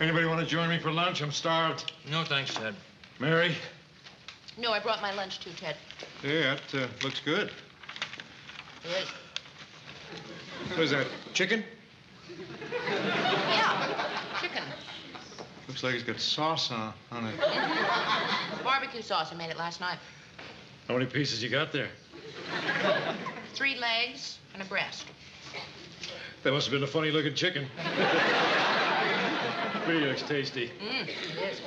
Anybody want to join me for lunch? I'm starved. No, thanks, Ted. Mary? No, I brought my lunch too, Ted. Yeah, that looks good. It is. What is that, chicken? Yeah, chicken. Looks like it's got sauce on it. Barbecue sauce. I made it last night. How many pieces you got there? 3 legs and a breast. That must have been a funny-looking chicken. Really looks tasty. It is.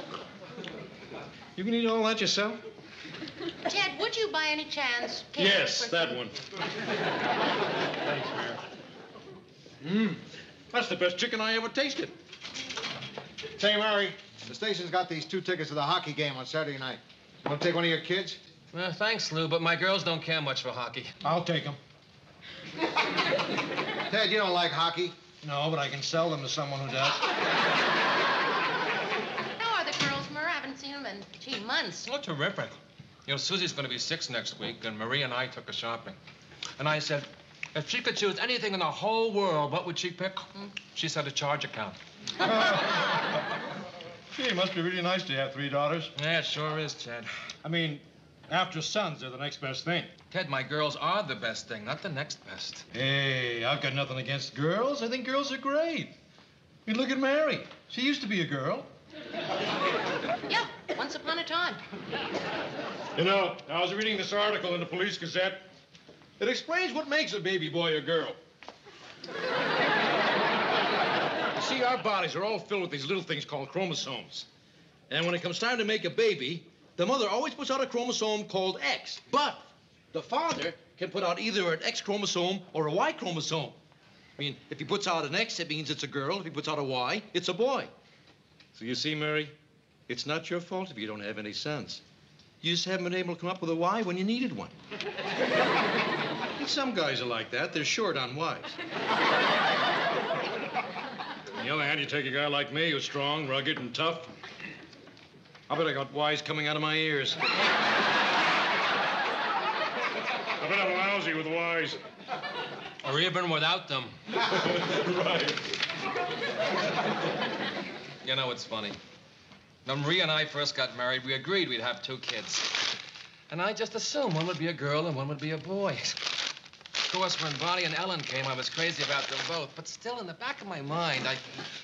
You can eat all that yourself? Ted, would you by any chance... Yes, that one. Thanks, Mary. That's the best chicken I ever tasted. Say, Mary, the station's got these 2 tickets to the hockey game on Saturday night. Want to take one of your kids? Well, thanks, Lou, but my girls don't care much for hockey. I'll take them. Ted, you don't like hockey? No, but I can sell them to someone who does. How are the girls, Murr? I haven't seen them in, months. Oh, terrific. You know, Susie's going to be 6 next week, and Marie and I took her shopping. And I said, if she could choose anything in the whole world, what would she pick? She said a charge account. Gee, it must be really nice to have 3 daughters. Yeah, it sure is, Ted. I mean, after sons, they're the next best thing. Ted, my girls are the best thing, not the next best. Hey, I've got nothing against girls. I think girls are great. I mean, look at Mary. She used to be a girl. Yeah, once upon a time. You know, I was reading this article in the Police Gazette. It explains what makes a baby boy a girl. You see, our bodies are all filled with these little things called chromosomes. And when it comes time to make a baby, the mother always puts out a chromosome called X. But the father can put out either an X chromosome or a Y chromosome. I mean, if he puts out an X, it means it's a girl. If he puts out a Y, it's a boy. So you see, Mary, it's not your fault if you don't have any sons. You just haven't been able to come up with a Y when you needed one. And some guys are like that. They're short on Ys. On the other hand, you take a guy like me who's strong, rugged, and tough. I bet I got Ys coming out of my ears. I bet I'm lousy with Ys. Or even without them. Right. You know, it's funny. When Marie and I first got married, we agreed we'd have 2 kids. And I just assumed one would be a girl and one would be a boy. Of course, when Bonnie and Ellen came, I was crazy about them both. But still, in the back of my mind, I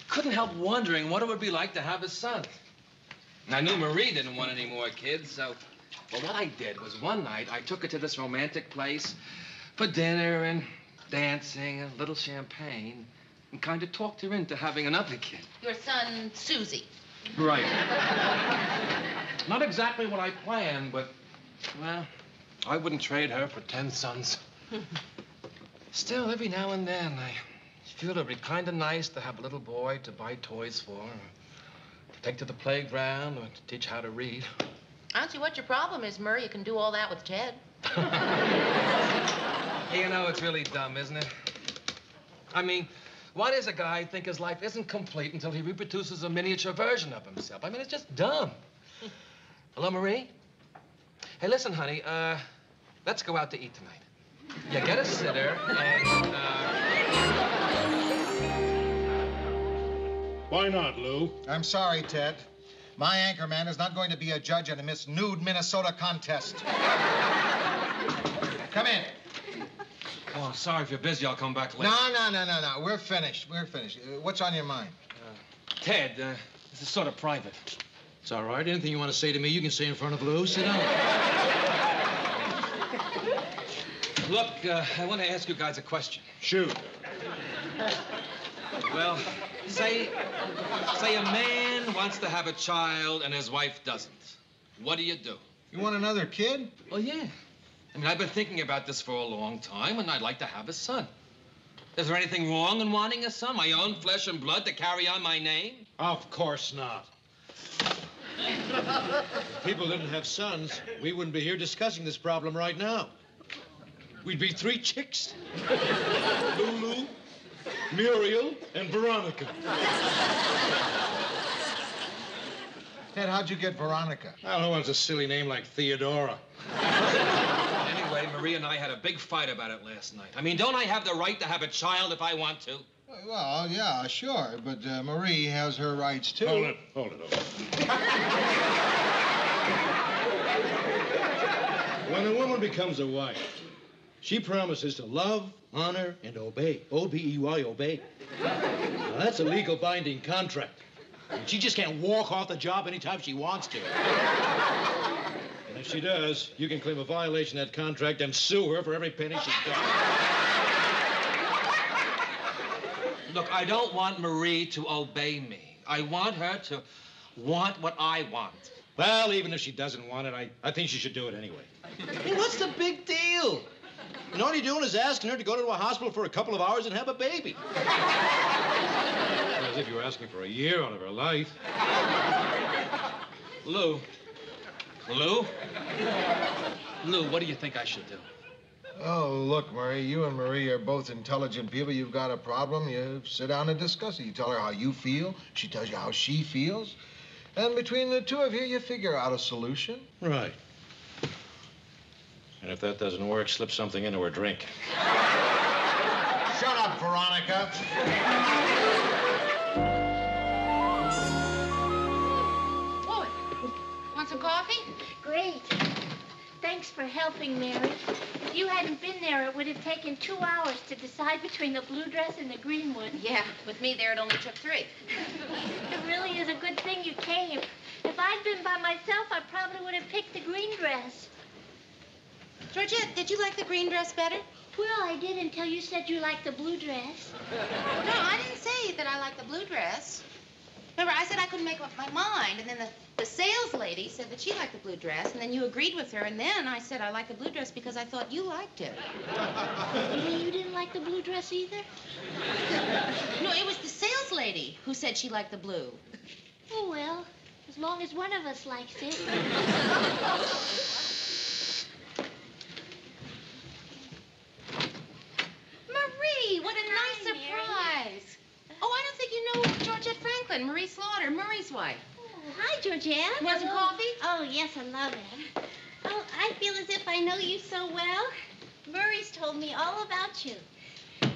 couldn't help wondering what it would be like to have a son. And I knew Marie didn't want any more kids, so... Well, what I did was one night, I took her to this romantic place for dinner and dancing and a little champagne and kind of talked her into having another kid. Your son, Susie. Right. Not exactly what I planned, but, well, I wouldn't trade her for 10 sons. Still, every now and then, I feel it'd be kind of nice to have a little boy to buy toys for, or to take to the playground, or to teach how to read. I don't see what your problem is, Murr. You can do all that with Ted. You know, it's really dumb, isn't it? I mean, why does a guy think his life isn't complete until he reproduces a miniature version of himself? I mean, it's just dumb. Hello, Marie? Hey, listen, honey, let's go out to eat tonight. You get a sitter and, Why not, Lou? I'm sorry, Ted. My anchorman is not going to be a judge at a Miss Nude Minnesota contest. Come in. Oh, sorry if you're busy. I'll come back later. No. We're finished. What's on your mind? Ted, this is sort of private. It's all right. Anything you want to say to me, you can say in front of Lou. Sit down. Look, I want to ask you guys a question. Shoot. Well, say a man wants to have a child and his wife doesn't. What do? You want another kid? Well, yeah. I mean, I've been thinking about this for a long time, and I'd like to have a son. Is there anything wrong in wanting a son? My own flesh and blood to carry on my name? Of course not. If people didn't have sons, we wouldn't be here discussing this problem right now. We'd be 3 chicks. Lulu, Muriel, and Veronica. Ted, how'd you get Veronica? Well, who wants a silly name like Theodora? Anyway, Marie and I had a big fight about it last night. I mean, don't I have the right to have a child if I want to? Well, yeah, sure, but Marie has her rights, too. Hold it. When a woman becomes a wife, she promises to love, honor, and obey. O-B-E-Y, obey. Now, that's a legal binding contract. And she just can't walk off the job anytime she wants to. And if she does, you can claim a violation of that contract and sue her for every penny she's got. Look, I don't want Marie to obey me. I want her to want what I want. Well, even if she doesn't want it, I think she should do it anyway. Hey, what's the big deal? And all you're doing is asking her to go to a hospital for a couple of hours and have a baby. As if you were asking for a year out of her life. Lou, what do you think I should do? Oh, look, Murray, you and Marie are both intelligent people. You've got a problem, you sit down and discuss it. You tell her how you feel, she tells you how she feels. And between the two of you, you figure out a solution. Right. And if that doesn't work, slip something into her drink. Shut up, Veronica. Boy, want some coffee? Great. Thanks for helping, Mary. If you hadn't been there, it would have taken 2 hours to decide between the blue dress and the green one. Yeah, with me there, it only took 3. It really is a good thing you came. If I'd been by myself, I probably would have picked the green dress. Georgette, did you like the green dress better? Well, I did until you said you liked the blue dress. No, I didn't say that I liked the blue dress. Remember, I said I couldn't make up my mind, and then the sales lady said that she liked the blue dress, and then you agreed with her, and then I said I liked the blue dress because I thought you liked it. You mean you didn't like the blue dress either? No, it was the sales lady who said she liked the blue. Oh, well, as long as one of us likes it. Marie, what a nice Hi, Mary. surprise. Oh, I don't think you know Georgette Franklin, Marie Slaughter, Murray's wife. Oh, hi, Georgette. Want some Hello. coffee? Oh, yes, I love it. Oh, I feel as if I know you so well. Murray's told me all about you.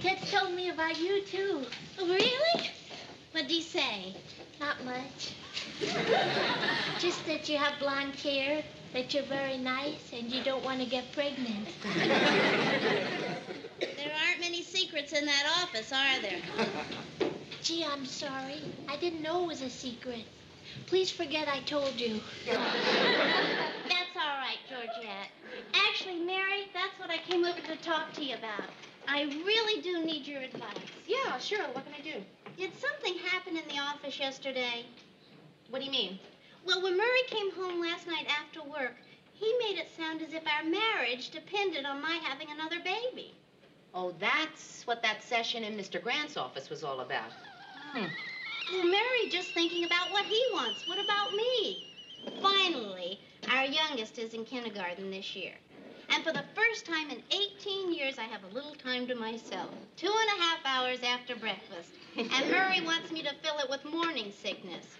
Ted's told me about you, too. Oh, really? What'd he say? Not much. Just that you have blonde hair, that you're very nice, and you don't want to get pregnant. There aren't many secrets in that office, are there? Gee, I'm sorry. I didn't know it was a secret. Please forget I told you. That's all right, Georgette. Actually, Mary, that's what I came over to talk to you about. I really do need your advice. Yeah, sure. What can I do? Did something happen in the office yesterday? What do you mean? Well, when Murray came home last night after work, he made it sound as if our marriage depended on my having another baby. Oh, that's what that session in Mr. Grant's office was all about. Well, Mary just thinking about what he wants. What about me? Finally, our youngest is in kindergarten this year. And for the first time in 18 years, I have a little time to myself. 2.5 hours after breakfast. And Murray wants me to fill it with morning sickness.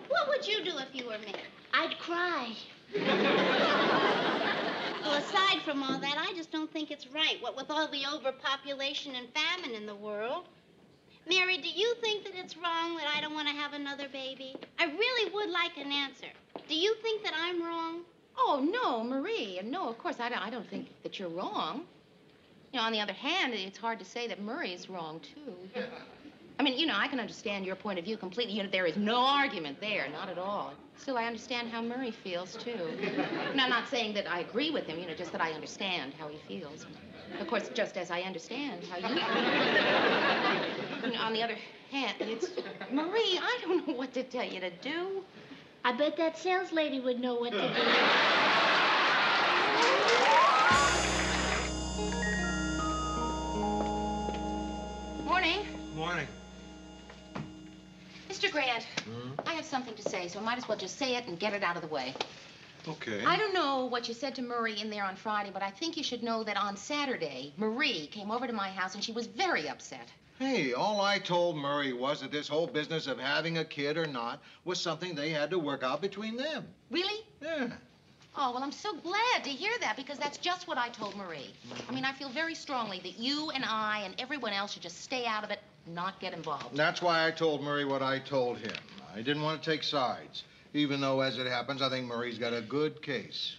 What would you do if you were me? I'd cry. Well, aside from all that, I just don't think it's right, what with all the overpopulation and famine in the world. Mary, do you think that it's wrong that I don't want to have another baby? I really would like an answer. Do you think that I'm wrong? Oh, no, Marie. No, of course, I don't think that you're wrong. You know, on the other hand, it's hard to say that Murray is wrong, too. I mean, you know, I can understand your point of view completely. You know, there is no argument there, not at all. Still, I understand how Murray feels, too. And I'm not saying that I agree with him, you know, just that I understand how he feels. Of course, just as I understand how you feel. You know, on the other hand, it's... Marie, I don't know what to tell you to do. I bet that sales lady would know what to do. Morning. Morning. Mr. Grant, I have something to say, so I might as well just say it and get it out of the way. Okay. I don't know what you said to Murray in there on Friday, but I think you should know that on Saturday, Marie came over to my house and she was very upset. Hey, all I told Murray was that this whole business of having a kid or not was something they had to work out between them. Really? Yeah. Oh, well, I'm so glad to hear that because that's just what I told Marie. I mean, I feel very strongly that you and I and everyone else should just stay out of it, not get involved. That's why I told Murray what I told him. I didn't want to take sides, even though, as it happens, I think Murray's got a good case.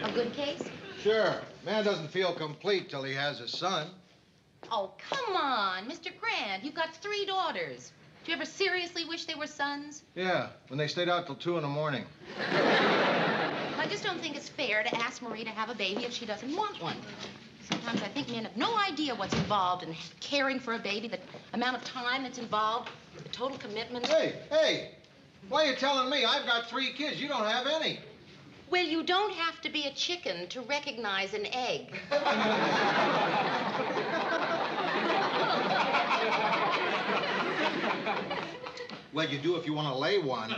A good case? Sure. Man doesn't feel complete till he has a son. Oh, come on, Mr. Grant. You've got 3 daughters. Do you ever seriously wish they were sons? Yeah, when they stayed out till 2 in the morning. I just don't think it's fair to ask Marie to have a baby if she doesn't want one. Sometimes I think men have no idea what's involved in caring for a baby, the amount of time that's involved, the total commitment. Hey, why are you telling me? I've got 3 kids. You don't have any. Well, you don't have to be a chicken to recognize an egg. Well, you do if you want to lay one.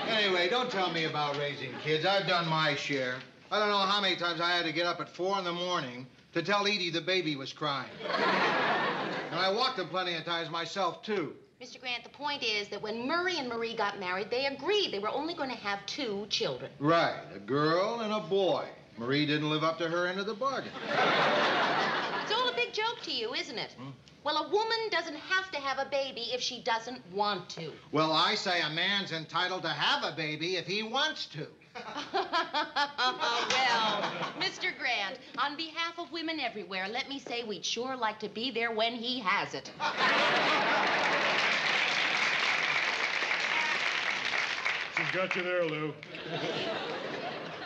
Anyway, don't tell me about raising kids. I've done my share. I don't know how many times I had to get up at 4 in the morning to tell Edie the baby was crying. And I walked him plenty of times myself, too. Mr. Grant, the point is that when Murray and Marie got married, they agreed they were only going to have 2 children. Right, a girl and a boy. Marie didn't live up to her end of the bargain. It's all a big joke to you, isn't it? Well, a woman doesn't have to have a baby if she doesn't want to. Well, I say a man's entitled to have a baby if he wants to. Well, Mr. Grant, on behalf of women everywhere, let me say we'd sure like to be there when he has it. She's got you there, Lou.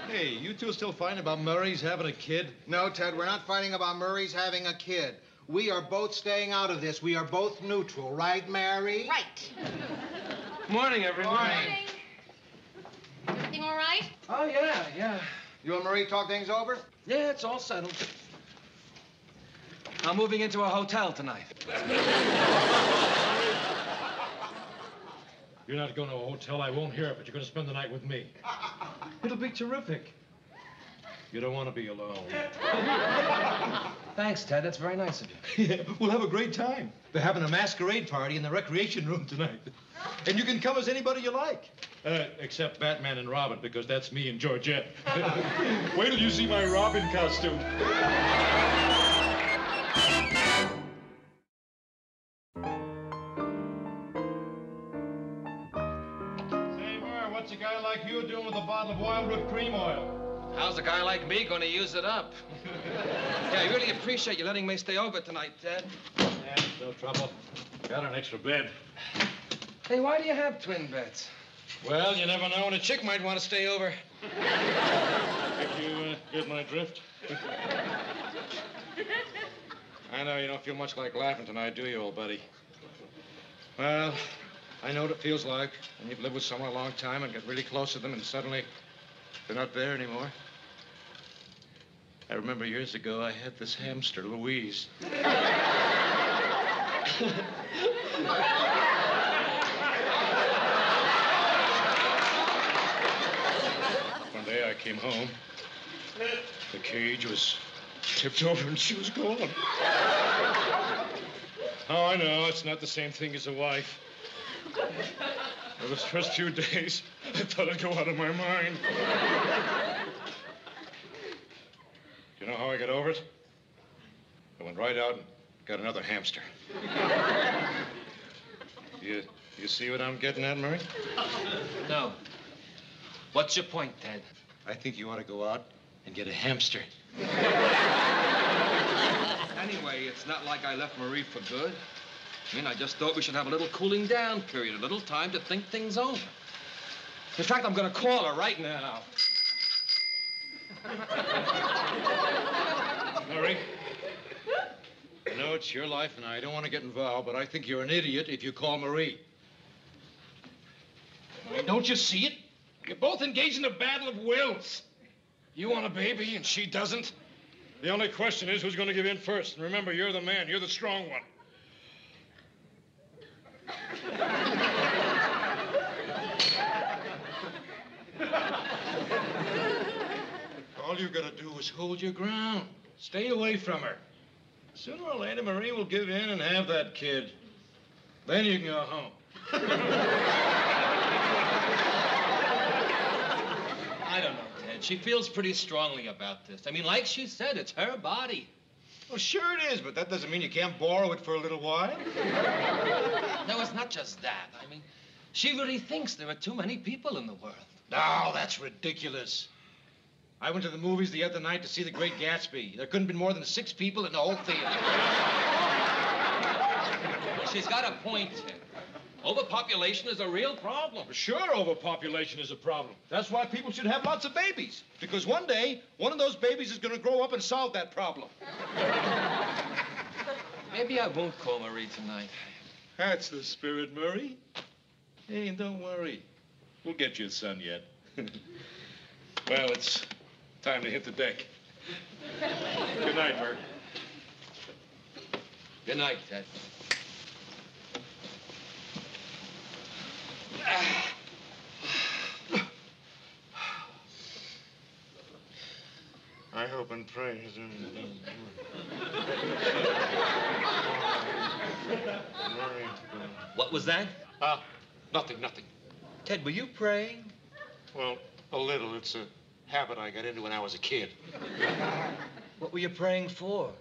Hey, you two still fighting about Murray's having a kid? No, Ted, we're not fighting about Murray's having a kid. We are both staying out of this. We are both neutral, right, Mary? Right. Morning, everyone. Morning. Everything all right? Oh, yeah. You and Marie talk things over? Yeah, it's all settled. I'm moving into a hotel tonight. You're not going to a hotel. I won't hear it, but you're going to spend the night with me. It'll be terrific. You don't want to be alone. Thanks, Ted. That's very nice of you. Yeah, we'll have a great time. They're having a masquerade party in the recreation room tonight. And you can come as anybody you like. Except Batman and Robin, because that's me and Georgette. Wait till you see my Robin costume. Say, Murr, what's a guy like you doing with a bottle of wild whipped cream oil? How's a guy like me going to use it up? Yeah, I really appreciate you letting me stay over tonight, Ted. Yeah, no trouble. Got an extra bed. Hey, why do you have twin beds? Well, you never know when a chick might want to stay over. Think you get my drift? I know you don't feel much like laughing tonight, do you, old buddy? Well, I know what it feels like when you've lived with someone a long time and get really close to them and suddenly they're not there anymore. I remember years ago I had this hamster, Louise. One day I came home. The cage was tipped over and she was gone. Oh, I know, it's not the same thing as a wife. For those first few days, I thought I'd go out of my mind. You know how I got over it? I went right out and got another hamster. You see what I'm getting at, Murray? No. What's your point, Ted? I think you ought to go out and get a hamster. Anyway, it's not like I left Marie for good. I mean, I just thought we should have a little cooling down period, a little time to think things over. In fact, I'm going to call her right now. Murray, I know it's your life and I don't want to get involved, but I think you're an idiot if you call Marie. I mean, don't you see it? You're both engaged in a battle of wills. You want a baby and she doesn't. The only question is who's going to give in first. And remember, you're the man. You're the strong one. All you gotta do is hold your ground. Stay away from her. Sooner or later, Marie will give in and have that kid. Then you can go home. I don't know, Ted. She feels pretty strongly about this. I mean, like she said, it's her body. Well, sure it is, but that doesn't mean you can't borrow it for a little while. No, it's not just that. I mean, she really thinks there are too many people in the world. No, that's ridiculous. I went to the movies the other night to see The Great Gatsby. There couldn't have been more than 6 people in the whole theater. She's got a point, Ted. Overpopulation is a real problem. Sure, overpopulation is a problem. That's why people should have lots of babies. Because one day, one of those babies is going to grow up and solve that problem. Maybe I won't call Marie tonight. That's the spirit, Murray. Hey, and don't worry. We'll get you a son yet. Well, it's time to hit the deck. Good night, Murray. Good night, Ted. I hope and pray. What was that? Nothing. Ted, were you praying? Well, a little. It's a habit I got into when I was a kid. What were you praying for?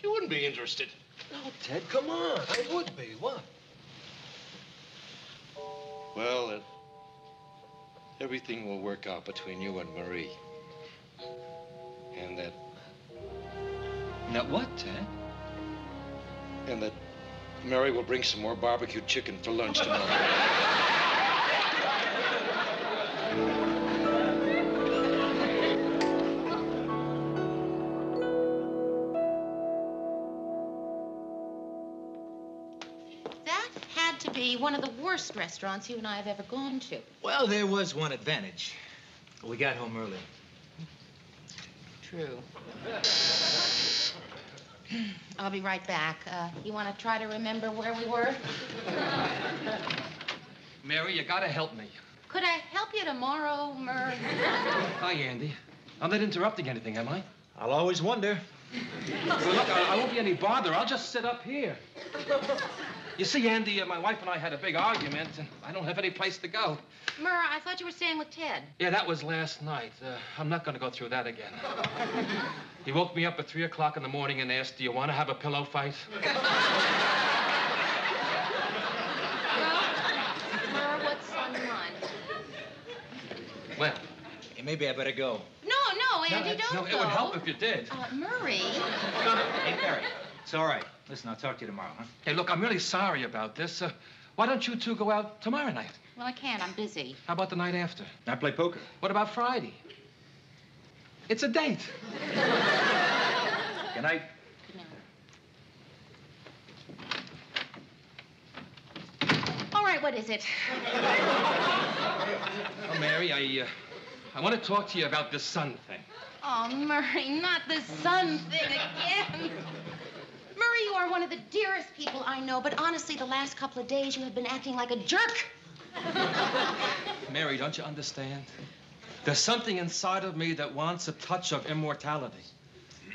You wouldn't be interested. No, Ted, come on. I would be. What? Well, everything will work out between you and Marie. And that... Now what, Ted? And that Mary will bring some more barbecue chicken for lunch tomorrow. One of the worst restaurants you and I have ever gone to. Well, there was one advantage. We got home early. True. I'll be right back. You want to try to remember where we were? Mary, you gotta help me. Could I help you tomorrow, Murr? Hi, Andy. I'm not interrupting anything, am I? I'll always wonder. Well, look, I won't be any bother. I'll just sit up here. You see, Andy, my wife and I had a big argument, and I don't have any place to go. Murr, I thought you were staying with Ted. Yeah, that was last night. I'm not going to go through that again. He woke me up at 3 o'clock in the morning and asked, "Do you want to have a pillow fight?" Murr, what's on your mind? Well, Hey, maybe I better go. No, Andy, don't no, go. it would help if you did. Murray. Hey, Mary. It's all right. Listen, I'll talk to you tomorrow, huh? Hey, look, I'm really sorry about this. Why don't you two go out tomorrow night? Well, I can't. I'm busy. How about the night after? I play poker. What about Friday? It's a date. Good night. Good night. All right, what is it? Oh, Mary, I want to talk to you about this son thing. Oh, Murray, not the son thing again. Murray, you are one of the dearest people I know, but honestly, the last couple of days you have been acting like a jerk. Mary, don't you understand? There's something inside of me that wants a touch of immortality.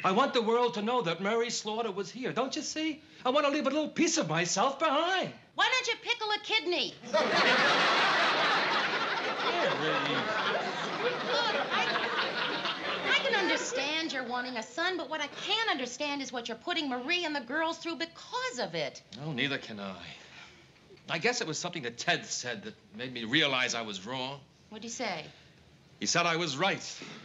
I want the world to know that Mary Slaughter was here. Don't you see? I want to leave a little piece of myself behind. Why don't you pickle a kidney? Look, I can understand you're wanting a son, but what I can't understand is what you're putting Marie and the girls through because of it. No, neither can I. I guess it was something that Ted said that made me realize I was wrong. What'd he say? He said I was right.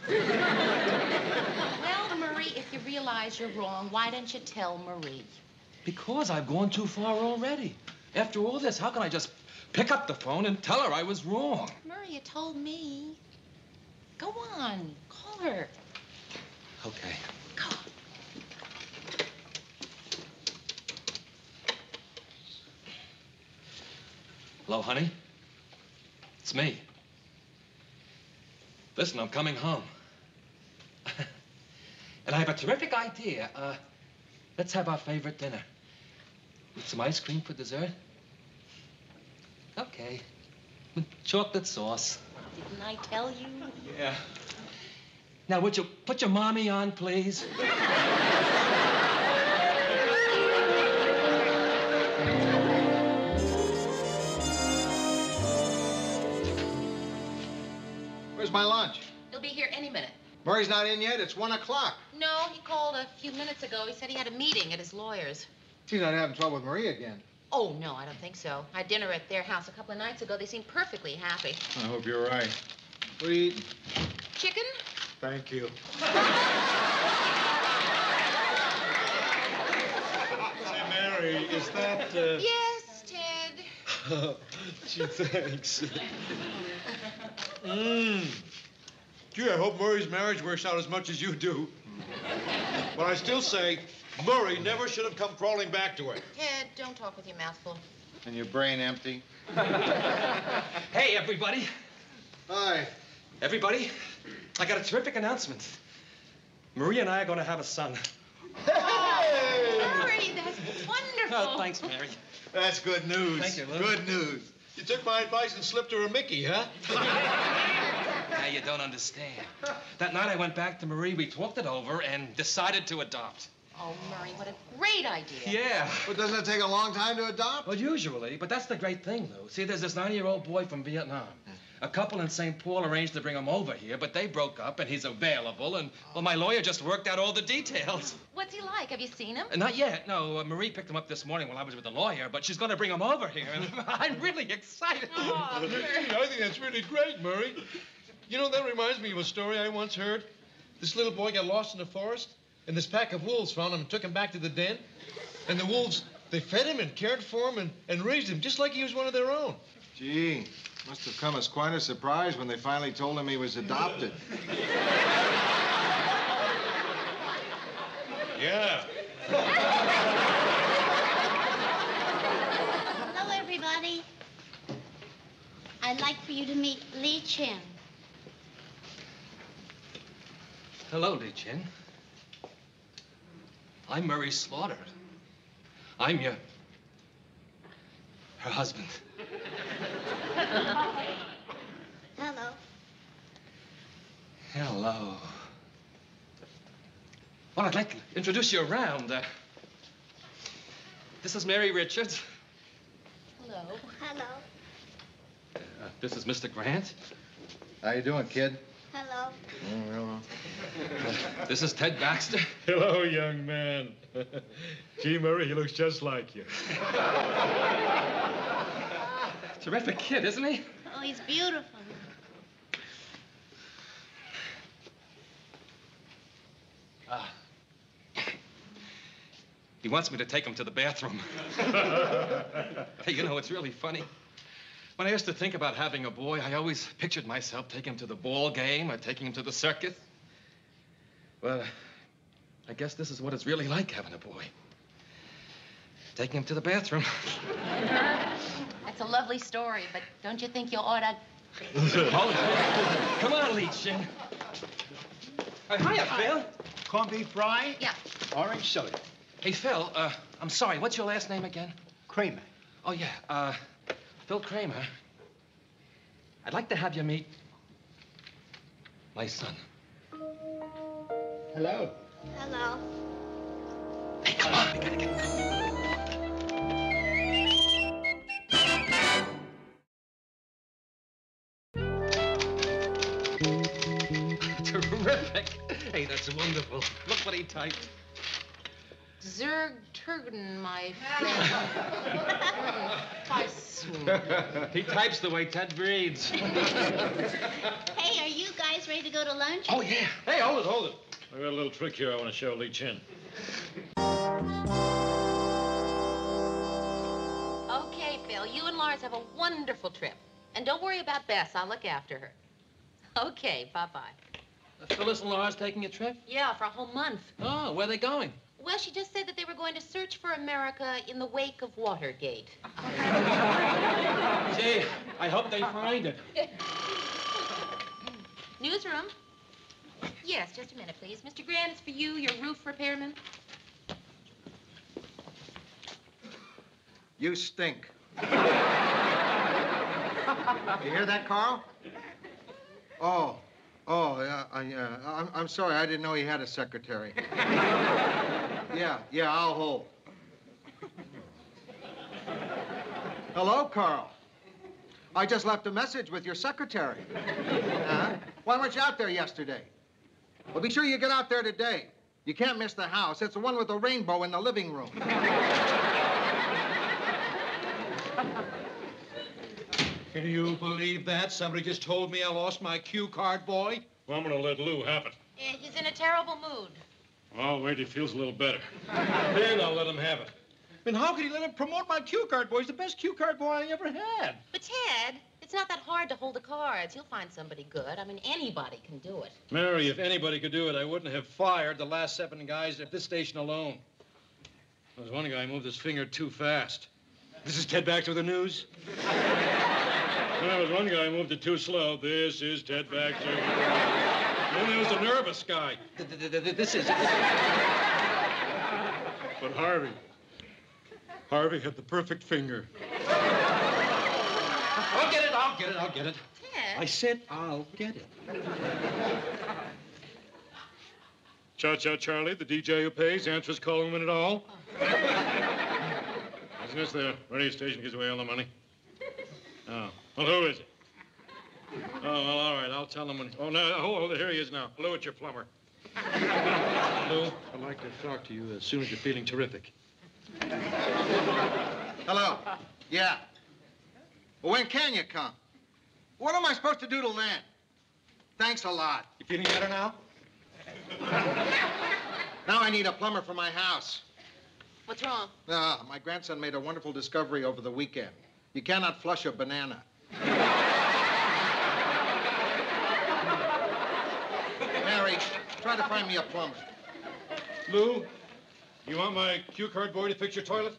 Well, Marie, if you realize you're wrong, why don't you tell Marie? Because I've gone too far already. After all this, how can I just pick up the phone and tell her I was wrong? Marie, you told me. Go on, call her. Okay. Go. Hello, honey? It's me. Listen, I'm coming home. And I have a terrific idea. Let's have our favorite dinner. With some ice cream for dessert? Okay. With chocolate sauce. Didn't I tell you? Yeah. Now, would you put your mommy on, please? Where's my lunch? He'll be here any minute. Murray's not in yet. It's 1 o'clock. No, he called a few minutes ago. He said he had a meeting at his lawyer's. She's not having trouble with Marie again. Oh, no, I don't think so. I had dinner at their house a couple of nights ago. They seemed perfectly happy. I hope you're right. What are you eating? Chicken? Thank you. Say, Mary, is that, Yes, Ted. Gee, thanks. Gee, I hope Murray's marriage works out as much as you do. But I still say Murray never should have come crawling back to her. Ted, don't talk with your mouth full. And your brain empty? Hey, everybody. Hi. Everybody, I got a terrific announcement. Marie and I are going to have a son. Murray, that's wonderful. Oh, thanks, Mary. That's good news. Thank you, Lou. Good news. You took my advice and slipped her a Mickey, huh? Now you don't understand. That night I went back to Marie, we talked it over, and decided to adopt. Oh, Murray, what a great idea. Yeah. But doesn't it take a long time to adopt? Well, usually, but that's the great thing, Lou. See, there's this 90-year-old boy from Vietnam. A couple in St. Paul arranged to bring him over here, but they broke up, and he's available, and, well, my lawyer just worked out all the details. What's he like? Have you seen him? Not yet, no. Marie picked him up this morning while I was with the lawyer, but she's going to bring him over here, and I'm really excited. Oh, Gee, I think that's really great, Murray. You know, that reminds me of a story I once heard. This little boy got lost in the forest, and this pack of wolves found him and took him back to the den. And the wolves, they fed him and cared for him and raised him just like he was one of their own. Gee, must have come as quite a surprise when they finally told him he was adopted. Yeah. Hello, everybody. I'd like for you to meet Lee Chin. Hello, Li Chin. I'm Murray Slaughter. I'm her husband. Hello. Hello. Well, I'd like to introduce you around. This is Mary Richards. hello. Hello. This is Mr. Grant. How you doing, kid? Hello. This is Ted Baxter. Hello, young man. Gee, Murray, he looks just like you. Terrific kid, isn't he? Oh, he's beautiful. He wants me to take him to the bathroom. Hey, you know, it's really funny. When I used to think about having a boy, I always pictured myself taking him to the ball game or taking him to the circus. Well, I guess this is what it's really like having a boy. Taking him to the bathroom. That's a lovely story, but don't you think you ought to... Come on, Li Chin. Hiya, Phil. Corned beef fry, Yeah. orange soda. Hey, Phil, I'm sorry, what's your last name again? Kramer. Oh, yeah, Phil Kramer. I'd like to have you meet my son. Hello. Hello. Hey, come on, we gotta get... Terrific. Hey, that's wonderful. Look what he typed. Zerg Turgen, my friend. He types the way Ted breathes. Hey, are you guys ready to go to lunch? Oh, yeah. Hey, hold it. I got a little trick here I want to show Lee Chin. Okay, Phil, you and Lars have a wonderful trip. And don't worry about Bess. I'll look after her. Okay, bye-bye. Phyllis and Lars taking a trip? Yeah, for a whole month. Oh, where are they going? Well, she just said that they were going to search for America in the wake of Watergate. Gee, I hope they find it. Newsroom? Yes, just a minute, please. Mr. Grant, it's for you, your roof repairman. You stink. You hear that, Carl? Oh, yeah, I'm sorry. I didn't know he had a secretary. Yeah, I'll hold. Hello, Carl. I just left a message with your secretary. Why weren't you out there yesterday? Well, be sure you get out there today. You can't miss the house. It's the one with the rainbow in the living room. Can you believe that? Somebody just told me I lost my cue card boy. Well, I'm going to let Lou have it. Yeah, he's in a terrible mood. Oh, wait till he feels a little better. Then I'll let him have it. I mean, how could he let him promote my cue card boy? He's the best cue card boy I ever had. But, Ted, it's not that hard to hold the cards. You'll find somebody good. I mean, anybody can do it. Mary, if anybody could do it, I wouldn't have fired the last 7 guys at this station alone. There was one guy who moved his finger too fast. This is Ted Baxter with the news. There was one guy who moved it too slow. This is Ted Baxter. Then there was a nervous guy. This is... But Harvey had the perfect finger. I'll get it. Ted? I said I'll get it. Cha-Cha Charlie, the DJ who pays, answers calling when it all. Isn't this the radio station gives away all the money? Oh. Well, who is it? Oh, well, all right. I'll tell him when... Oh, no. Oh, here he is now. Lou, it's your plumber. Lou, I'd like to talk to you as soon as you're feeling terrific. Hello. Yeah. Well, when can you come? What am I supposed to do till then? Thanks a lot. You feeling better now? Now I need a plumber for my house. What's wrong? My grandson made a wonderful discovery over the weekend. You cannot flush a banana. Mary, try to find me a plumber. Lou, you want my cue card boy to fix your toilet?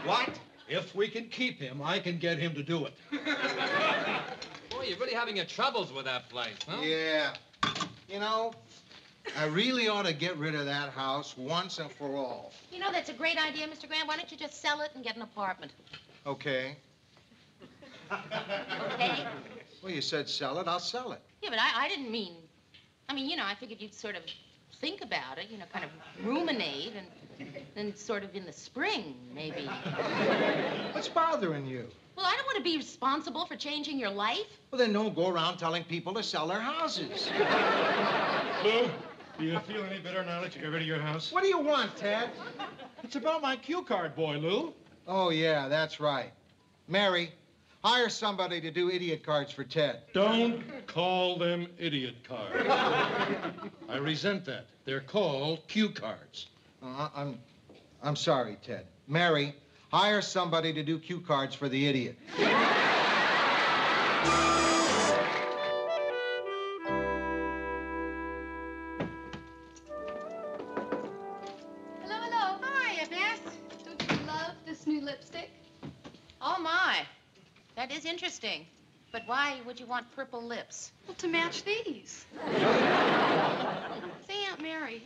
What? If we can keep him, I can get him to do it. Boy, you're really having your troubles with that place, huh? Yeah. You know, I really ought to get rid of that house once and for all. You know, that's a great idea, Mr. Grant. Why don't you just sell it and get an apartment? Okay. Okay? Well, you said sell it. I'll sell it. Yeah, but I didn't mean... I mean, you know, I figured you'd sort of think about it, you know, kind of ruminate, and then sort of in the spring, maybe. What's bothering you? Well, I don't want to be responsible for changing your life. Well, then don't go around telling people to sell their houses. Lou, do you feel any better now that you got rid of your house? What do you want, Ted? It's about my cue card boy, Lou. Oh, yeah, that's right. Mary, hire somebody to do idiot cards for Ted. Don't call them idiot cards. I resent that. They're called cue cards. I'm sorry, Ted. Mary, hire somebody to do cue cards for the idiot. Hello. Hiya, Bess. Don't you love this new lipstick? Oh, my. That is interesting. But why would you want purple lips? Well, to match these. Say, Aunt Mary,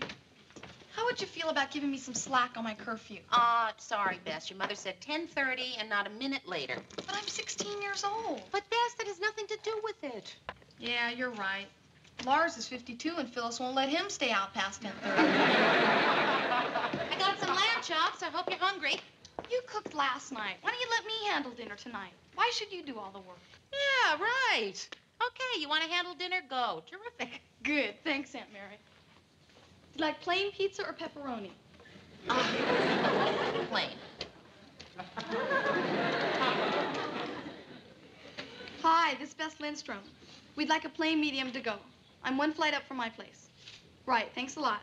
how would you feel about giving me some slack on my curfew? Sorry, Bess. Your mother said 10:30 and not a minute later. But I'm 16 years old. But, Bess, that has nothing to do with it. Yeah, you're right. Lars is 52 and Phyllis won't let him stay out past 10:30. I got some lamb chops. I hope you're hungry. You cooked last night. Why don't you let me handle dinner tonight? Why should you do all the work? Yeah, right. Okay, you want to handle dinner? Go. Terrific. Good. Thanks, Aunt Mary. Do you like plain pizza or pepperoni? Plain. Hi, this is Bess Lindstrom. We'd like a plain medium to go. I'm one flight up from my place. Right, thanks a lot.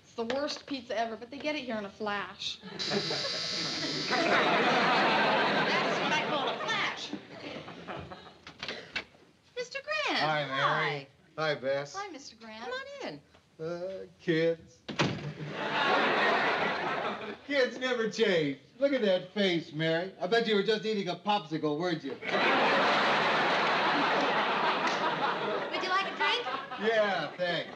It's the worst pizza ever, but they get it here in a flash. That's what I call a flash. Mr. Grant. Hi, Mary. Hi, Bess. Hi, Mr. Grant. Come on in. Kids. Kids never change. Look at that face, Mary. I bet you were just eating a popsicle, weren't you? Would you like a drink? Yeah, thanks.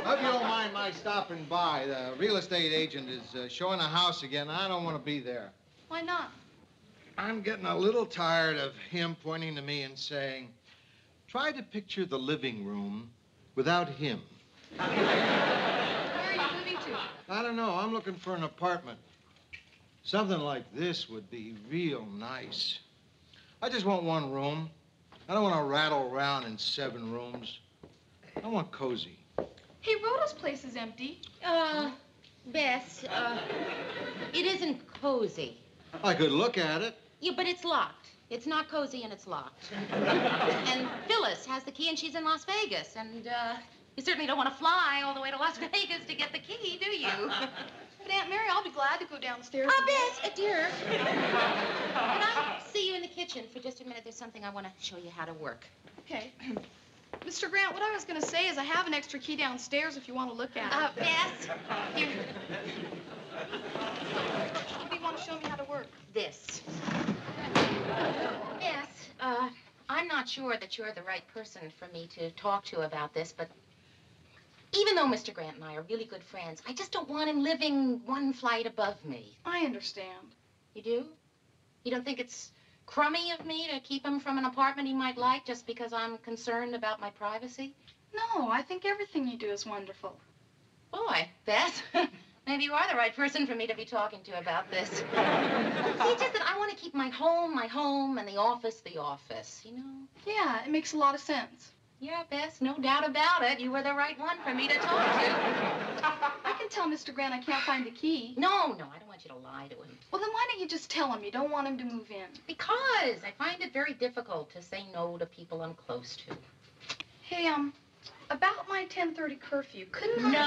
I hope you don't mind my stopping by. The real estate agent is showing a house again. I don't want to be there. Why not? I'm getting a little tired of him pointing to me and saying, try to picture the living room without him. Where are you moving to? I don't know. I'm looking for an apartment. Something like this would be real nice. I just want one room. I don't want to rattle around in 7 rooms. I want cozy. Hey, Rhoda's place is empty. Bess, it isn't cozy. I could look at it. Yeah, but it's locked. It's not cozy and it's locked. And Phyllis has the key and she's in Las Vegas. And, you certainly don't want to fly all the way to Las Vegas to get the key, do you? But Aunt Mary, I'll be glad to go downstairs. Bess, dear. Can I see you in the kitchen for just a minute? There's something I want to show you how to work. Okay. Mr. Grant, what I was going to say is I have an extra key downstairs if you want to look at it. Bess, here. What do you want to show me how to work? This. Bess, I'm not sure that you're the right person for me to talk to about this, but even though Mr. Grant and I are really good friends, I just don't want him living one flight above me. I understand. You do? You don't think it's crummy of me to keep him from an apartment he might like just because I'm concerned about my privacy? No, I think everything you do is wonderful. Boy, Beth, maybe you are the right person for me to be talking to about this. See, it's just that I want to keep my home, and the office, you know? Yeah, it makes a lot of sense. Yeah, Bess, no doubt about it. You were the right one for me to talk to. I can tell Mr. Grant I can't find the key. No, I don't want you to lie to him. Well, then why don't you just tell him you don't want him to move in? Because I find it very difficult to say no to people I'm close to. Hey, about my 10:30 curfew, couldn't No.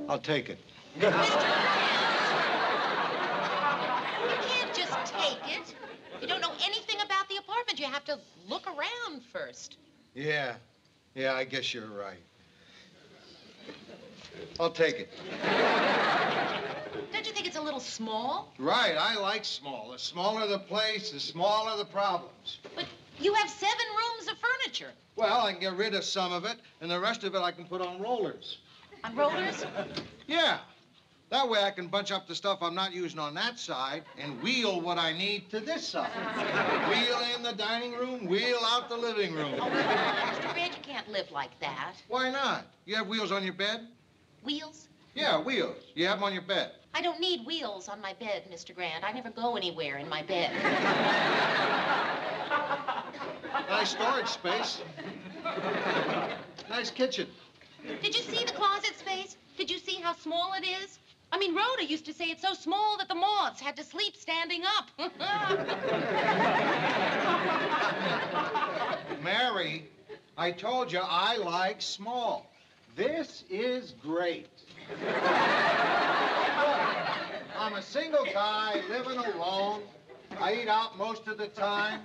I'll take it. You can't just take it. You don't know anything about the apartment. You have to look around first. Yeah, I guess you're right. I'll take it. Don't you think it's a little small? Right, I like small. The smaller the place, the smaller the problems. But you have 7 rooms of furniture. Well, I can get rid of some of it, and the rest of it I can put on rollers. On rollers? Yeah. That way I can bunch up the stuff I'm not using on that side and wheel what I need to this side. Wheel in the dining room, wheel out the living room. Oh, Mr. Grant, you can't live like that. Why not? You have wheels on your bed? Wheels? Yeah, wheels. You have them on your bed. I don't need wheels on my bed, Mr. Grant. I never go anywhere in my bed. Nice storage space. Nice kitchen. Did you see the closet space? Did you see how small it is? I mean, Rhoda used to say it's so small that the moths had to sleep standing up. Mary, I told you I like small. This is great. Look, I'm a single guy living alone. I eat out most of the time.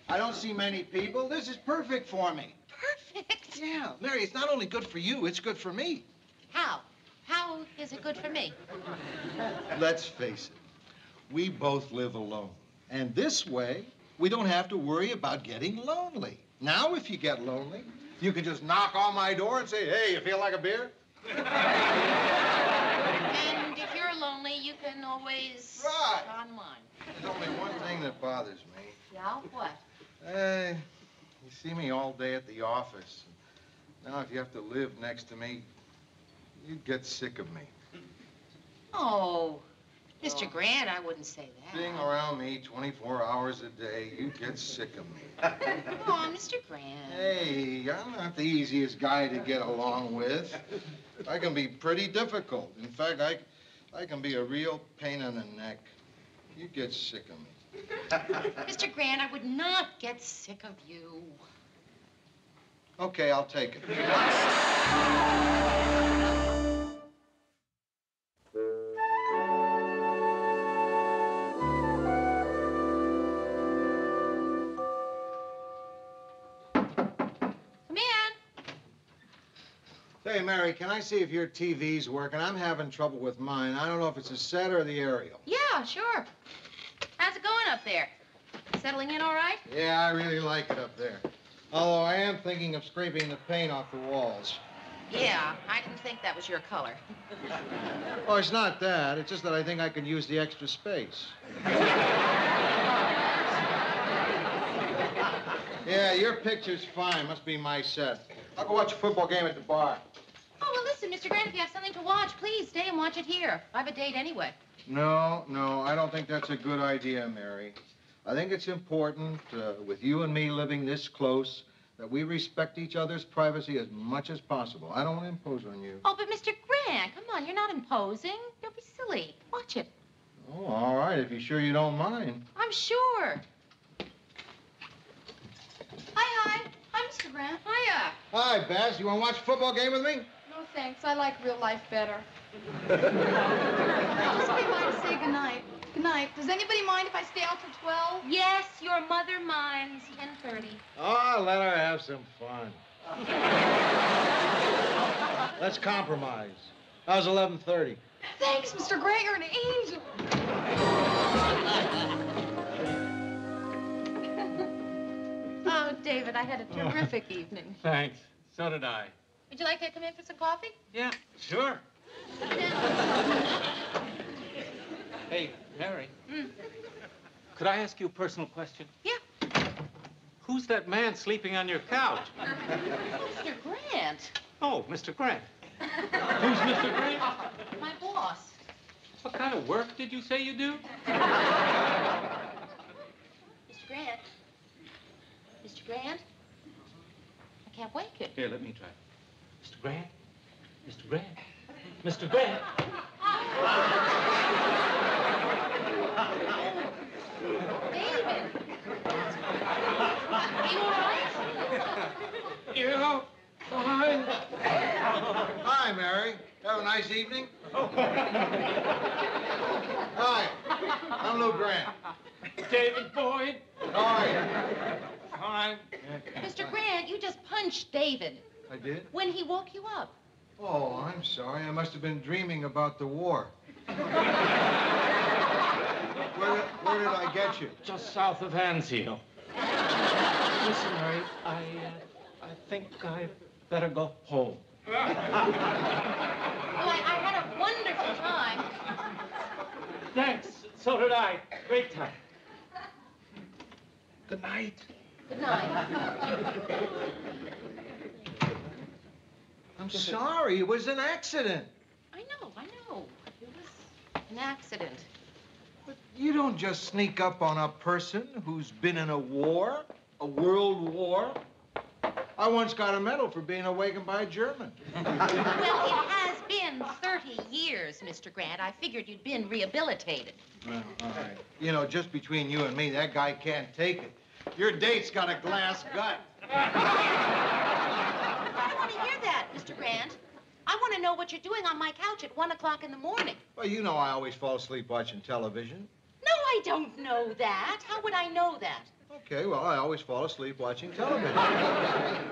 I don't see many people. This is perfect for me. Perfect? Yeah, Mary, it's not only good for you, it's good for me. How? How is it good for me? Let's face it, we both live alone. And this way, we don't have to worry about getting lonely. Now, if you get lonely, you can just knock on my door and say, hey, you feel like a beer? And if you're lonely, you can always Right. on mine. There's only one thing that bothers me. Yeah, what? You see me all day at the office. Now, if you have to live next to me, you'd get sick of me. Oh, Mr. Grant, I wouldn't say that. Being around me 24 hours a day, you'd get sick of me. Oh, Mr. Grant. Hey, I'm not the easiest guy to get along with. I can be pretty difficult. In fact, I can be a real pain in the neck. You'd get sick of me. Mr. Grant, I would not get sick of you. Okay, I'll take it. Come in. Say, Mary, can I see if your TV's working? I'm having trouble with mine. I don't know if it's a set or the aerial. Yeah, sure. How's it going up there? Settling in all right? Yeah, I really like it up there. Although I am thinking of scraping the paint off the walls. Yeah, I didn't think that was your color. Oh, it's not that. It's just that I think I could use the extra space. Yeah, your picture's fine. Must be my set. I'll go watch a football game at the bar. Oh, well, listen, Mr. Grant, if you have something to watch, please stay and watch it here. I have a date anyway. No, I don't think that's a good idea, Mary. I think it's important, with you and me living this close, that we respect each other's privacy as much as possible. I don't want to impose on you. Oh, but Mr. Grant, come on, you're not imposing. Don't be silly. Watch it. Oh, all right, if you're sure you don't mind. I'm sure. Hi. Hi, Mr. Grant. Hiya. Hi, Bess. You want to watch a football game with me? No, thanks. I like real life better. Just came by to say goodnight. Good night. Does anybody mind if I stay out till 12? Yes, your mother minds. 10:30. Oh, let her have some fun. Let's compromise. How's 11:30? Thanks, Mr. Grant. You're an angel. Oh, David, I had a terrific evening. Thanks. So did I. Would you like to come in for some coffee? Yeah, sure. Hey, Mary. Could I ask you a personal question? Yeah. Who's that man sleeping on your couch? Mr. Grant. Oh, Mr. Grant. Who's Mr. Grant? My boss. What kind of work did you say you do? Mr. Grant. Mr. Grant? I can't wake you. Here, let me try. Mr. Grant? Mr. Grant? Mr. Grant? David. Are you all right? Yeah, fine. Hi, Mary. Have a nice evening? Hi, I'm Lou Grant. David Boyd? How are you? Fine. Mr. Grant, you just punched David I did? when he woke you up. Oh, I'm sorry. I must have been dreaming about the war. Where did I get you? Just south of Anzio. Listen, Mary, I think I better go home. Well, I had a wonderful time. Thanks. So did I. Great time. Good night. Good night. I'm sorry. It was an accident. I know. It was an accident. But you don't just sneak up on a person who's been in a war, a world war. I once got a medal for being awakened by a German. Well, it has been 30 years, Mr. Grant. I figured you'd been rehabilitated. Well, all right. You know, just between you and me, that guy can't take it. Your date's got a glass gut. I don't want to hear that, Mr. Grant. I want to know what you're doing on my couch at 1 o'clock in the morning. Well, you know I always fall asleep watching television. No, I don't know that. How would I know that? Okay, well, I always fall asleep watching television.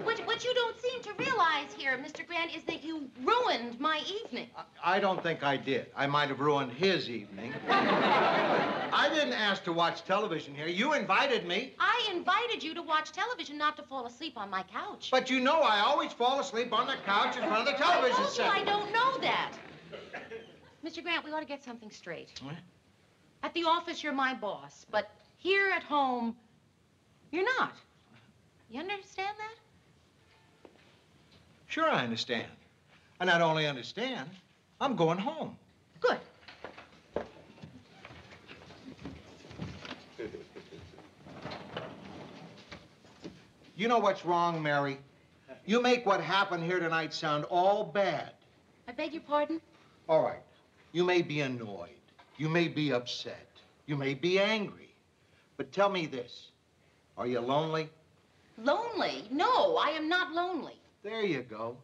What you don't seem to realize here, Mr. Grant, is that you ruined my evening. I don't think I did. I might have ruined his evening. I didn't ask to watch television here. You invited me. I invited you to watch television, not to fall asleep on my couch. But you know I always fall asleep on the couch in front of the television I told you set. I don't know that. Mr. Grant, we ought to get something straight. What? At the office, you're my boss, but here at home, you're not. You understand that? Sure, I understand. I not only understand, I'm going home. Good. You know what's wrong, Mary? You make what happened here tonight sound all bad. I beg your pardon? All right. You may be annoyed. You may be upset. You may be angry. But tell me this. Are you lonely? Lonely? No, I am not lonely. There you go.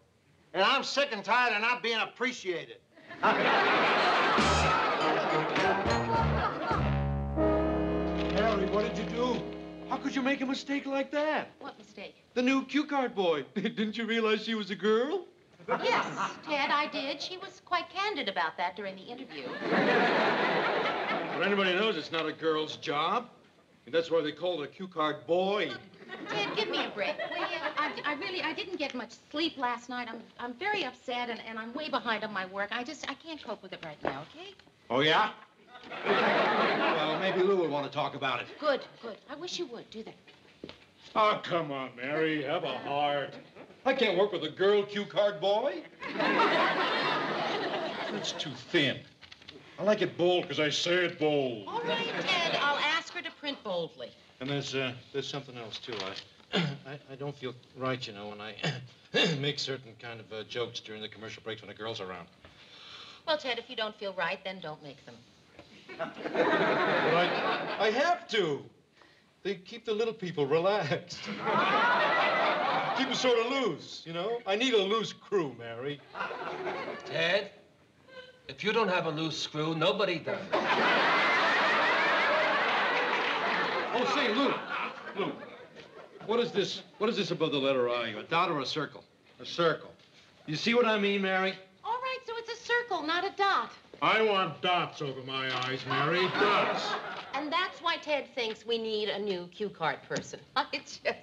And I'm sick and tired of not being appreciated. Harry, what did you do? How could you make a mistake like that? What mistake? The new cue card boy. Didn't you realize she was a girl? Yes, Ted, I did. She was quite candid about that during the interview. But anybody knows it's not a girl's job. And that's why they call it a cue card boy. Ted, give me a break, will you? I didn't get much sleep last night. I'm very upset, and I'm way behind on my work. I can't cope with it right now, okay? Oh, yeah? Well, maybe Lou will want to talk about it. Good. I wish you would. Do that. Oh, come on, Mary. Have a heart. I can't work with a girl cue card boy. That's too thin. I like it bold because I say it bold. All right, Ted. I'll ask her to print boldly. And there's something else, too. I don't feel right, you know, when I make certain kind of jokes during the commercial breaks when a girl's around. Well, Ted, if you don't feel right, then don't make them. But I have to. They keep the little people relaxed. Keep them sort of loose, you know? I need a loose crew, Mary. Ted, if you don't have a loose screw, nobody does. Oh, say, Lou, what is this above the letter I? A dot or a circle? A circle. You see what I mean, Mary? All right, so it's a circle, not a dot. I want dots over my eyes, Mary. Dots. And that's why Ted thinks we need a new cue card person. It's just...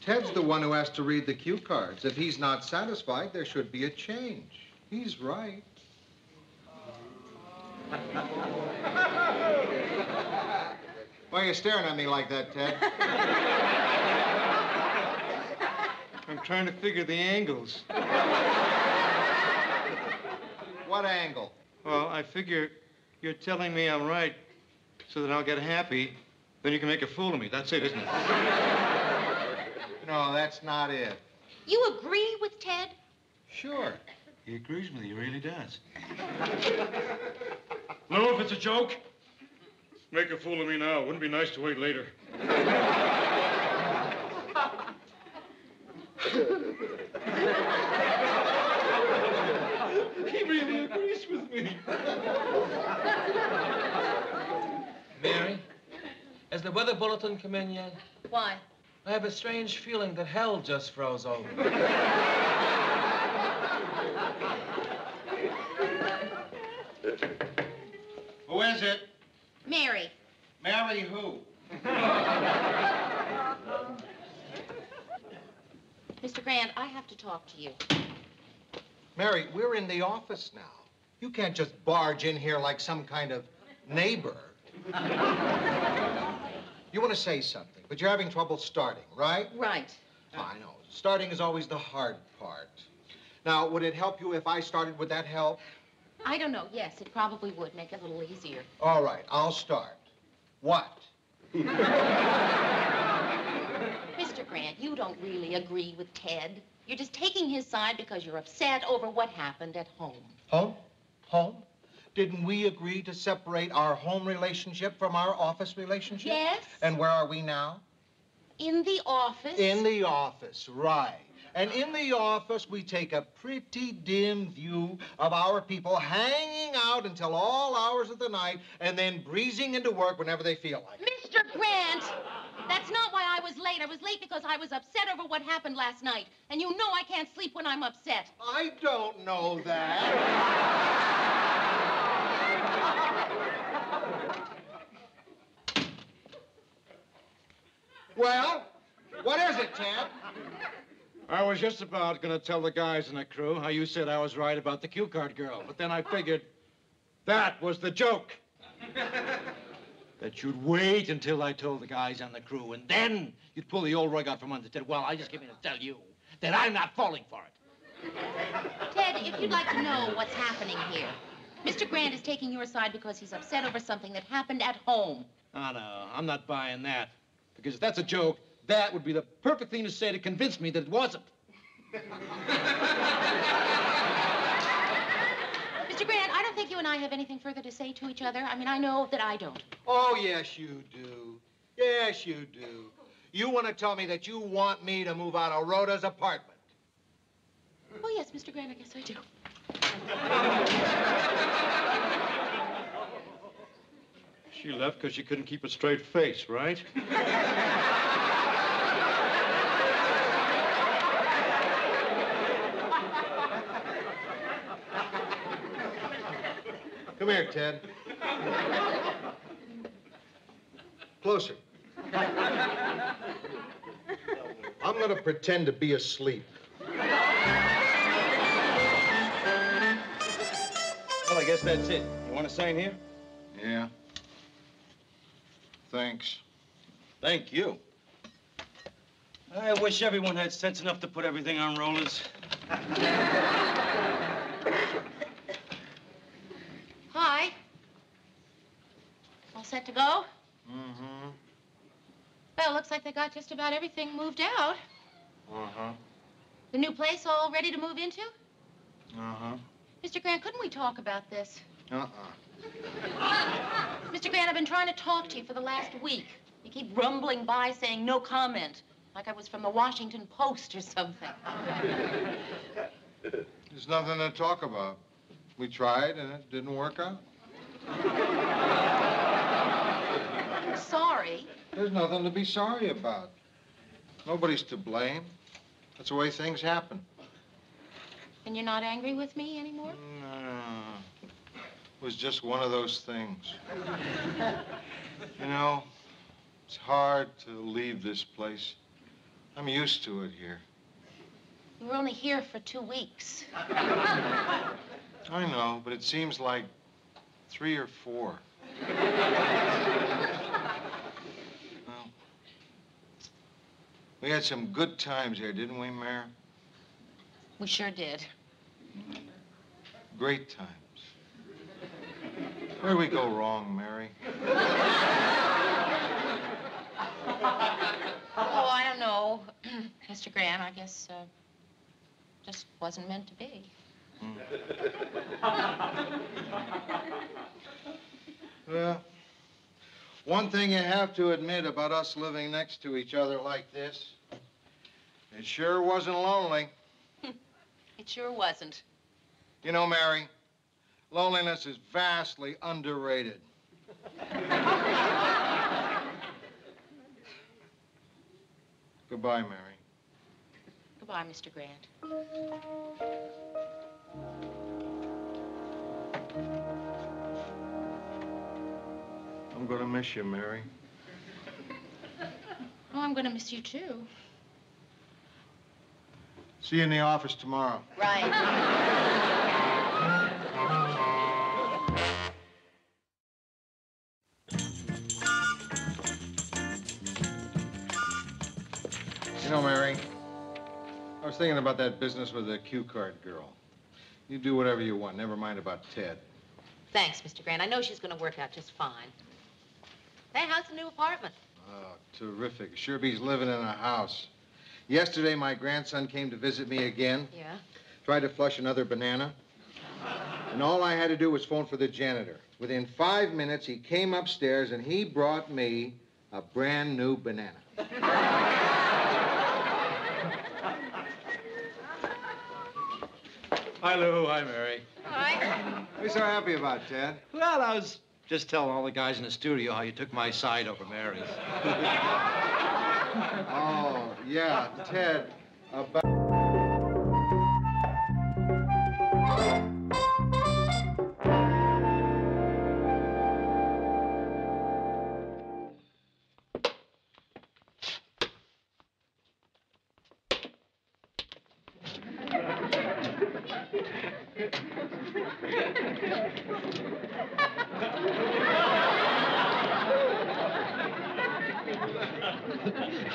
Ted's the one who has to read the cue cards. If he's not satisfied, there should be a change. He's right. Why are you staring at me like that, Ted? I'm trying to figure the angles. What angle? Well, I figure you're telling me I'm right so that I'll get happy. Then you can make a fool of me. That's it, isn't it? No, that's not it. You agree with Ted? Sure. He agrees with you. He really does. No, if it's a joke, make a fool of me now. Wouldn't be nice to wait later. He really agrees with me. Mary, has the weather bulletin come in yet? Why? I have a strange feeling that hell just froze over. Who is it? Mary. Mary who? Mr. Grant, I have to talk to you. Mary, we're in the office now. You can't just barge in here like some kind of neighbor. You want to say something, but you're having trouble starting, right? Right. I know. Starting is always the hard part. Now, would it help you if I started? Would that help? I don't know. Yes, it probably would make it a little easier. All right, I'll start. What? Mr. Grant, you don't really agree with Ted. You're just taking his side because you're upset over what happened at home. Home? Home? Didn't we agree to separate our home relationship from our office relationship? Yes. And where are we now? In the office? In the office, right. And in the office, we take a pretty dim view of our people hanging out until all hours of the night and then breezing into work whenever they feel like it. Mr. Grant, that's not why I was late. I was late because I was upset over what happened last night. And you know I can't sleep when I'm upset. I don't know that. Well, what is it, Ted? I was just about going to tell the guys in the crew how you said I was right about the cue card girl, but then I figured that was the joke. That you'd wait until I told the guys on the crew, and then you'd pull the old rug out from under Ted. Well, I just came in to tell you that I'm not falling for it. Ted, if you'd like to know what's happening here, Mr. Grant is taking your side because he's upset over something that happened at home. Oh, no, I'm not buying that. Because if that's a joke, that would be the perfect thing to say to convince me that it wasn't. Mr. Grant, I don't think you and I have anything further to say to each other. I mean, I know that I don't. Oh, yes, you do. Yes, you do. You want to tell me that you want me to move out of Rhoda's apartment. Oh, yes, Mr. Grant, I guess I do. She left because she couldn't keep a straight face, right? Come here, Ted. Closer. I'm going to pretend to be asleep. Well, I guess that's it. You want to sign here? Yeah. Thanks. Thank you. I wish everyone had sense enough to put everything on rollers. Hi. All set to go? Mm-hmm. Well, looks like they got just about everything moved out. Uh-huh. The new place all ready to move into? Uh-huh. Mr. Grant, couldn't we talk about this? Uh-uh. Mr. Grant, I've been trying to talk to you for the last week. You keep rumbling by saying no comment, like I was from the Washington Post or something. There's nothing to talk about. We tried, and it didn't work out. I'm sorry. There's nothing to be sorry about. Nobody's to blame. That's the way things happen. And you're not angry with me anymore? No. It was just one of those things. You know, it's hard to leave this place. I'm used to it here. You were only here for 2 weeks. I know, but it seems like 3 or 4. Well, we had some good times here, didn't we, Mayor? We sure did. Great times. Where'd we go wrong, Mary? Oh, I don't know. Mr. Grant, I guess, just wasn't meant to be. Well, one thing you have to admit about us living next to each other like this, it sure wasn't lonely. It sure wasn't. You know, Mary, loneliness is vastly underrated. Goodbye, Mary. Goodbye, Mr. Grant. I'm gonna miss you, Mary. Oh, I'm gonna miss you, too. See you in the office tomorrow. Right. You know, Mary, I was thinking about that business with the cue card girl. You do whatever you want. Never mind about Ted. Thanks, Mr. Grant. I know she's going to work out just fine. Hey, how's the new apartment? Oh, terrific. Sure beats living in a house. Yesterday, my grandson came to visit me again. Yeah? Tried to flush another banana. And all I had to do was phone for the janitor. Within 5 minutes, he came upstairs and he brought me a brand new banana. Hi, Lou. Hi, Mary. Hi. What are you so happy about, Ted? Well, I was just telling all the guys in the studio how you took my side over Mary's. Oh, yeah, Ted. About...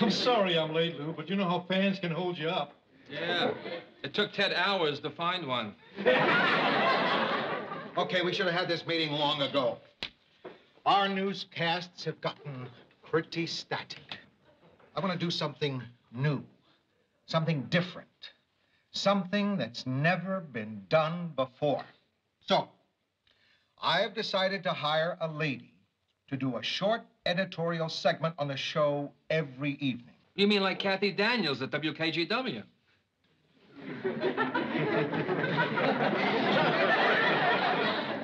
I'm sorry I'm late, Lou, but you know how fans can hold you up. Yeah. It took Ted hours to find one. Okay, we should have had this meeting long ago. Our newscasts have gotten pretty static. I want to do something new, something different, something that's never been done before. So, I've decided to hire a lady to do a short editorial segment on the show every evening. You mean like Kathy Daniels at WKGW?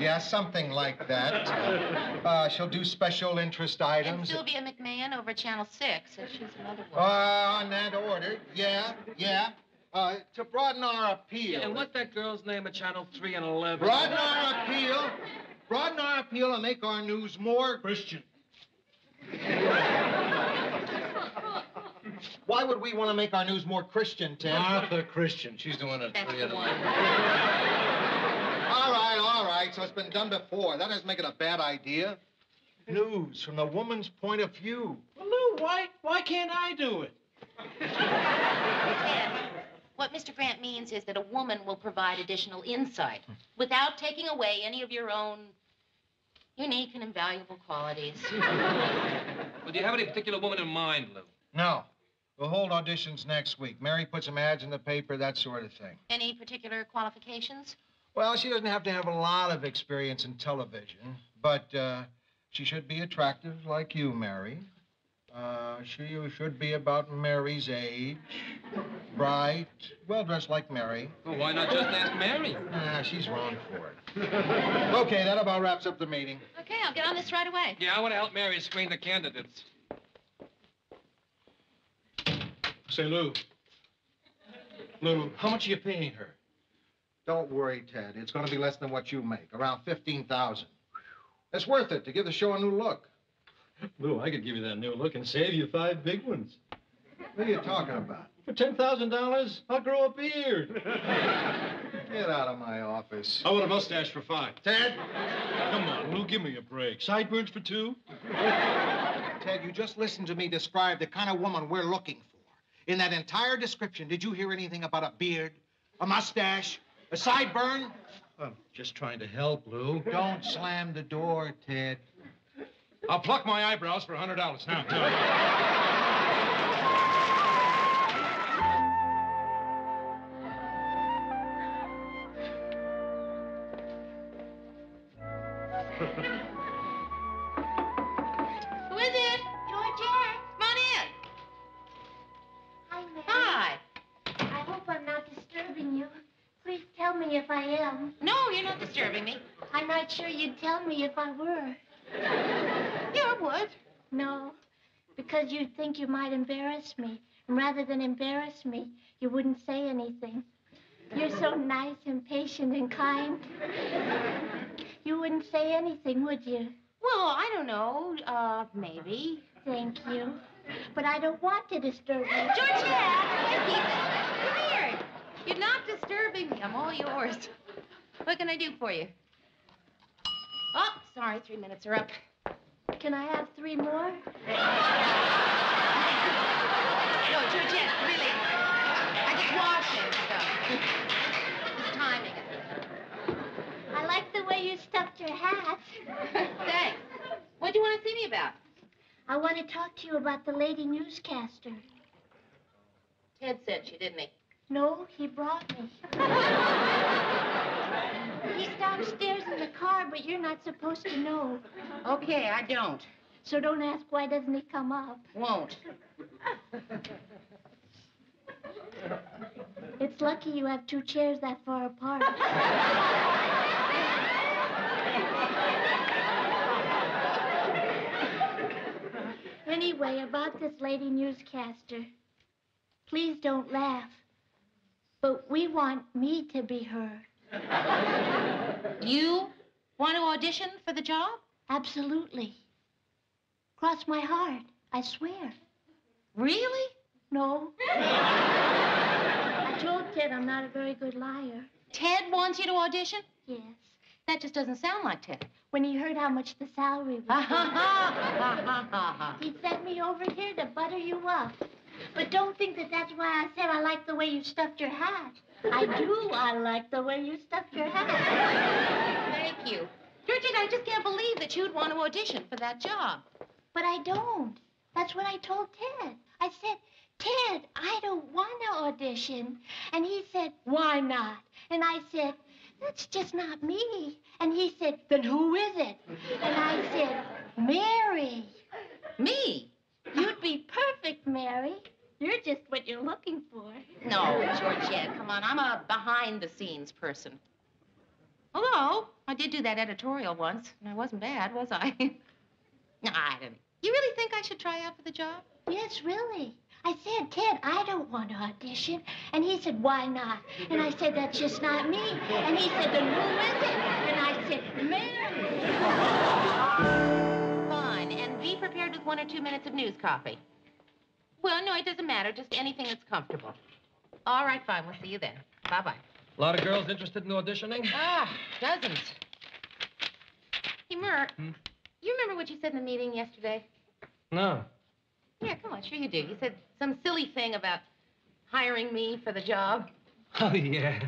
Yeah, something like that. She'll do special interest And items. Sylvia McMahon over Channel 6. She's another one. On that order, yeah. To broaden our appeal. Yeah, and what's that girl's name at Channel 3 and 11? Broaden our appeal and make our news more Christian. Why would we want to make our news more Christian, Ted? Martha Christian. She's the one at That's 3 the of one. All right. So it's been done before. That doesn't make it a bad idea. News from the woman's point of view. Well, Lou, why can't I do it? Ted, what Mr. Grant means is that a woman will provide additional insight without taking away any of your own unique and invaluable qualities. Well, do you have any particular woman in mind, Lou? No. We'll hold auditions next week. Mary put some ads in the paper, that sort of thing. Any particular qualifications? Well, she doesn't have to have a lot of experience in television, but she should be attractive like you, Mary. She should be about Mary's age. Bright, well-dressed like Mary. Well, why not just ask Mary? Nah, she's wrong for it. Okay, that about wraps up the meeting. Okay, I'll get on this right away. Yeah, I want to help Mary screen the candidates. Say, Lou. Lou, how much are you paying her? Don't worry, Ted. It's going to be less than what you make, around $15,000. It's worth it to give the show a new look. Lou, I could give you that new look and save you 5 big ones. What are you talking about? For $10,000, I'll grow a beard. Get out of my office. I want a mustache for 5. Ted? Come on, Lou, give me a break. Sideburns for 2? Ted, you just listened to me describe the kind of woman we're looking for. In that entire description, did you hear anything about a beard, a mustache, a sideburn? I'm just trying to help, Lou. Don't slam the door, Ted. I'll pluck my eyebrows for $100 now. Who is it? Georgette. Come on in. Hi, Mary. Hi. I hope I'm not disturbing you. Please tell me if I am. No, you're not disturbing me. I'm not sure you'd tell me if I were. Yeah, I would. No, because you'd think you might embarrass me. And rather than embarrass me, you wouldn't say anything. You're so nice and patient and kind. You wouldn't say anything, would you? Well, I don't know. Maybe. Thank you. But I don't want to disturb you. Georgette! Come here. You're not disturbing me. I'm all yours. What can I do for you? Oh, sorry. 3 minutes are up. Can I have 3 more? No, Georgette, really. I just washing stuff. Just timing it. I like the way you stuffed your hat. Thanks. What do you want to see me about? I want to talk to you about the lady newscaster. Ted sent you, didn't he? No, he brought me. He's downstairs in the car, but you're not supposed to know. Okay, I don't. So don't ask why doesn't he come up. Won't. It's lucky you have 2 chairs that far apart. Anyway, about this lady newscaster. Please don't laugh. But we want me to be her. You want to audition for the job? Absolutely. Cross my heart, I swear. Really? No. I told Ted I'm not a very good liar. Ted wants you to audition? Yes. That just doesn't sound like Ted. When he heard how much the salary was, he sent me over here to butter you up. But don't think that that's why I said I like the way you stuffed your hat. I do. I like the way you stuffed your hat. Thank you. Georgette, I just can't believe that you'd want to audition for that job. But I don't. That's what I told Ted. I said, Ted, I don't want to audition. And he said, why not? And I said, that's just not me. And he said, then who is it? And I said, Mary. Me? You'd be perfect, Mary. You're just what you're looking for. No, Georgette, come on. I'm a behind-the-scenes person. Although, I did do that editorial once, and I wasn't bad, was I? No, I didn't. You really think I should try out for the job? Yes, really. I said, Ted, I don't want to audition. And he said, why not? And I said, that's just not me. And he said, then who is it? And I said, Mary. Fine, and be prepared with 1 or 2 minutes of news copy. Well, no, it doesn't matter. Just anything that's comfortable. All right, fine. We'll see you then. Bye-bye. A lot of girls interested in auditioning? Ah, dozens. Hey, Mert, you remember what you said in the meeting yesterday? No. Yeah, come on, sure you do. You said some silly thing about hiring me for the job. Oh, yeah.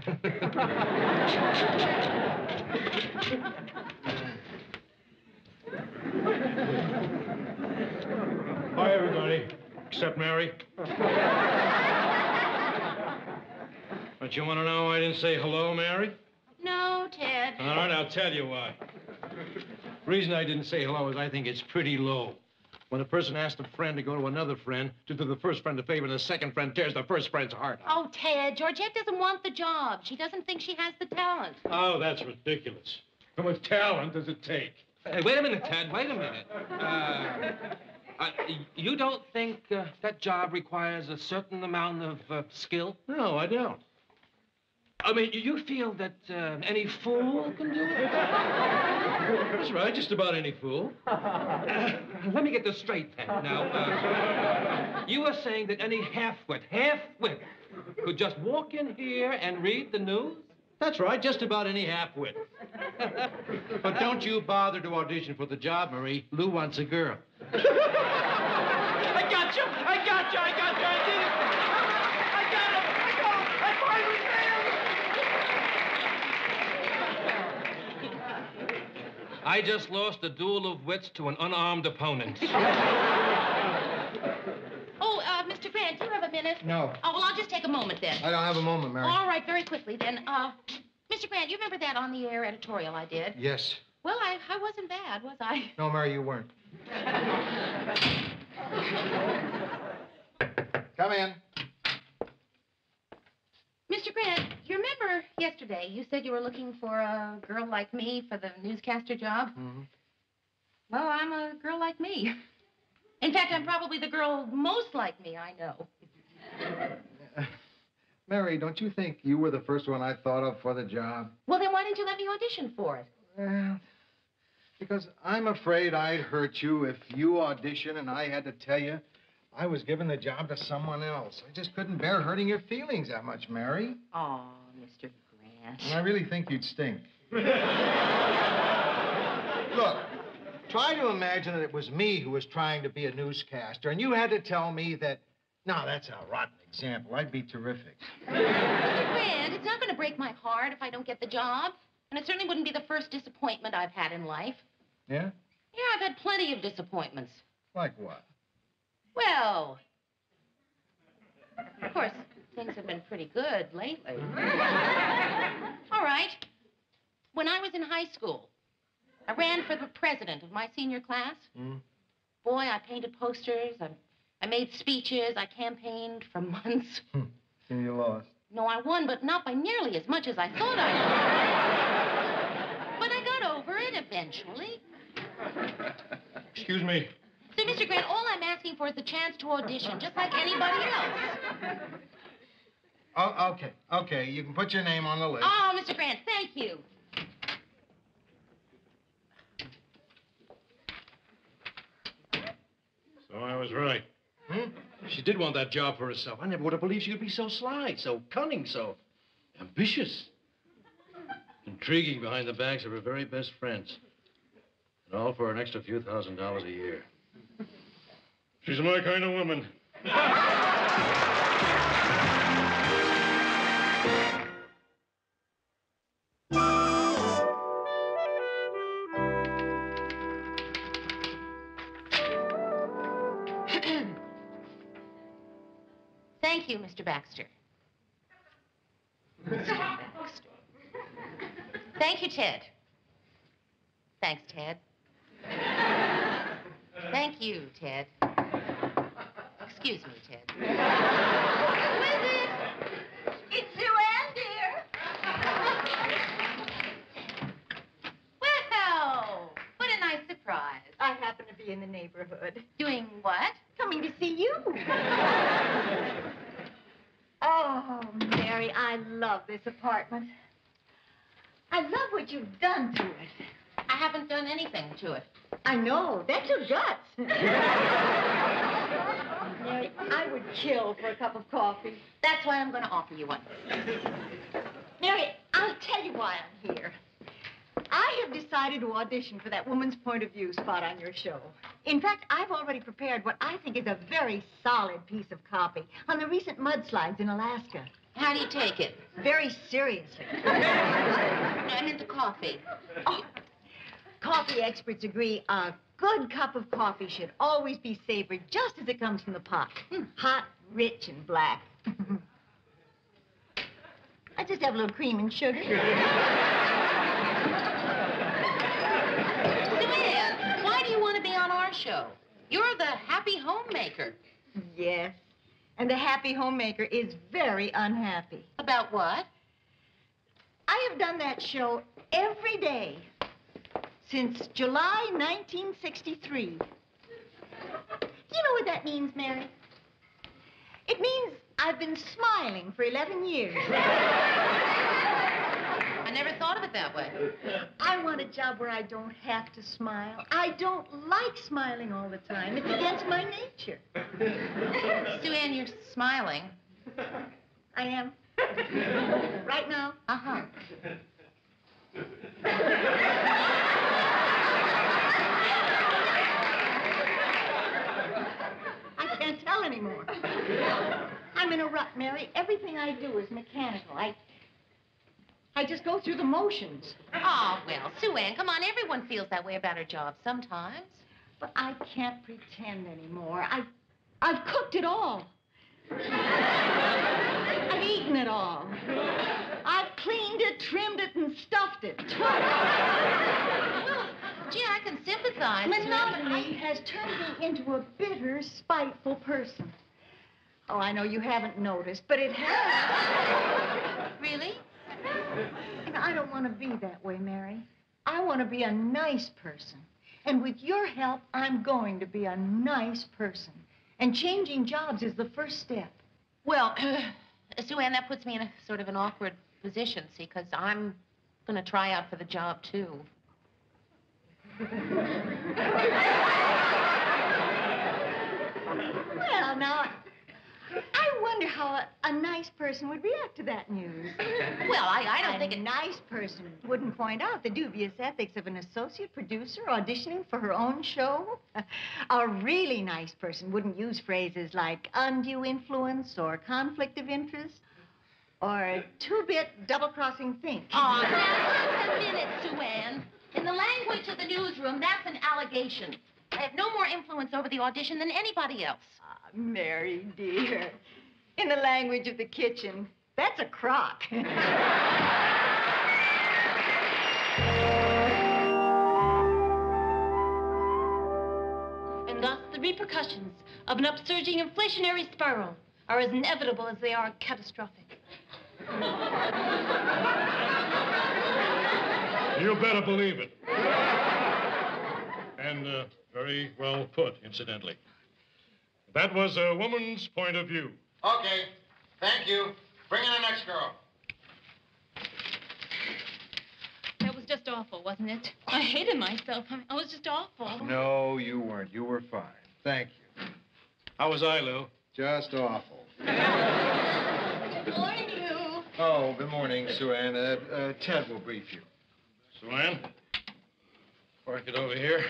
Hi, everybody. Except Mary. Don't you want to know why I didn't say hello, Mary? No, Ted. All right, I'll tell you why. The reason I didn't say hello is I think it's pretty low. When a person asks a friend to go to another friend to do the first friend a favor and the second friend tears the first friend's heart out. Oh, Ted, Georgette doesn't want the job. She doesn't think she has the talent. Oh, that's ridiculous. How much talent does it take? Hey, wait a minute, Ted. Wait a minute. You don't think that job requires a certain amount of skill? No, I don't. I mean, you feel that any fool can do it? That's right, just about any fool. Let me get this straight, Ted. Now, you were saying that any half-wit could just walk in here and read the news? That's right, just about any half-wit. But don't you bother to audition for the job, Marie. Lou wants a girl. I got you! I got you! I got you! I did it! I got him! I finally failed! I just lost a duel of wits to an unarmed opponent. Oh, Mr. Grant, do you have a minute? No. Oh, well, I'll just take a moment then. I don't have a moment, Mary. All right, very quickly then. Mr. Grant, you remember that on-the-air editorial I did? Yes. Well, I wasn't bad, was I? No, Mary, you weren't. Come in. Mr. Grant, you remember yesterday you said you were looking for a girl like me for the newscaster job? Mm-hmm. Well, I'm a girl like me. In fact, I'm probably the girl most like me I know. Mary, don't you think you were the first one I thought of for the job? Well, then why didn't you let me audition for it? Well, because I'm afraid I'd hurt you if you auditioned and I had to tell you I was giving the job to someone else. I just couldn't bear hurting your feelings that much, Mary. Oh, Mr. Grant. And I really think you'd stink. Look, try to imagine that it was me who was trying to be a newscaster, and you had to tell me that, no, that's a rotten example. I'd be terrific. Mr. Grant, it's not going to break my heart if I don't get the job. And it certainly wouldn't be the first disappointment I've had in life. Yeah? Yeah, I've had plenty of disappointments. Like what? Well, of course, things have been pretty good lately. All right. When I was in high school, I ran for the president of my senior class. Hmm? Boy, I painted posters. I made speeches. I campaigned for months. And you lost. No, I won, but not by nearly as much as I thought I would. But I got over it eventually. Excuse me. So, Mr. Grant, all I'm asking for is the chance to audition, just like anybody else. Oh, okay. You can put your name on the list. Oh, Mr. Grant, thank you. So I was right. She did want that job for herself. I never would have believed she could be so sly, so cunning, so ambitious. Intriguing behind the backs of her very best friends. And all for an extra few $1,000s a year. She's my kind of woman. Thank you, Mr. Baxter. Mr. Baxter. Thank you, Ted. Thanks, Ted. Thank you, Ted. Excuse me, Ted. Who is it? It's Sue Ann, dear. Well, what a nice surprise. I happen to be in the neighborhood. Doing what? Coming to see you. Oh, Mary, I love this apartment. I love what you've done to it. I haven't done anything to it. I know. That's your guts. Mary, I would kill for a cup of coffee. That's why I'm going to offer you one. Mary, I'll tell you why I'm here. I have decided to audition for that woman's point of view spot on your show. In fact, I've already prepared what I think is a very solid piece of copy on the recent mudslides in Alaska. How do you take it? Very seriously. I'm into coffee. Oh, coffee experts agree a good cup of coffee should always be savored just as it comes from the pot. Hot, rich, and black. I just have a little cream and sugar. Joanne, why do you want to be on our show? You're the happy homemaker. Yes. And the happy homemaker is very unhappy. About what? I have done that show every day since July 1963. You know what that means, Mary? It means I've been smiling for 11 years. I never thought of it that way. I want a job where I don't have to smile. I don't like smiling all the time. It's against my nature. Sue Ann, you're smiling. I am. Right now? Uh-huh. I can't tell anymore. I'm in a rut, Mary. Everything I do is mechanical. I just go through the motions. Oh, well, Sue Ann, come on. Everyone feels that way about her job sometimes. But I can't pretend anymore. I've cooked it all. I've eaten it all. I've cleaned it, trimmed it, and stuffed it twice. Well, gee, I can sympathize. Monotony has turned me into a bitter, spiteful person. Oh, I know you haven't noticed, but it has. Really? And I don't want to be that way, Mary. I want to be a nice person. And with your help, I'm going to be a nice person. And changing jobs is the first step. Well, Sue Ann, that puts me in a sort of an awkward position, see, because I'm going to try out for the job, too. Well, now, I wonder how a nice person would react to that news. Well, I don't think a nice person wouldn't point out the dubious ethics of an associate producer auditioning for her own show. A really nice person wouldn't use phrases like undue influence or conflict of interest or two-bit double-crossing think. Oh, now, just a minute, Sue Ann. In the language of the newsroom, that's an allegation. I have no more influence over the audition than anybody else. Mary, dear, in the language of the kitchen, that's a crock. And thus the repercussions of an upsurging inflationary spiral are as inevitable as they are catastrophic. You better believe it. And very well put, incidentally. That was a woman's point of view. Okay. Thank you. Bring in the next girl. That was just awful, wasn't it? I hated myself. I was just awful. No, you weren't. You were fine. Thank you. How was I, Lou? Just awful. Good morning, Lou. Oh, good morning, Sue Ann. Ted will brief you. Sue Ann, park it over here.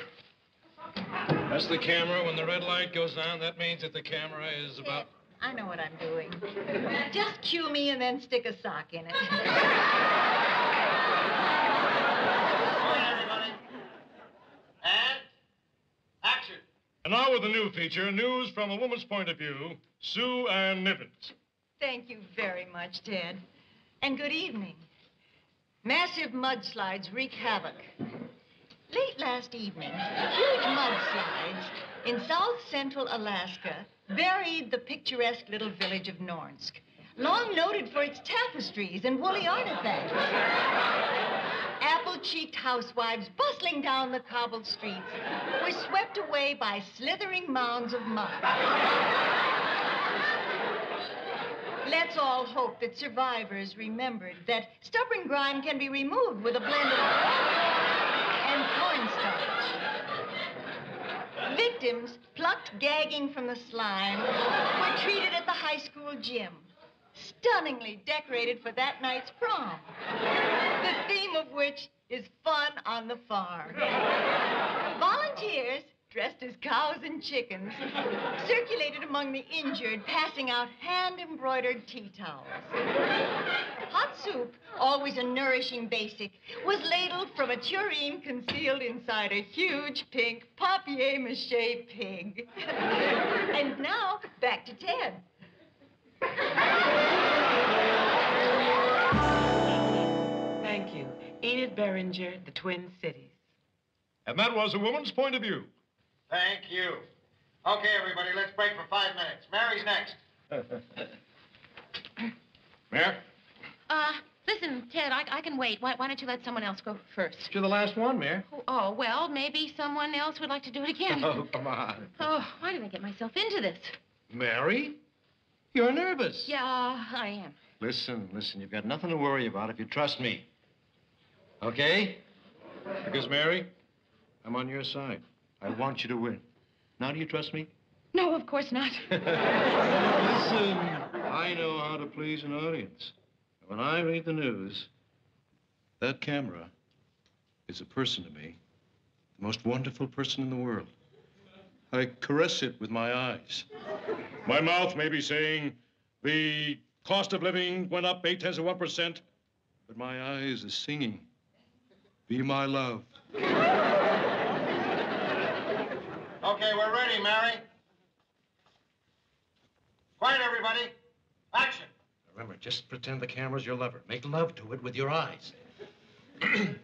That's the camera. When the red light goes on, that means that the camera is about... I know what I'm doing. Just cue me and then stick a sock in it. Everybody. And action. And now with the new feature, news from a woman's point of view, Sue Ann Nivens. Thank you very much, Ted. And good evening. Massive mudslides wreak havoc. Late last evening, huge mudslides in south central Alaska buried the picturesque little village of Nornsk, long noted for its tapestries and woolly artifacts. Apple-cheeked housewives bustling down the cobbled streets were swept away by slithering mounds of mud. Let's all hope that survivors remembered that stubborn grime can be removed with a blend of and cornstarch. Victims, plucked gagging from the slime, were treated at the high school gym, stunningly decorated for that night's prom, the theme of which is fun on the farm. Volunteers, dressed as cows and chickens, circulated among the injured, passing out hand-embroidered tea towels. Hot soup, always a nourishing basic, was ladled from a tureen concealed inside a huge pink papier-mâché pig. And now, back to Ted. Thank you. Enid Beringer, The Twin Cities. And that was a woman's point of view. Thank you. Okay, everybody, let's break for 5 minutes. Mary's next. Mare? Listen, Ted, I can wait. Why don't you let someone else go first? You're the last one, Mare. Oh, well, maybe someone else would like to do it again. Oh, come on. Oh, why did I get myself into this? Mary? You're nervous. Yeah, I am. Listen, you've got nothing to worry about if you trust me. Okay? Because, Mary, I'm on your side. I want you to win. Now, do you trust me? No, of course not. Listen, I know how to please an audience. When I read the news, that camera is a person to me, the most wonderful person in the world. I caress it with my eyes. My mouth may be saying the cost of living went up 0.8%, but my eyes are singing, be my love. Okay, we're ready, Mary. Quiet, everybody. Action. Remember, just pretend the camera's your lover. Make love to it with your eyes. And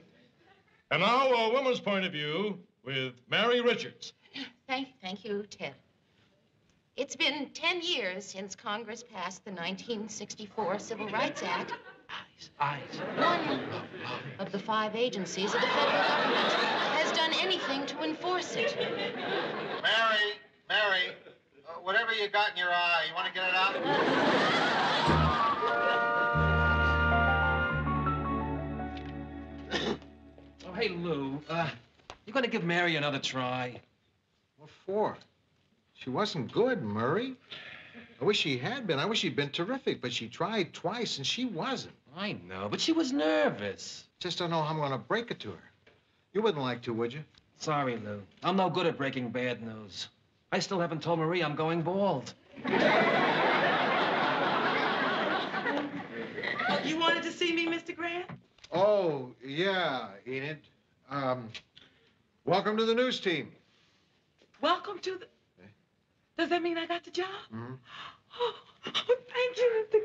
now, a woman's point of view with Mary Richards. Thank you, Ted. It's been 10 years since Congress passed the 1964 Civil Rights Act. Eyes. One of the 5 agencies of the federal government has done anything to enforce it. Mary, whatever you got in your eye, you want to get it out? Oh, hey, Lou, you gonna give Mary another try? What for? She wasn't good, Murray. I wish she had been. I wish she'd been terrific, but she tried twice and she wasn't. I know, but she was nervous. Just don't know how I'm going to break it to her. You wouldn't like to, would you? Sorry, Lou. I'm no good at breaking bad news. I still haven't told Marie I'm going bald. You wanted to see me, Mr. Grant? Oh, yeah, Enid. Welcome to the news team. Welcome to the... Does that mean I got the job? Mm-hmm. Oh, thank you, Mr.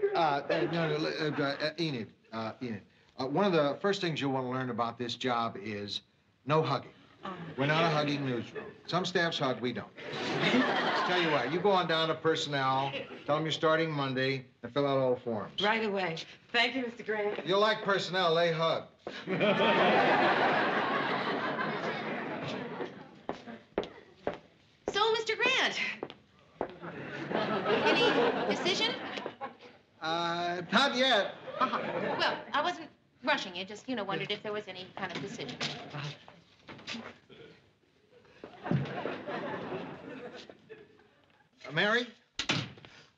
Grant. Enid, one of the first things you'll want to learn about this job is no hugging. We're not a hugging newsroom. Some staffs hug, we don't. Tell you what, you go on down to personnel, tell them you're starting Monday, and fill out all the forms. Right away. Thank you, Mr. Grant. You'll like personnel, they hug. So, Mr. Grant, any decision? Not yet. Well, I wasn't rushing you, just, wondered if there was any kind of decision. Mary,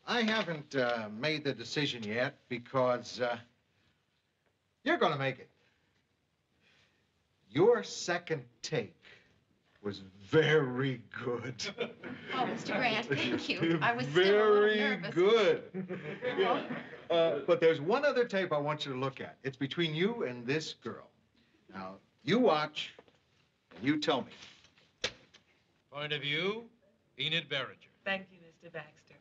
I haven't made the decision yet because you're going to make it. Your second take was very good. Oh, Mr. Grant, thank you. I was very still a little nervous. Good. Yeah. But there's one other tape I want you to look at. It's between you and this girl. Now, you watch, and you tell me. Point of view, Enid Beringer. Thank you, Mr. Baxter.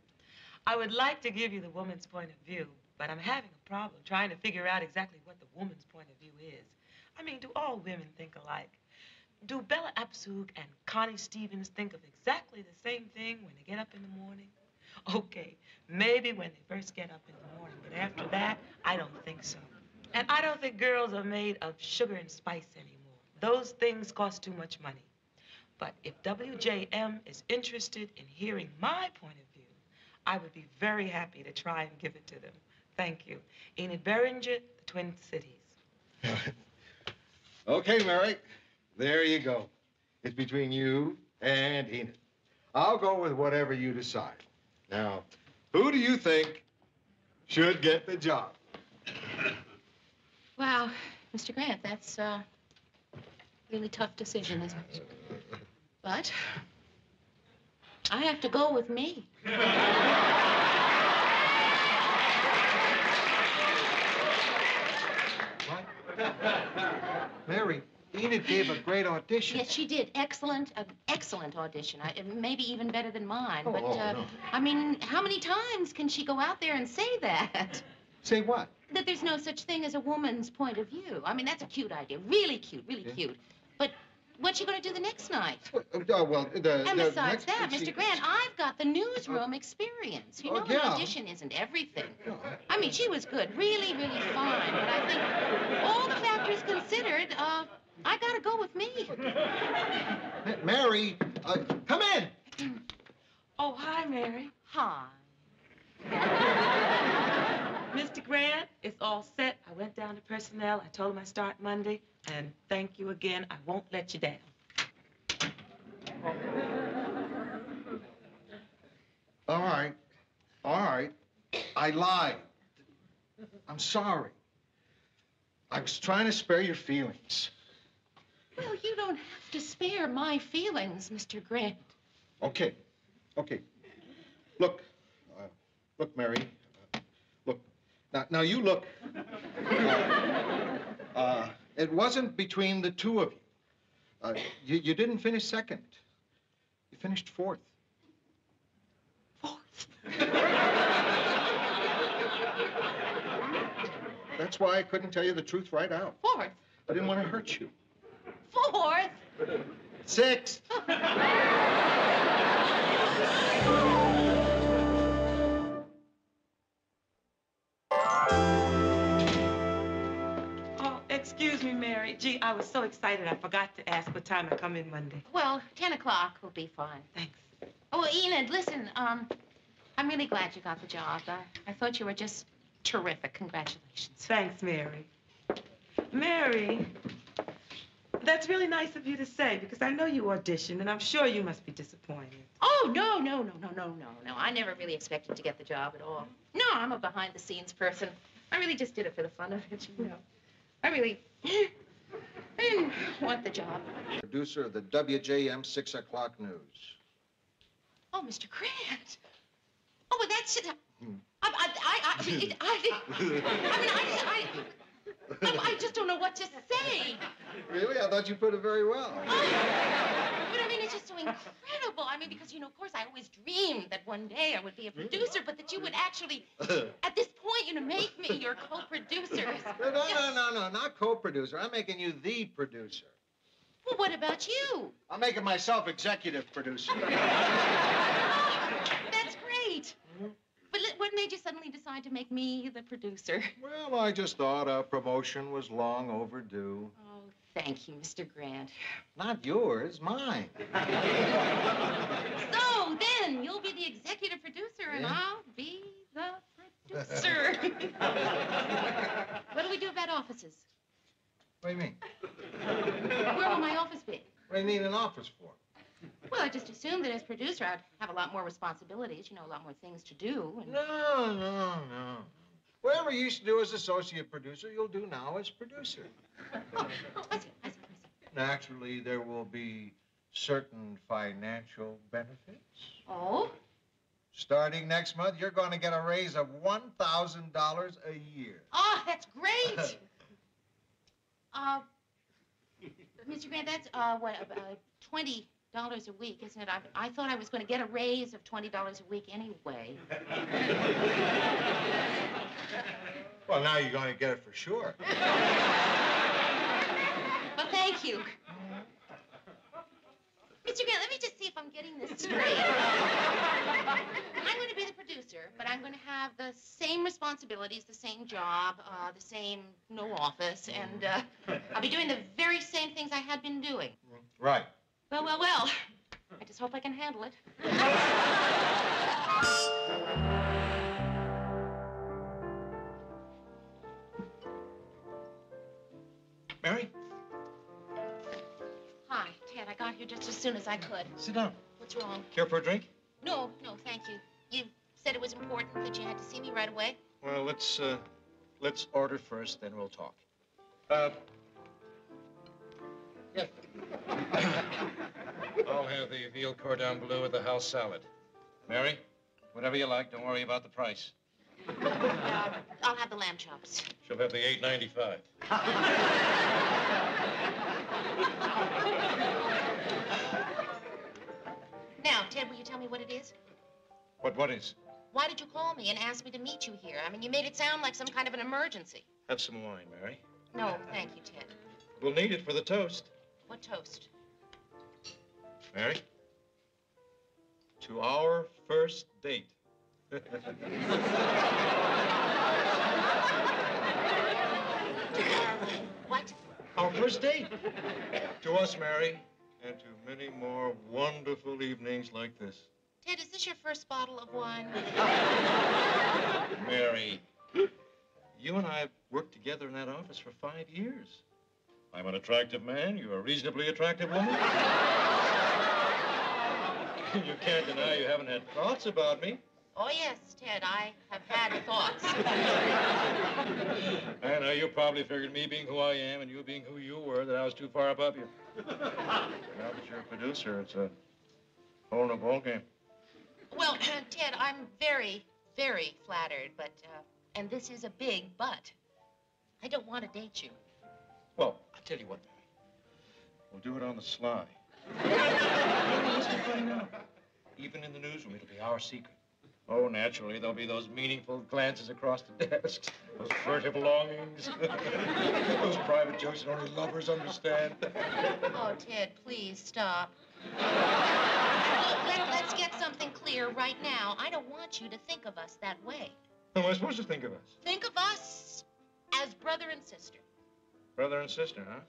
I would like to give you the woman's point of view, but I'm having a problem trying to figure out exactly what the woman's point of view is. I mean, do all women think alike? Do Bella Abzug and Connie Stevens think of exactly the same thing when they get up in the morning? Okay, maybe when they first get up in the morning, but after that, I don't think so. And I don't think girls are made of sugar and spice anymore. Those things cost too much money. But if WJM is interested in hearing my point of view, I would be very happy to try and give it to them. Thank you. Enid Beringer, The Twin Cities. Okay, Mary. There you go. It's between you and Enid. I'll go with whatever you decide. Now, who do you think should get the job? Wow, Mr. Grant, that's a really tough decision, isn't it? But I have to go with me. Mary, Enid gave a great audition. Yes, she did. Excellent, an excellent audition. Maybe even better than mine. But, no. I mean, how many times can she go out there and say that? Say what? That there's no such thing as a woman's point of view. I mean, that's a cute idea. Really cute, really cute. But what's she going to do the next night? And besides that, Mr. Grant, I've got the newsroom experience. You know, an audition isn't everything. I mean, she was good. Really, really fine. But I think all the factors considered, I got to go with me. Mary, come in. Oh, hi, Mary. Hi. Mr. Grant, it's all set. I went down to personnel. I told them I start Monday. And thank you again. I won't let you down. All right. I lied. I'm sorry. I was trying to spare your feelings. Well, you don't have to spare my feelings, Mr. Grant. Okay. Look, Mary. Look. Now you look. It wasn't between the two of you. You didn't finish second. You finished fourth. That's why I couldn't tell you the truth right out. Fourth? I didn't want to hurt you. Fourth? Sixth. Excuse me, Mary. Gee, I was so excited I forgot to ask what time I come in Monday. Well, 10 o'clock will be fine. Thanks. Oh, Enid, listen, I'm really glad you got the job. I thought you were just terrific. Congratulations. Thanks, Mary. Mary, that's really nice of you to say, because I know you auditioned, and I'm sure you must be disappointed. Oh, no. I never really expected to get the job at all. No, I'm a behind-the-scenes person. I really just did it for the fun of it, you know. I didn't want the job. Producer of the WJM 6 o'clock news. Oh, Mr. Grant. Oh, but that's it. I just don't know what to say. Really? I thought you put it very well. But I mean, it's just so incredible. I mean, because, you know, of course, I always dreamed that one day I would be a producer, but that you would actually, at this point, you know, make me your co-producer. No, not co-producer. I'm making you the producer. Well, what about you? I'm making myself executive producer. That's great. But what made you suddenly decide to make me the producer? Well, I just thought a promotion was long overdue. Oh, thank you, Mr. Grant. Not yours, mine. So then you'll be the executive producer and I'll be the producer. What do we do about offices? What do you mean? Where will my office be? What do you need an office for? Well, I just assumed that as producer, I'd have a lot more responsibilities, you know, a lot more things to do. And... No. Whatever you used to do as associate producer, you'll do now as producer. Oh, I see. Naturally, there will be certain financial benefits. Oh? Starting next month, you're going to get a raise of $1,000 a year. Oh, that's great. Mr. Grant, that's, what, $20 a week, isn't it? I thought I was going to get a raise of $20 a week anyway. Well, now you're going to get it for sure. Well, thank you. Mr. Grant, let me just see if I'm getting this straight. I'm going to be the producer, but I'm going to have the same responsibilities, the same job, the same no office, and I'll be doing the very same things I had been doing. Right. Well. I just hope I can handle it. Mary? Hi, Ted. I got here just as soon as I could. Sit down. What's wrong? Care for a drink? No, thank you. You said it was important that you had to see me right away. Well, let's order first, then we'll talk. Yes. I'll have the veal cordon bleu with the house salad. Mary, whatever you like. Don't worry about the price. I'll have the lamb chops. She'll have the $8.95. Now, Ted, will you tell me what it is? What is? Why did you call me and ask me to meet you here? I mean, you made it sound like some kind of an emergency. Have some wine, Mary. No, thank you, Ted. We'll need it for the toast. What toast? Mary? To our first date. What? Our first date. To us, Mary, and to many more wonderful evenings like this. Ted, is this your first bottle of wine? Mary, you and I have worked together in that office for 5 years. I'm an attractive man. You're a reasonably attractive woman. You can't deny you haven't had thoughts about me. Oh, yes, Ted, I have had thoughts. I know you probably figured me being who I am and you being who you were, that I was too far above you. Now that you're a producer, it's a whole new ballgame. Well, Ted, I'm very, very flattered, but, and this is a big but. I don't want to date you. Well, I'll tell you what, Mary. We'll do it on the sly. Even in the newsroom, it'll be our secret. Oh, naturally, there'll be those meaningful glances across the desks, those furtive longings, those private jokes that only lovers understand. Oh, Ted, please stop. Let's get something clear right now. I don't want you to think of us that way. How am I supposed to think of us? Think of us as brother and sister. Brother and sister, huh?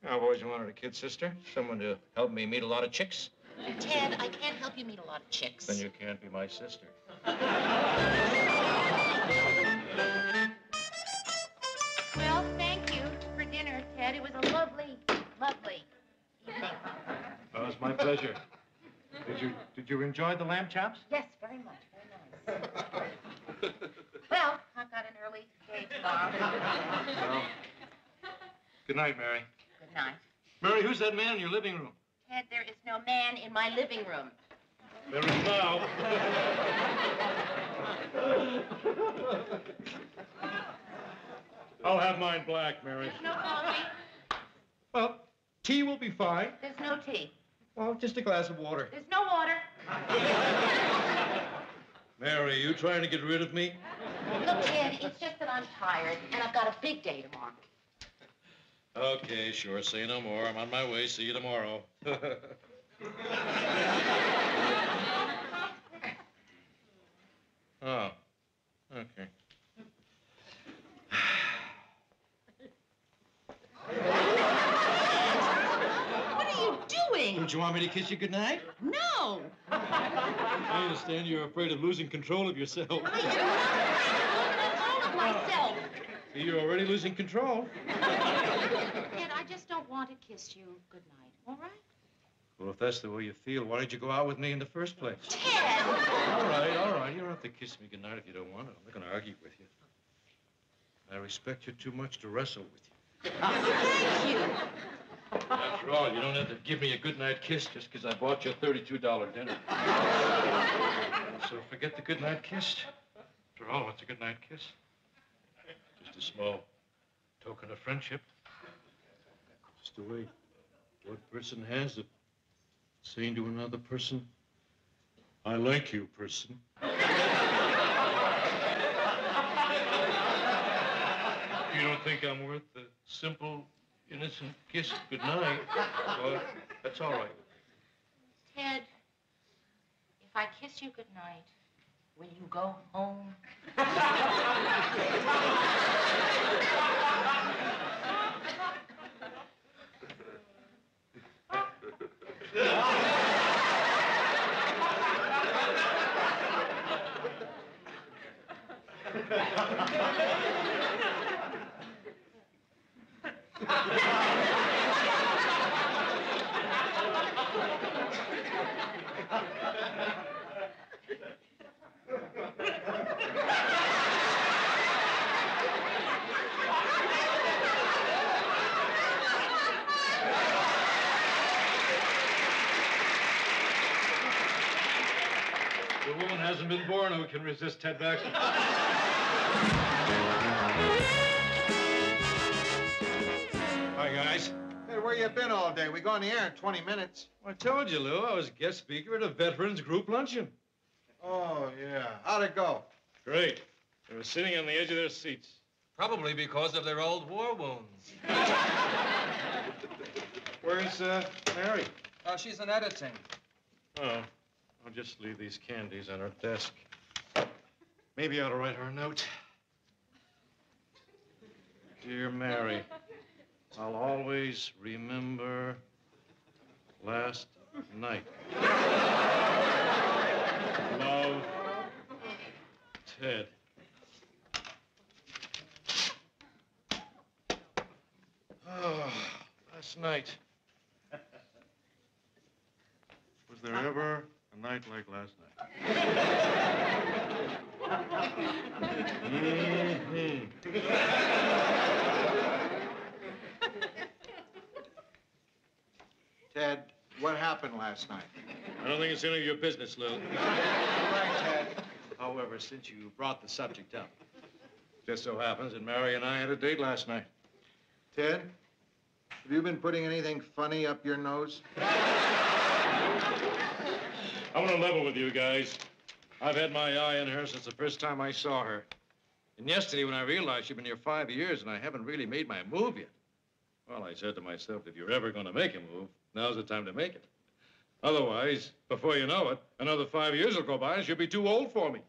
I've always wanted a kid sister, someone to help me meet a lot of chicks. Ted, I can't help you meet a lot of chicks. Then you can't be my sister. Well, thank you for dinner, Ted. It was a lovely, lovely evening. Oh, it's my pleasure. Did you enjoy the lamb chops? Yes, very much. Very nice. Well, I've got an early day tomorrow. Well, good night, Mary. Good night. Mary, who's that man in your living room? Ted, there is no man in my living room. There is now. I'll have mine black, Mary. There's no coffee. Well, tea will be fine. There's no tea. Well, just a glass of water. There's no water. Mary, you trying to get rid of me? Look, Ted, it's just that I'm tired, and I've got a big day tomorrow. Okay, sure. Say no more. I'm on my way. See you tomorrow. Oh, okay. What are you doing? Don't you want me to kiss you goodnight? No. I understand you're afraid of losing control of yourself. I am not control of myself. See, you're already losing control. Ted, I just don't want to kiss you goodnight, all right? Well, if that's the way you feel, why did you go out with me in the first place? Ted! All right. You don't have to kiss me goodnight if you don't want to. I'm not going to argue with you. I respect you too much to wrestle with you. Thank you. After all, you don't have to give me a goodnight kiss just because I bought you a $32 dinner. So forget the goodnight kiss. After all, what's a goodnight kiss? Just a small token of friendship. Just the way one person has it. Saying to another person, I like you, person. You don't think I'm worth the simple, innocent kiss goodnight? Well, that's all right. Ted, if I kiss you goodnight, will you go home? woman hasn't been born who can resist Ted Baxter. Hi, guys. Hey, where you been all day? We go on the air in 20 minutes. I told you, Lou, I was guest speaker at a veterans group luncheon. Oh, yeah. How'd it go? Great. They were sitting on the edge of their seats. Probably because of their old war wounds. Where's Mary? Oh, she's in editing. Oh, I'll just leave these candies on her desk. Maybe I ought to write her a note. Dear Mary, I'll always remember last night. Love, Ted. Oh, last night. Was there ever a night like last night? Ted, what happened last night? I don't think it's any of your business, Lil. Right, Ted. However, since you brought the subject up, just so happens that Mary and I had a date last night. Ted, have you been putting anything funny up your nose? I want to level with you guys. I've had my eye on her since the first time I saw her. And yesterday, when I realized she'd been here 5 years and I haven't really made my move yet, well, I said to myself, if you're ever going to make a move, now's the time to make it. Otherwise, before you know it, another 5 years will go by and she'll be too old for me.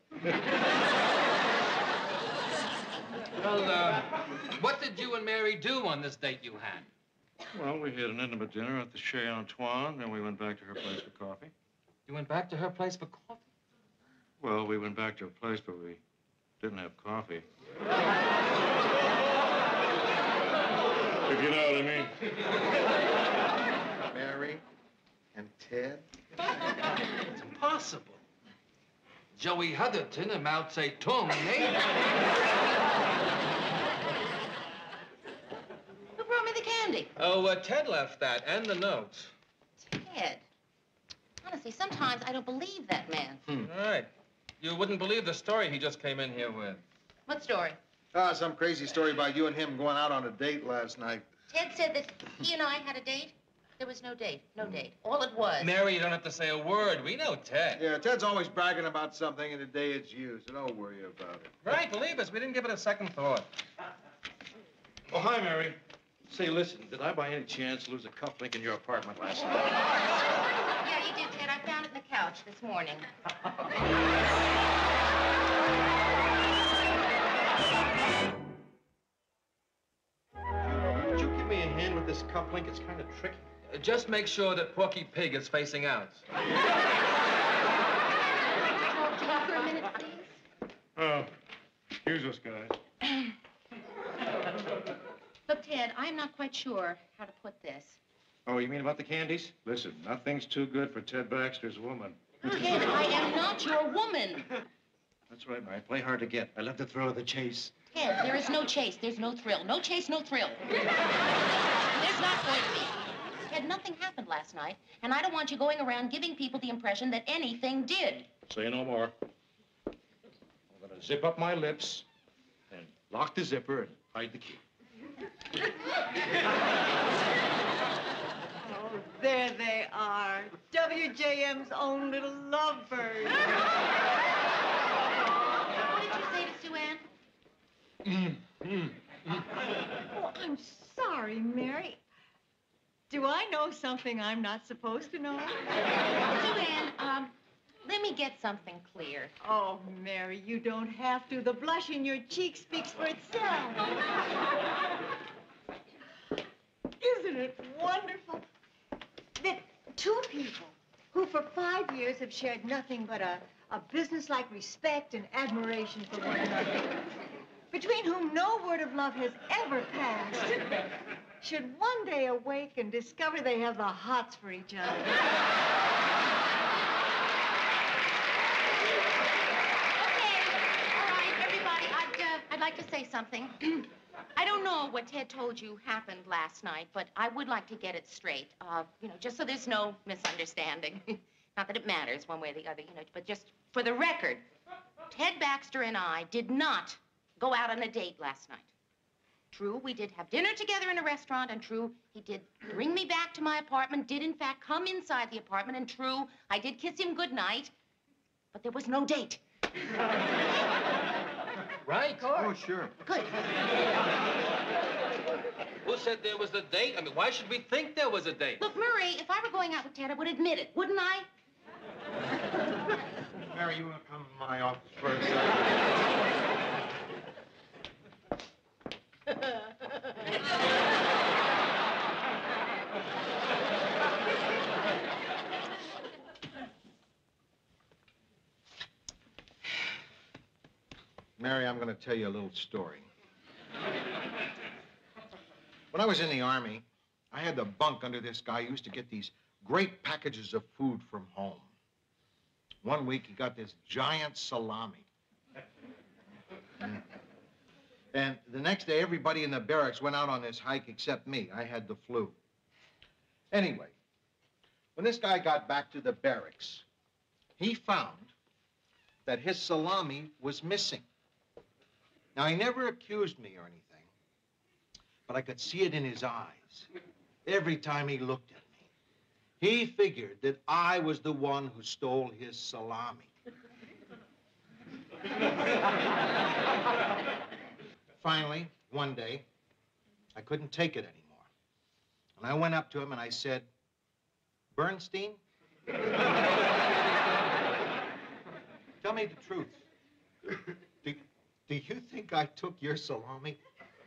Well, what did you and Mary do on this date you had? Well, we had an intimate dinner at the Chez Antoine, then we went back to her place for coffee. You went back to her place for coffee? Well, we went back to her place, but we didn't have coffee. If you know what I mean. Mary and Ted? It's impossible. Joey Heatherton and Mao Zedong, eh? Who brought me the candy? Oh, Ted left that, and the note. Ted. Honestly, sometimes I don't believe that man. All right. You wouldn't believe the story he just came in here with. What story? Some crazy story about you and him going out on a date last night. Ted said that he and I had a date. There was no date. No date. All it was. Mary, you don't have to say a word. We know Ted. Yeah, Ted's always bragging about something, and today it's you, so don't worry about it. Right, believe us. We didn't give it a second thought. Oh, hi, Mary. Say, listen, did I by any chance lose a cufflink in your apartment last night? Yeah, you did, Ted. I found it in the couch this morning. Would you give me a hand with this cufflink? It's kind of tricky. Just make sure that Porky Pig is facing out. Talk to you for a minute, please. Oh, excuse us, guys. Look, Ted, I'm not quite sure how to put this. Oh, you mean about the candies? Listen, nothing's too good for Ted Baxter's woman. Ted, I am not your woman. That's right, Mary. Play hard to get. I love the thrill of the chase. Ted, there is no chase. There's no thrill. No chase, no thrill. There's not going to be. Ted, nothing happened last night, and I don't want you going around giving people the impression that anything did. Say no more. I'm going to zip up my lips and lock the zipper and hide the key. Oh, there they are. WJM's own little lovebirds. What did you say to Sue Ann? Oh, I'm sorry, Mary. Do I know something I'm not supposed to know? Sue Ann, let me get something clear. Oh, Mary, you don't have to. The blush in your cheek speaks for itself. Isn't it wonderful that two people who for 5 years have shared nothing but a businesslike respect and admiration for one another, between whom no word of love has ever passed, should one day awake and discover they have the hots for each other. I'd like to say something. I don't know what Ted told you happened last night, but I would like to get it straight. Just so there's no misunderstanding. Not that it matters one way or the other, but just for the record, Ted Baxter and I did not go out on a date last night. True, we did have dinner together in a restaurant, and true, he did bring me back to my apartment, did in fact come inside the apartment, and true, I did kiss him goodnight, but there was no date. Right? Oh, sure. Good. Who said there was a date? I mean, why should we think there was a date? Look, Murray, if I were going out with Ted, I would admit it, wouldn't I? Mary, you want to come in my office for a second? Mary, I'm going to tell you a little story. When I was in the Army, I had to bunk under this guy who used to get these great packages of food from home. One week, he got this giant salami. And the next day, everybody in the barracks went out on this hike except me. I had the flu. Anyway, when this guy got back to the barracks, he found that his salami was missing. Now, he never accused me or anything, but I could see it in his eyes every time he looked at me. He figured that I was the one who stole his salami. Finally, one day, I couldn't take it anymore. And I went up to him and I said, Bernstein, tell me the truth. Do you think I took your salami?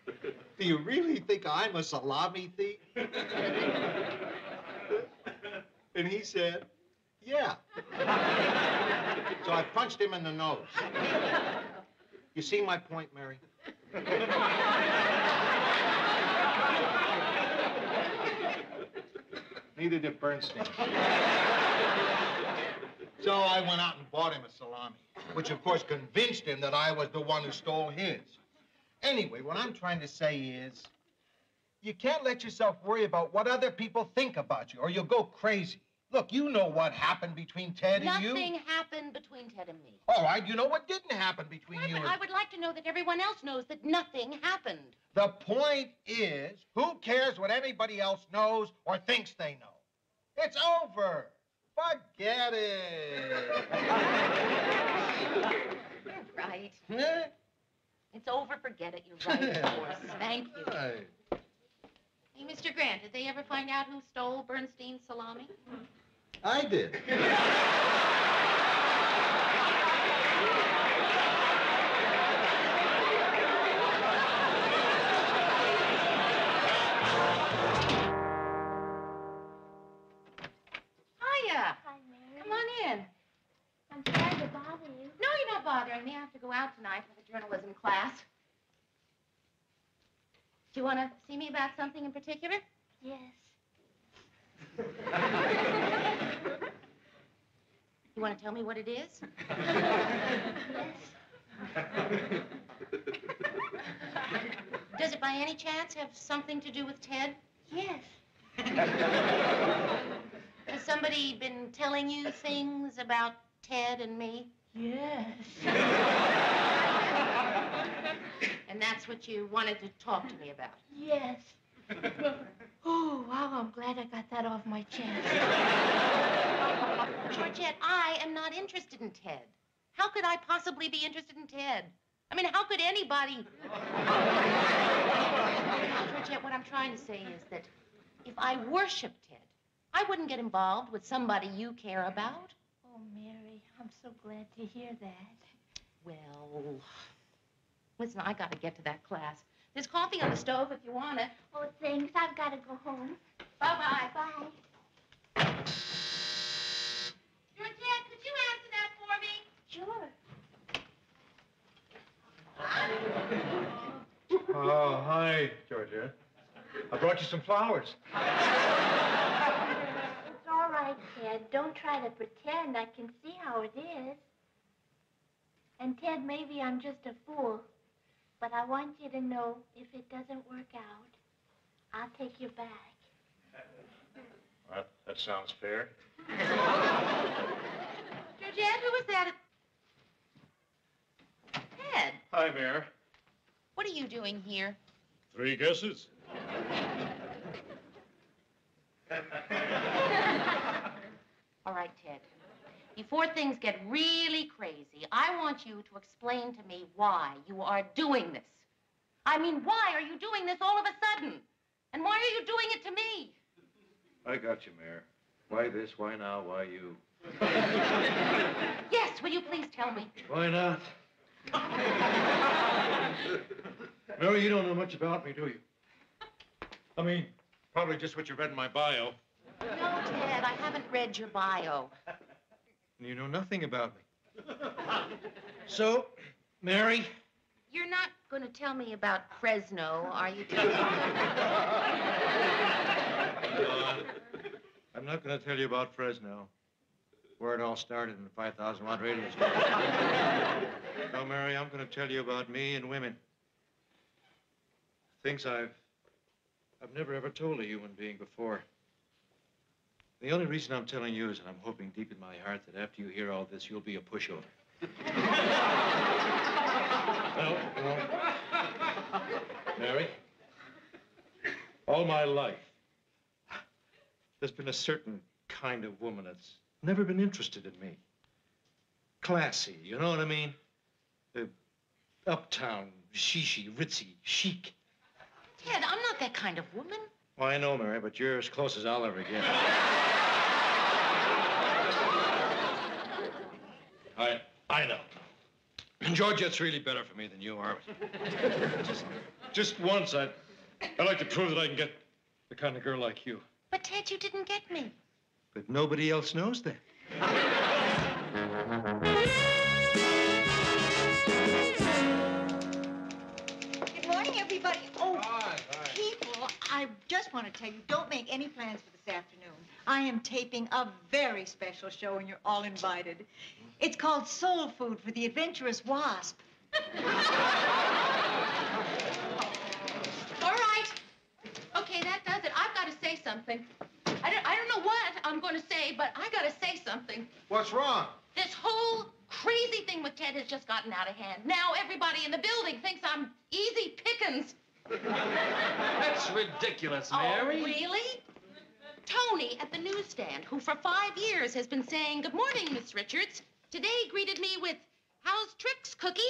Do you really think I'm a salami thief? And he said, yeah. So I punched him in the nose. You see my point, Mary? Neither did Bernstein. So I went out and bought him a salami, which of course convinced him that I was the one who stole his. Anyway, what I'm trying to say is, you can't let yourself worry about what other people think about you, or you'll go crazy. Look, you know what happened between Ted and you. Nothing happened between Ted and me. All right, you know what didn't happen between you But and... I would like to know that everyone else knows that nothing happened. The point is, who cares what anybody else knows or thinks they know? It's over. Forget it. You're right. It's over, forget it. You're right, of course. Thank you. Right. Hey, Mr. Grant, did they ever find out who stole Bernstein's salami? I did. Hiya. Hi, Mary. Come on in. I'm sorry to bother you. No, you're not bothering me. I have to go out tonight for the journalism class. Do you want to see me about something in particular? Yes. You want to tell me what it is? Yes. Does it by any chance have something to do with Ted? Yes. Has somebody been telling you things about Ted and me? Yes. And that's what you wanted to talk to me about? Yes. Oh, wow, I'm glad I got that off my chest. Georgette, I am not interested in Ted. How could I possibly be interested in Ted? I mean, how could anybody... Georgette, what I'm trying to say is that if I worshiped Ted, I wouldn't get involved with somebody you care about. Oh, Mary, I'm so glad to hear that. Well, listen, I got to get to that class. There's coffee on the stove if you want it. Oh, thanks. I've got to go home. Bye-bye. Bye. Georgette, could you answer that for me? Sure. Oh, hi, Georgia. I brought you some flowers. It's all right, Ted. Don't try to pretend. I can see how it is. And, Ted, maybe I'm just a fool, but I want you to know if it doesn't work out, I'll take you back. That sounds fair. Georgette, who was that? Ted, Hi, Mayor. what are you doing here? 3 guesses? All right, Ted. Before things get really crazy, I want you to explain to me why you are doing this. I mean, why are you doing this all of a sudden? And why are you doing it to me? I got you, Mayor. Why this? Why now? Why you? Yes, will you please tell me? Why not? Mary, you don't know much about me, do you? I mean, probably just what you read in my bio. No, Ted, I haven't read your bio. And you know nothing about me. So, Mary? You're not going to tell me about Fresno, are you? I'm not going to tell you about Fresno, where it all started in the 5,000-watt radius. No, Mary, I'm going to tell you about me and women. Things I've never ever told a human being before. The only reason I'm telling you is that I'm hoping deep in my heart that after you hear all this, you'll be a pushover. No. Mary, all my life, there's been a certain kind of woman that's never been interested in me. Classy, you know what I mean? Uptown, shishi, ritzy, chic. Ted, I'm not that kind of woman. Well, I know, Mary, but you're as close as I'll ever get. I know. And Georgette's really better for me than you are. Just once, I'd like to prove that I can get the kind of girl like you. But, Ted, you didn't get me. But nobody else knows that. Good morning, everybody. Oh, people, I just want to tell you, don't make any plans for this afternoon. I am taping a very special show, and you're all invited. It's called Soul Food for the Adventurous Wasp. All right. Okay, that does it. I've got to say something. I don't know what I'm going to say, but I got to say something. What's wrong? This whole crazy thing with Ted has just gotten out of hand. Now everybody in the building thinks I'm easy pickings. That's ridiculous, Mary. Oh, really? Tony at the newsstand, who for 5 years has been saying, "Good morning, Miss Richards," today greeted me with, "How's tricks, Cookie?"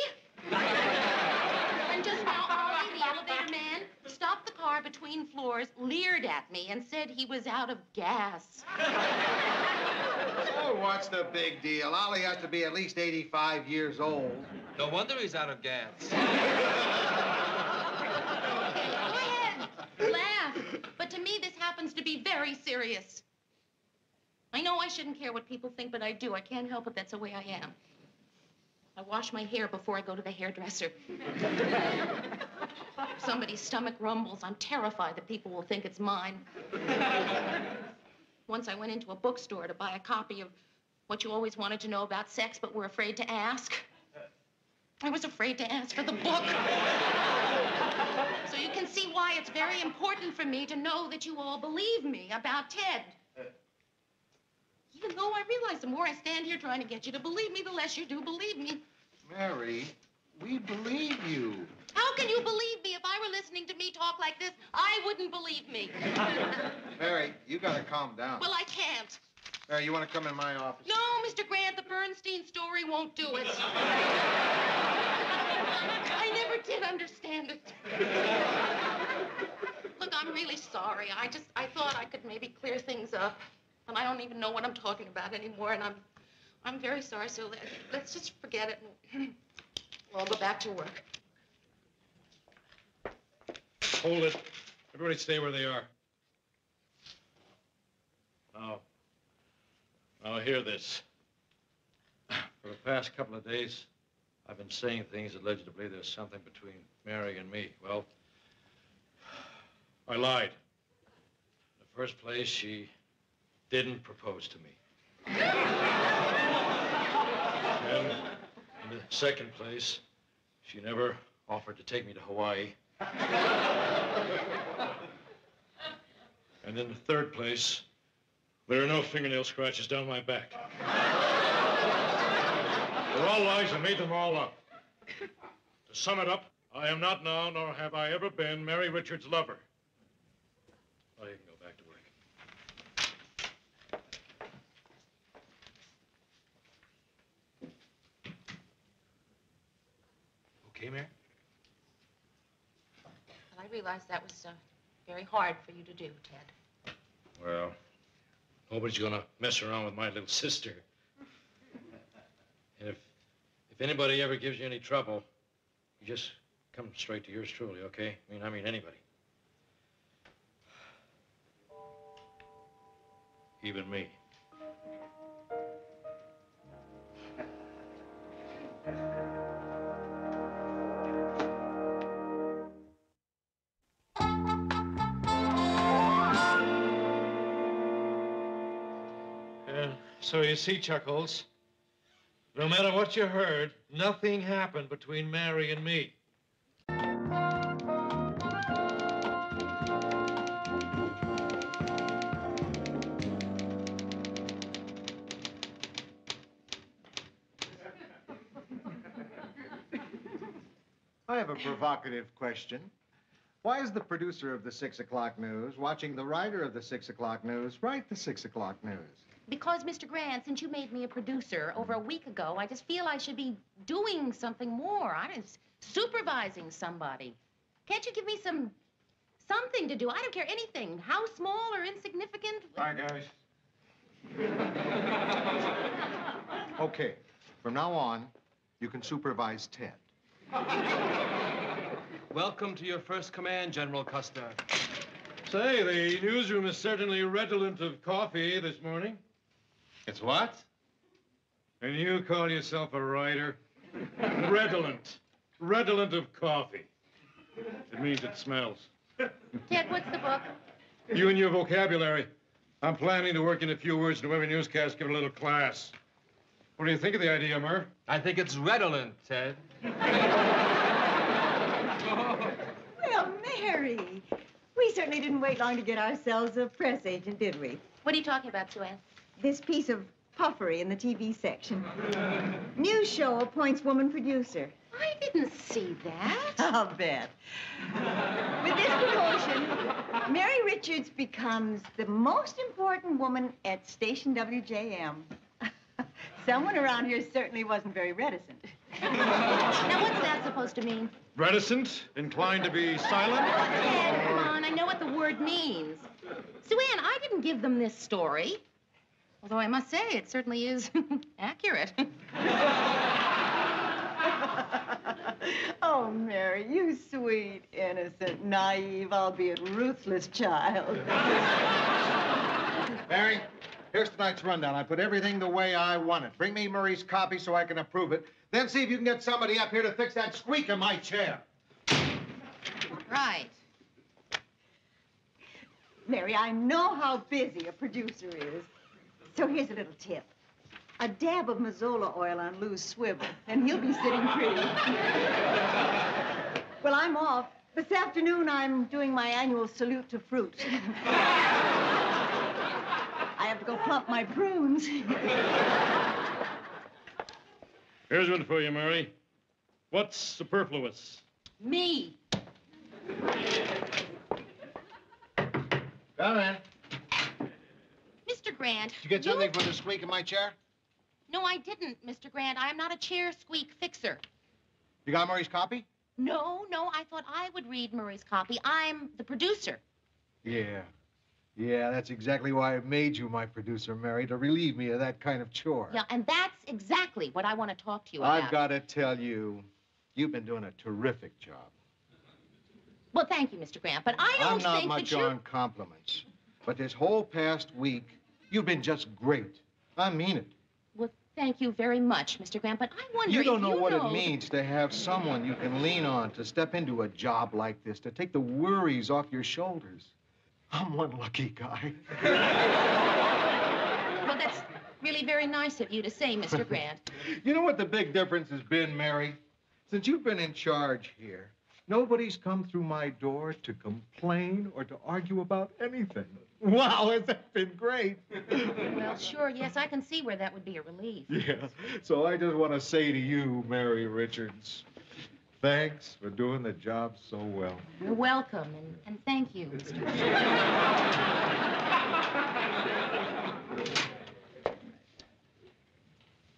And just now, Ollie, the elevator man, stopped the car between floors, leered at me, and said he was out of gas. Oh, what's the big deal? Ollie has to be at least 85 years old. No wonder he's out of gas. Go ahead, laugh. But to me, this happens to be very serious. I know I shouldn't care what people think, but I do. I can't help it. That's the way I am. I wash my hair before I go to the hairdresser. If somebody's stomach rumbles, I'm terrified that people will think it's mine. Once I went into a bookstore to buy a copy of What You Always Wanted to Know About Sex But Were Afraid to Ask. I was afraid to ask for the book. So you can see why it's very important for me to know that you all believe me about Ted. Even though I realize the more I stand here trying to get you to believe me, the less you do believe me. Mary, we believe you. How can you believe me? If I were listening to me talk like this, I wouldn't believe me. Mary, you gotta calm down. Well, I can't. Mary, you want to come in my office? No, Mr. Grant, the Bernstein story won't do it. I never did understand it. Look, I'm really sorry. I thought I could maybe clear things up. And I don't even know what I'm talking about anymore, and I'm very sorry, so let's just forget it and we'll all go back to work. Hold it. Everybody stay where they are. Now hear this. For the past couple of days, I've been saying things that led you to believe there's something between Mary and me. Well, I lied. In the first place, she didn't propose to me. And in the second place, she never offered to take me to Hawaii. And in the third place, There are no fingernail scratches down my back. They're all lies. I made them all up. To sum it up, I am not now, nor have I ever been, Mary Richards' lover. Now you can go back to work. Okay, Mary? Well, I realized that was very hard for you to do, Ted. Well, nobody's gonna mess around with my little sister. And if anybody ever gives you any trouble, you just come straight to yours truly, okay? I mean anybody. Even me. So you see, Chuckles, no matter what you heard, nothing happened between Mary and me. I have a provocative question. Why is the producer of the 6 o'clock news watching the writer of the 6 o'clock news write the 6 o'clock news? Because, Mr. Grant, since you made me a producer over a week ago, I just feel I should be doing something more. Supervising somebody. Can't you give me something to do? I don't care anything. How small or insignificant? Bye, guys. Okay, from now on, you can supervise Ted. Welcome to your first command, General Custer. Say, the newsroom is certainly redolent of coffee this morning. It's what? And you call yourself a writer? Redolent. Redolent of coffee. It means it smells. Ted, what's the book? You and your vocabulary. I'm planning to work in a few words into every newscast, give it a little class. What do you think of the idea, Murph? I think it's redolent, Ted. Well, Mary, we certainly didn't wait long to get ourselves a press agent, did we? What are you talking about, Sue Ann? This piece of puffery in the TV section. News show appoints woman producer. I didn't see that. I'll bet. With this promotion, Mary Richards becomes the most important woman at station WJM. Someone around here certainly wasn't very reticent. Now, what's that supposed to mean? Reticent? Inclined to be silent? Ted, come on. I know what the word means. Sue Ann, I didn't give them this story. Although I must say, it certainly is accurate. Oh, Mary, you sweet, innocent, naive, albeit ruthless child. Mary, here's tonight's rundown. I put everything the way I want it. Bring me Murray's copy so I can approve it. Then see if you can get somebody up here to fix that squeak in my chair. Right. Mary, I know how busy a producer is. So here's a little tip. A dab of Mazola oil on Lou's swivel, and he'll be sitting pretty. Well, I'm off. This afternoon, I'm doing my annual salute to fruit. I have to go plump my prunes. Here's one for you, Mary. What's superfluous? Me. Come in. Mr. Grant. Did you get something for the squeak in my chair? No, I didn't, Mr. Grant. I am not a chair squeak fixer. You got Murray's copy? No, I thought I would read Murray's copy. I'm the producer. Yeah, that's exactly why I made you my producer, Mary, to relieve me of that kind of chore. Yeah, and that's exactly what I want to talk to you about. I've got to tell you, you've been doing a terrific job. Well, thank you, Mr. Grant, but I don't I'm not think much that you're... on compliments, but this whole past week, you've been just great. I mean it. Well, thank you very much, Mr. Grant, but I wonder You don't if know what it means to have someone you can lean on to step into a job like this, to take the worries off your shoulders. I'm one lucky guy. Well, that's really very nice of you to say, Mr. Grant. You know what the big difference has been, Mary? Since you've been in charge here, nobody's come through my door to complain or to argue about anything. Wow, has that been great? Well, sure, yes, I can see where that would be a relief. Yeah. So I just want to say to you, Mary Richards, thanks for doing the job so well. You're welcome, and thank you, Mr.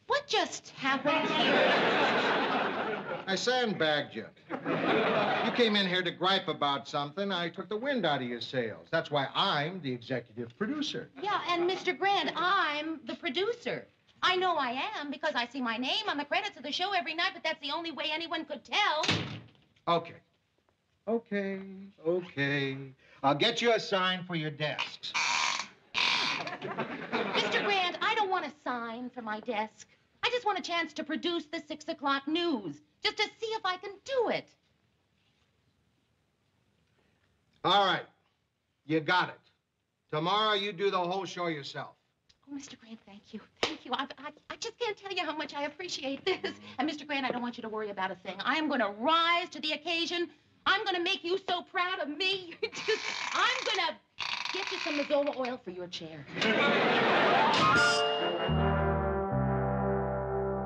What just happened here? I sandbagged you. You came in here to gripe about something. I took the wind out of your sails. That's why I'm the executive producer. Yeah, and Mr. Grant, I'm the producer. I know I am because I see my name on the credits of the show every night, but that's the only way anyone could tell. Okay. Okay. I'll get you a sign for your desks. Mr. Grant, I don't want a sign for my desk. I just want a chance to produce the 6 o'clock news, just to see if I can do it. All right. You got it. Tomorrow you do the whole show yourself. Oh, Mr. Grant, thank you. Thank you. I just can't tell you how much I appreciate this. And, Mr. Grant, I don't want you to worry about a thing. I am going to rise to the occasion. I'm going to make you so proud of me. I'm going to get you some Mazola oil for your chair.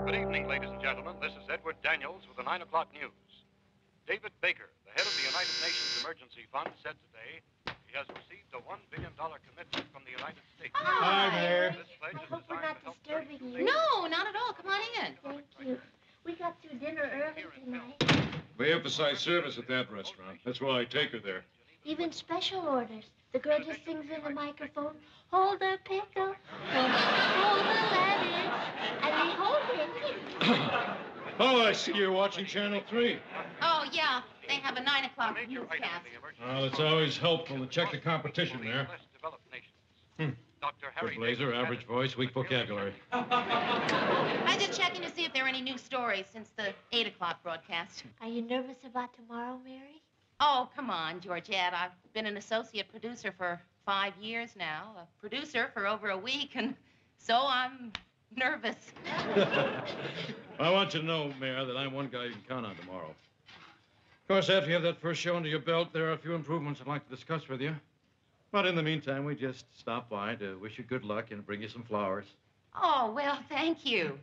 Good evening, ladies and gentlemen. This is Edward Daniels with the 9 o'clock news. David Baker, the head of the United Nations Emergency Fund, said today he has received a $1 billion commitment from the United States. Hi, Mayor. This pledge I is hope we're designed not to help disturbing you. No, not at all. Come on in. Thank you. We got through dinner early tonight. We emphasize service at that restaurant. That's why I take her there. Even special orders. The girl just sings in the microphone, hold the pickle, hold the lettuce, and they hold it. Oh, I see you're watching Channel 3. Oh, yeah. They have a 9 o'clock newscast. Well, it's always helpful to check the competition there. Good blazer, average voice, weak vocabulary. I'm just checking to see if there are any new stories since the 8 o'clock broadcast. Are you nervous about tomorrow, Mary? Oh, come on, Georgette. I've been an associate producer for 5 years now, a producer for over a week, and so I'm nervous. I want you to know, Mayor, that I'm one guy you can count on tomorrow. Of course, after you have that first show under your belt, there are a few improvements I'd like to discuss with you. But in the meantime, we just stop by to wish you good luck and bring you some flowers. Oh, well, thank you.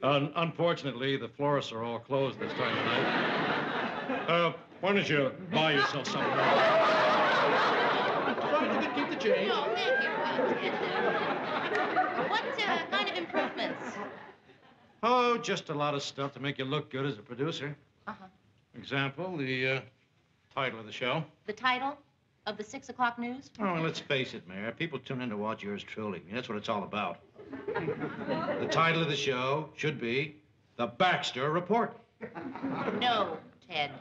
Unfortunately, the florists are all closed this time of night. Why don't you buy yourself something? Keep the change. No, thank you. What kind of improvements? Oh, just a lot of stuff to make you look good as a producer. Uh-huh. Example, the title of the show. The title of the 6 o'clock news? Oh, well, let's face it, Mayor. People tune in to watch yours truly. I mean, that's what it's all about. The title of the show should be The Baxter Report. No, Ted.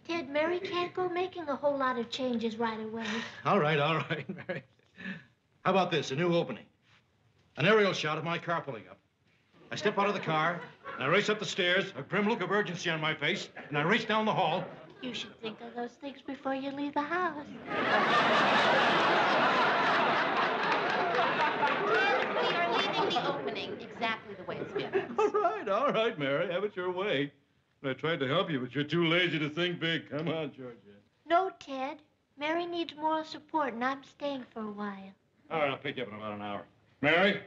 Ted, Mary can't go making a whole lot of changes right away. All right, Mary. How about this, a new opening? An aerial shot of my car pulling up. I step out of the car, and I race up the stairs, a grim look of urgency on my face, and I race down the hall. You should think of those things before you leave the house. Ted, we are leaving the opening exactly the way it's been. All right, Mary. Have it your way. I tried to help you, but you're too lazy to think big. Come on, Georgia. No, Ted. Mary needs moral support, and I'm staying for a while. All right, I'll pick you up in about an hour. Mary,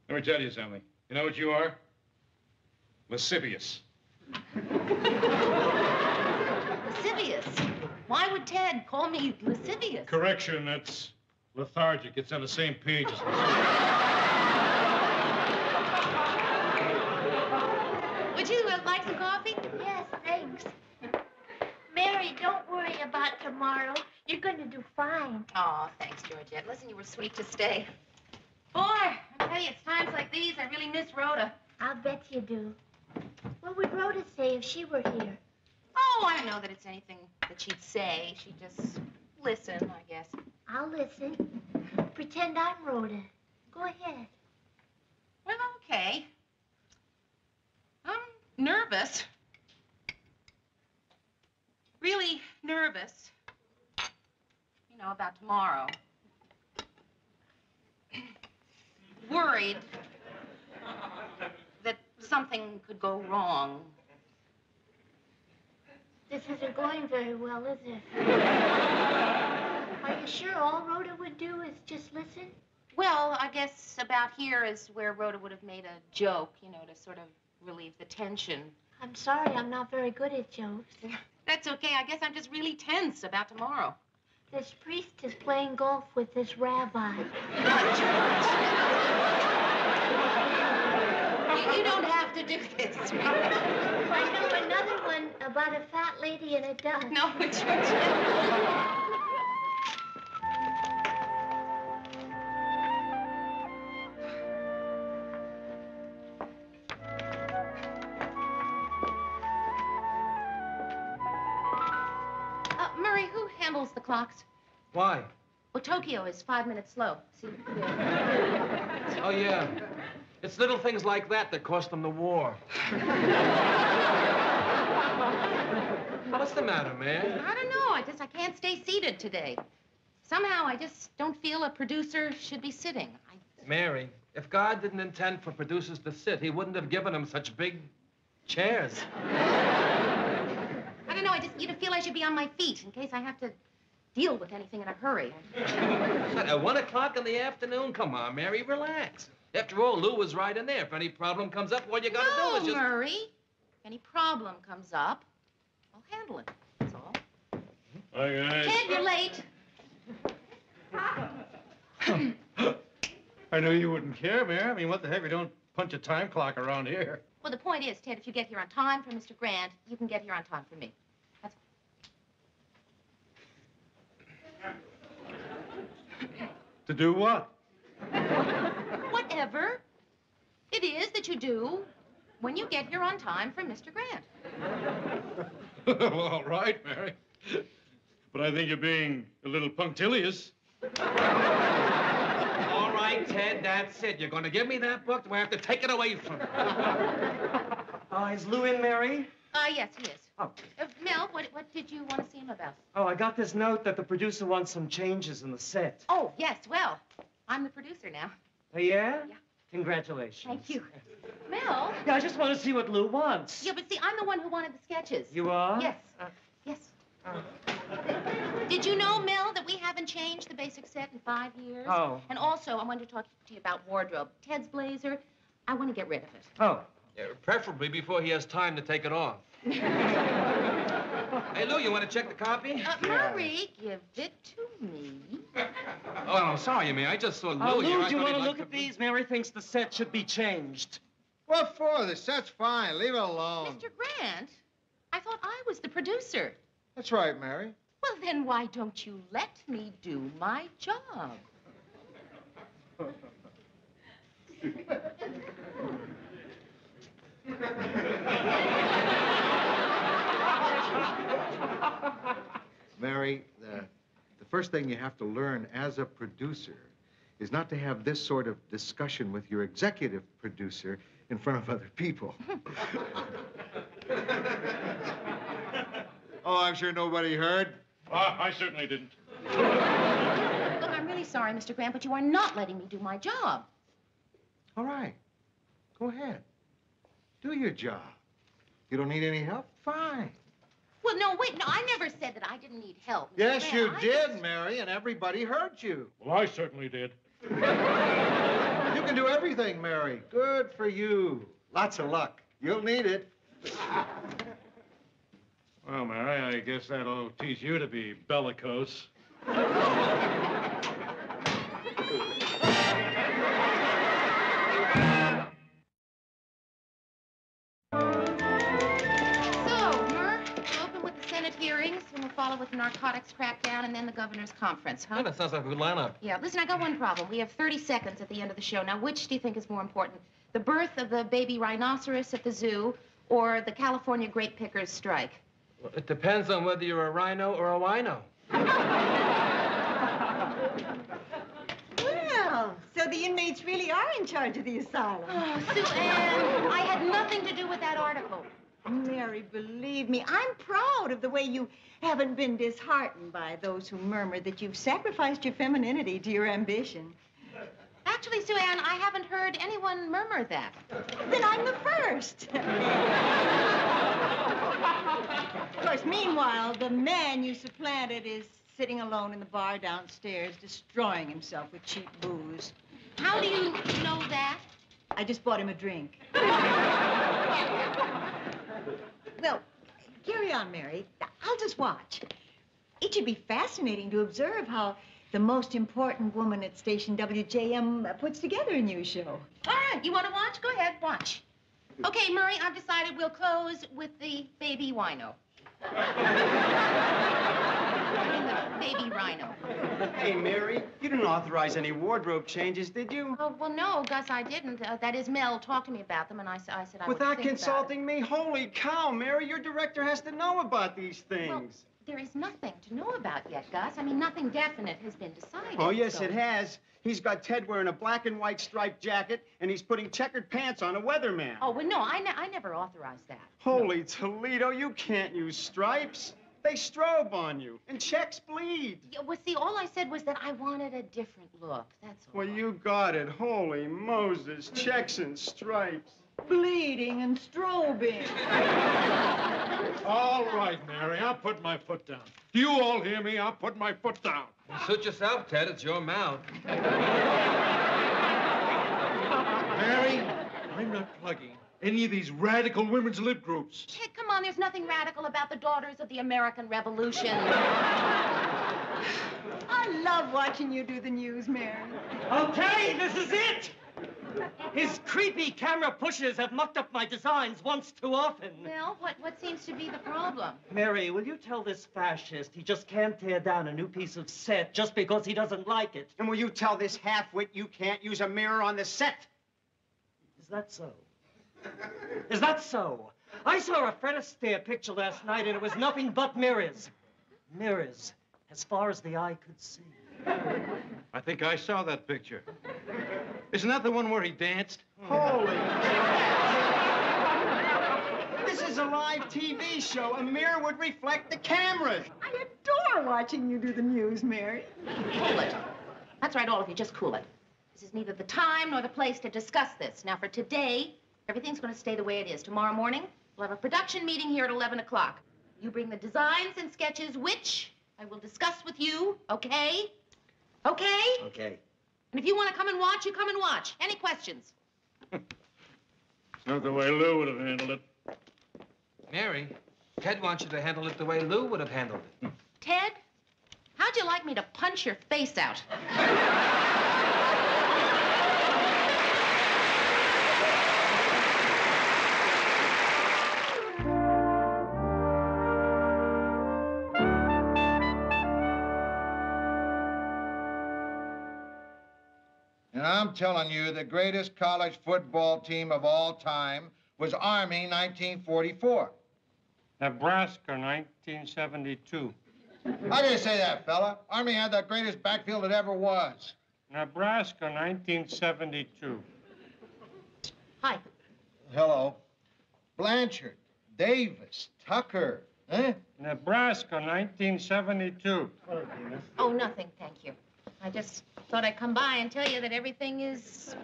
let me tell you something. You know what you are? Lascivious. Lascivious? Why would Ted call me lascivious? Correction, that's lethargic. It's on the same page as Would you like some coffee? Yes, thanks. Mary, don't worry about tomorrow. You're going to do fine. Oh, thanks, Georgette. Listen, you were sweet to stay. Boy, I tell you, it's times like these I really miss Rhoda. I'll bet you do. What would Rhoda say if she were here? Oh, I don't know that it's anything that she'd say. She'd just listen, I guess. I'll listen. Pretend I'm Rhoda. Go ahead. Well, okay. I'm nervous. Really nervous. You know, about tomorrow. Worried that something could go wrong. This isn't going very well, is it? Are you sure all Rhoda would do is just listen? Well, I guess about here is where Rhoda would have made a joke, you know, to sort of relieve the tension. I'm sorry, I'm not very good at jokes. That's okay. I guess I'm just really tense about tomorrow. This priest is playing golf with this rabbi. You don't have to do this. I know another one about a fat lady and a duck. No, it's your turn. Murray, who handles the clocks? Why? Well, Tokyo is 5 minutes slow. See? Oh, yeah. It's little things like that that cost them the war. What's the matter, man? I don't know. I can't stay seated today. Somehow, I just don't feel a producer should be sitting. Mary, if God didn't intend for producers to sit, he wouldn't have given them such big chairs. I don't know. I just feel I should be on my feet in case I have to deal with anything in a hurry. At 1 o'clock in the afternoon? Come on, Mary, relax. After all, Lou was right in there. If any problem comes up, all you gotta do is just... Murray. If any problem comes up, I'll handle it. That's all. Hi, guys. Ted, you're late. I knew you wouldn't care, Mary. I mean, what the heck? We don't punch a time clock around here. Well, the point is, Ted, if you get here on time for Mr. Grant, you can get here on time for me. That's To do what? whatever it is that you do when you get here on time for Mr. Grant. Well, all right, Mary. But I think you're being a little punctilious. All right, Ted, that's it. You're gonna give me that book, do I have to take it away from you? Is Lou in, Mary? Yes, he is. Oh. Mel, what did you want to see him about? Oh, I got this note that the producer wants some changes in the set. Oh, yes, well, I'm the producer now. Oh, yeah? Yeah. Congratulations. Thank you. Mel? Yeah, I just want to see what Lou wants. Yeah, but see, I'm the one who wanted the sketches. You are? Yes. Yes. Did you know, Mel, that we haven't changed the basic set in 5 years? Oh. And also, I wanted to talk to you about wardrobe. Ted's blazer, I want to get rid of it. Oh. Yeah, preferably before he has time to take it off. Hey, Lou, you want to check the copy? Murray, give it to me. Oh, I'm sorry, Mary. I just saw Lou Lou, here. I do you thought want he'd to like look at these? Mary thinks the set should be changed. What for? The set's fine. Leave it alone. Mr. Grant, I thought I was the producer. That's right, Mary. Well, then why don't you let me do my job? Mary, the first thing you have to learn as a producer is not to have this sort of discussion with your executive producer in front of other people. Oh, I'm sure nobody heard. I certainly didn't. Look, I'm really sorry, Mr. Grant, but you are not letting me do my job. All right. Go ahead. Do your job. You don't need any help? Fine. Well, no, wait, no, I never said that I didn't need help. Mr. Yes, Grant. you I did, just- Mary, and everybody heard you. Well, I certainly did. You can do everything, Mary. Good for you. Lots of luck. You'll need it. Well, Mary, I guess that'll teach you to be bellicose. Hearings, and we'll follow with the narcotics crackdown and then the governor's conference, huh? Yeah, that sounds like a good lineup. Yeah, listen, I got one problem. We have 30 seconds at the end of the show. Now, which do you think is more important? The birth of the baby rhinoceros at the zoo or the California grape pickers strike? Well, it depends on whether you're a rhino or a wino. Well, so the inmates really are in charge of the asylum. Oh, Sue Ann, I had nothing to do with that article. Mary, believe me, I'm proud of the way you haven't been disheartened by those who murmur that you've sacrificed your femininity to your ambition. Actually, Sue Ann, I haven't heard anyone murmur that. Then I'm the first. Of course, meanwhile, the man you supplanted is sitting alone in the bar downstairs, destroying himself with cheap booze. How do you know that? I just bought him a drink. Well, carry on, Mary. I'll just watch. It should be fascinating to observe how the most important woman at station WJM puts together a news show. All right, you want to watch? Go ahead, watch. Okay, Murray, I've decided we'll close with the baby wino. I mean, the baby rhino. Hey, Mary, you didn't authorize any wardrobe changes, did you? Oh, well, no, Gus, I didn't. That is, Mel talked to me about them, and I said I would Without think consulting me? Holy cow, Mary, your director has to know about these things. Well, there is nothing to know about yet, Gus. I mean, nothing definite has been decided. Oh, yes, so... it has. He's got Ted wearing a black and white striped jacket, and he's putting checkered pants on a weatherman. Oh, well, no, I never authorized that. Holy Toledo, you can't use stripes. They strobe on you, and checks bleed. Yeah, well, see, all I said was that I wanted a different look. That's all. Well, you got it. Holy Moses, checks and stripes. Bleeding and strobing. All right, Mary, I'll put my foot down. Do you all hear me? I'll put my foot down. Suit yourself, Ted. It's your mouth. Mary, I'm not plugging any of these radical women's lib groups. Ted, come on, there's nothing radical about the Daughters of the American Revolution. I love watching you do the news, Mary. Okay, this is it! His creepy camera pushers have mucked up my designs once too often. Well, what seems to be the problem? Mary, will you tell this fascist he just can't tear down a new piece of set just because he doesn't like it? And will you tell this half-wit you can't use a mirror on the set? Is that so? Is that so? I saw a Fred Astaire picture last night, and it was nothing but mirrors. Mirrors, as far as the eye could see. I think I saw that picture. Isn't that the one where he danced? Holy This is a live TV show. A mirror would reflect the cameras. I adore watching you do the news, Mary. Cool it. That's right, all of you, just cool it. This is neither the time nor the place to discuss this. Now, for today, everything's going to stay the way it is. Tomorrow morning, we'll have a production meeting here at 11 o'clock. You bring the designs and sketches, which I will discuss with you, okay? Okay? Okay. And if you want to come and watch, you come and watch. Any questions? It's not the way Lou would have handled it. Mary, Ted wants you to handle it the way Lou would have handled it. Ted, how'd you like me to punch your face out? And I'm telling you, the greatest college football team of all time was Army 1944. Nebraska, 1972. How do you say that, fella? Army had the greatest backfield that ever was. Nebraska, 1972. Hi. Hello. Blanchard, Davis, Tucker, eh? Nebraska, 1972. Oh, nothing, thank you. I just thought I'd come by and tell you that everything is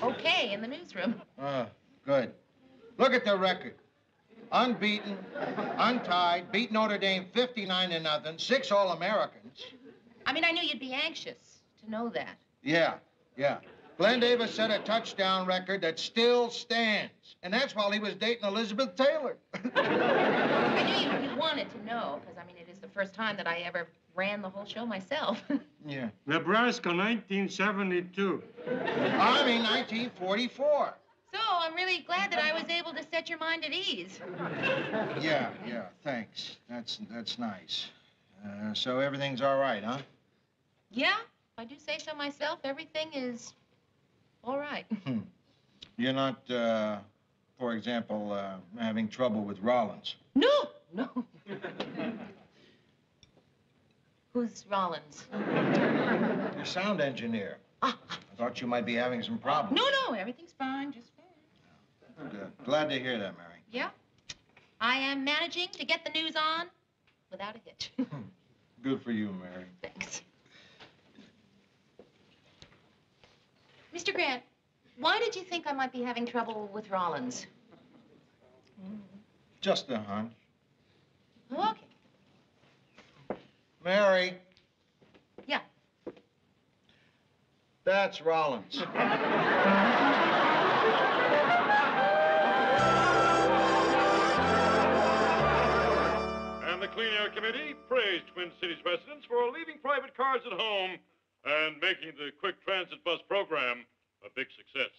okay in the newsroom. Good. Look at the record. Unbeaten, untied, beat Notre Dame 59-0, 6 All-Americans. I mean, I knew you'd be anxious to know that. Yeah. Glenn Davis set a touchdown record that still stands. And that's while he was dating Elizabeth Taylor. I knew you wanted to know, because, I mean, it is the first time that I ever ran the whole show myself. Yeah. Nebraska, 1972. Army, 1944. So, I'm really glad that I was able to set your mind at ease. Yeah, thanks. That's nice. So everything's all right, huh? Yeah, if I do say so myself, everything is all right. You're not, for example, having trouble with Rollins? No. Who's Rollins? Your sound engineer. I thought you might be having some problems. No, everything's fine, just fine. Good. Glad to hear that, Mary. Yeah. I am managing to get the news on without a hitch. Good for you, Mary. Thanks. Mr. Grant, why did you think I might be having trouble with Rollins? Just a hunch. Okay. Mary, That's Rollins. And the Clean Air Committee praised Twin Cities residents for leaving private cars at home and making the quick transit bus program a big success.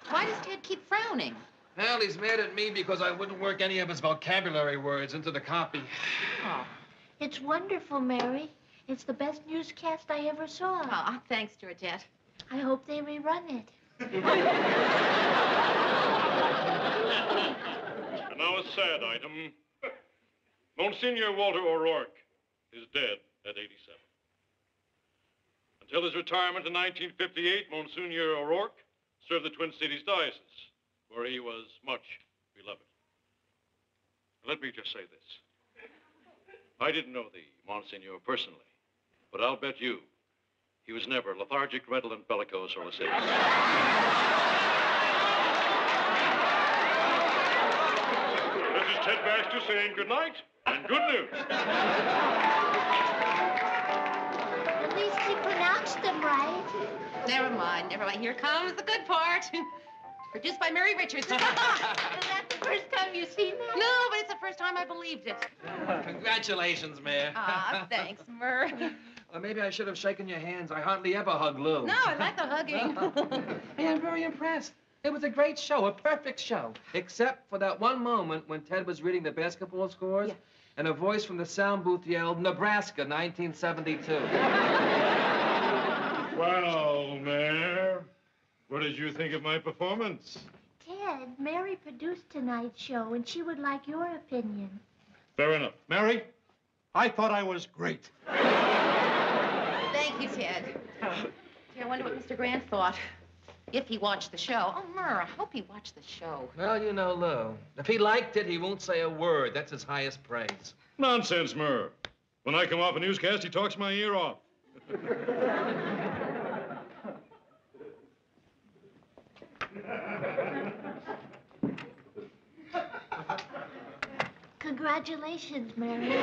Why does Ted keep frowning? Well, he's mad at me because I wouldn't work any of his vocabulary words into the copy. Oh. It's wonderful, Mary. It's the best newscast I ever saw. Oh, thanks, Georgette. I hope they rerun it. And now a sad item. Monsignor Walter O'Rourke is dead at 87. Until his retirement in 1958, Monsignor O'Rourke served the Twin Cities Diocese, where he was much beloved. Let me just say this. I didn't know the Monsignor personally, but I'll bet you he was never lethargic, redolent, bellicose, or lascivious. This is Ted Baxter saying good night and good news. At least he pronounced them right. Never mind, never mind. Here comes the good part. Produced by Mary Richards. Is that the first time you've seen that? No, but it's the first time I believed it. Congratulations, Mayor. Ah, thanks, Mur. Or maybe I should have shaken your hands. I hardly ever hug Lou. No, I like the hugging. Hey, I'm very impressed. It was a great show, a perfect show. Except for that one moment when Ted was reading the basketball scores, and a voice from the sound booth yelled, Nebraska, 1972. Well, Mayor, what did you think of my performance? Ted, Mary produced tonight's show, and she would like your opinion. Fair enough. Mary, I thought I was great. Thank you, Ted. Gee, I wonder what Mr. Grant thought. If he watched the show. Oh, Mur, I hope he watched the show. Well, you know Lou. If he liked it, he won't say a word. That's his highest praise. Nonsense, Murr. When I come off a newscast, he talks my ear off. Congratulations, Mary.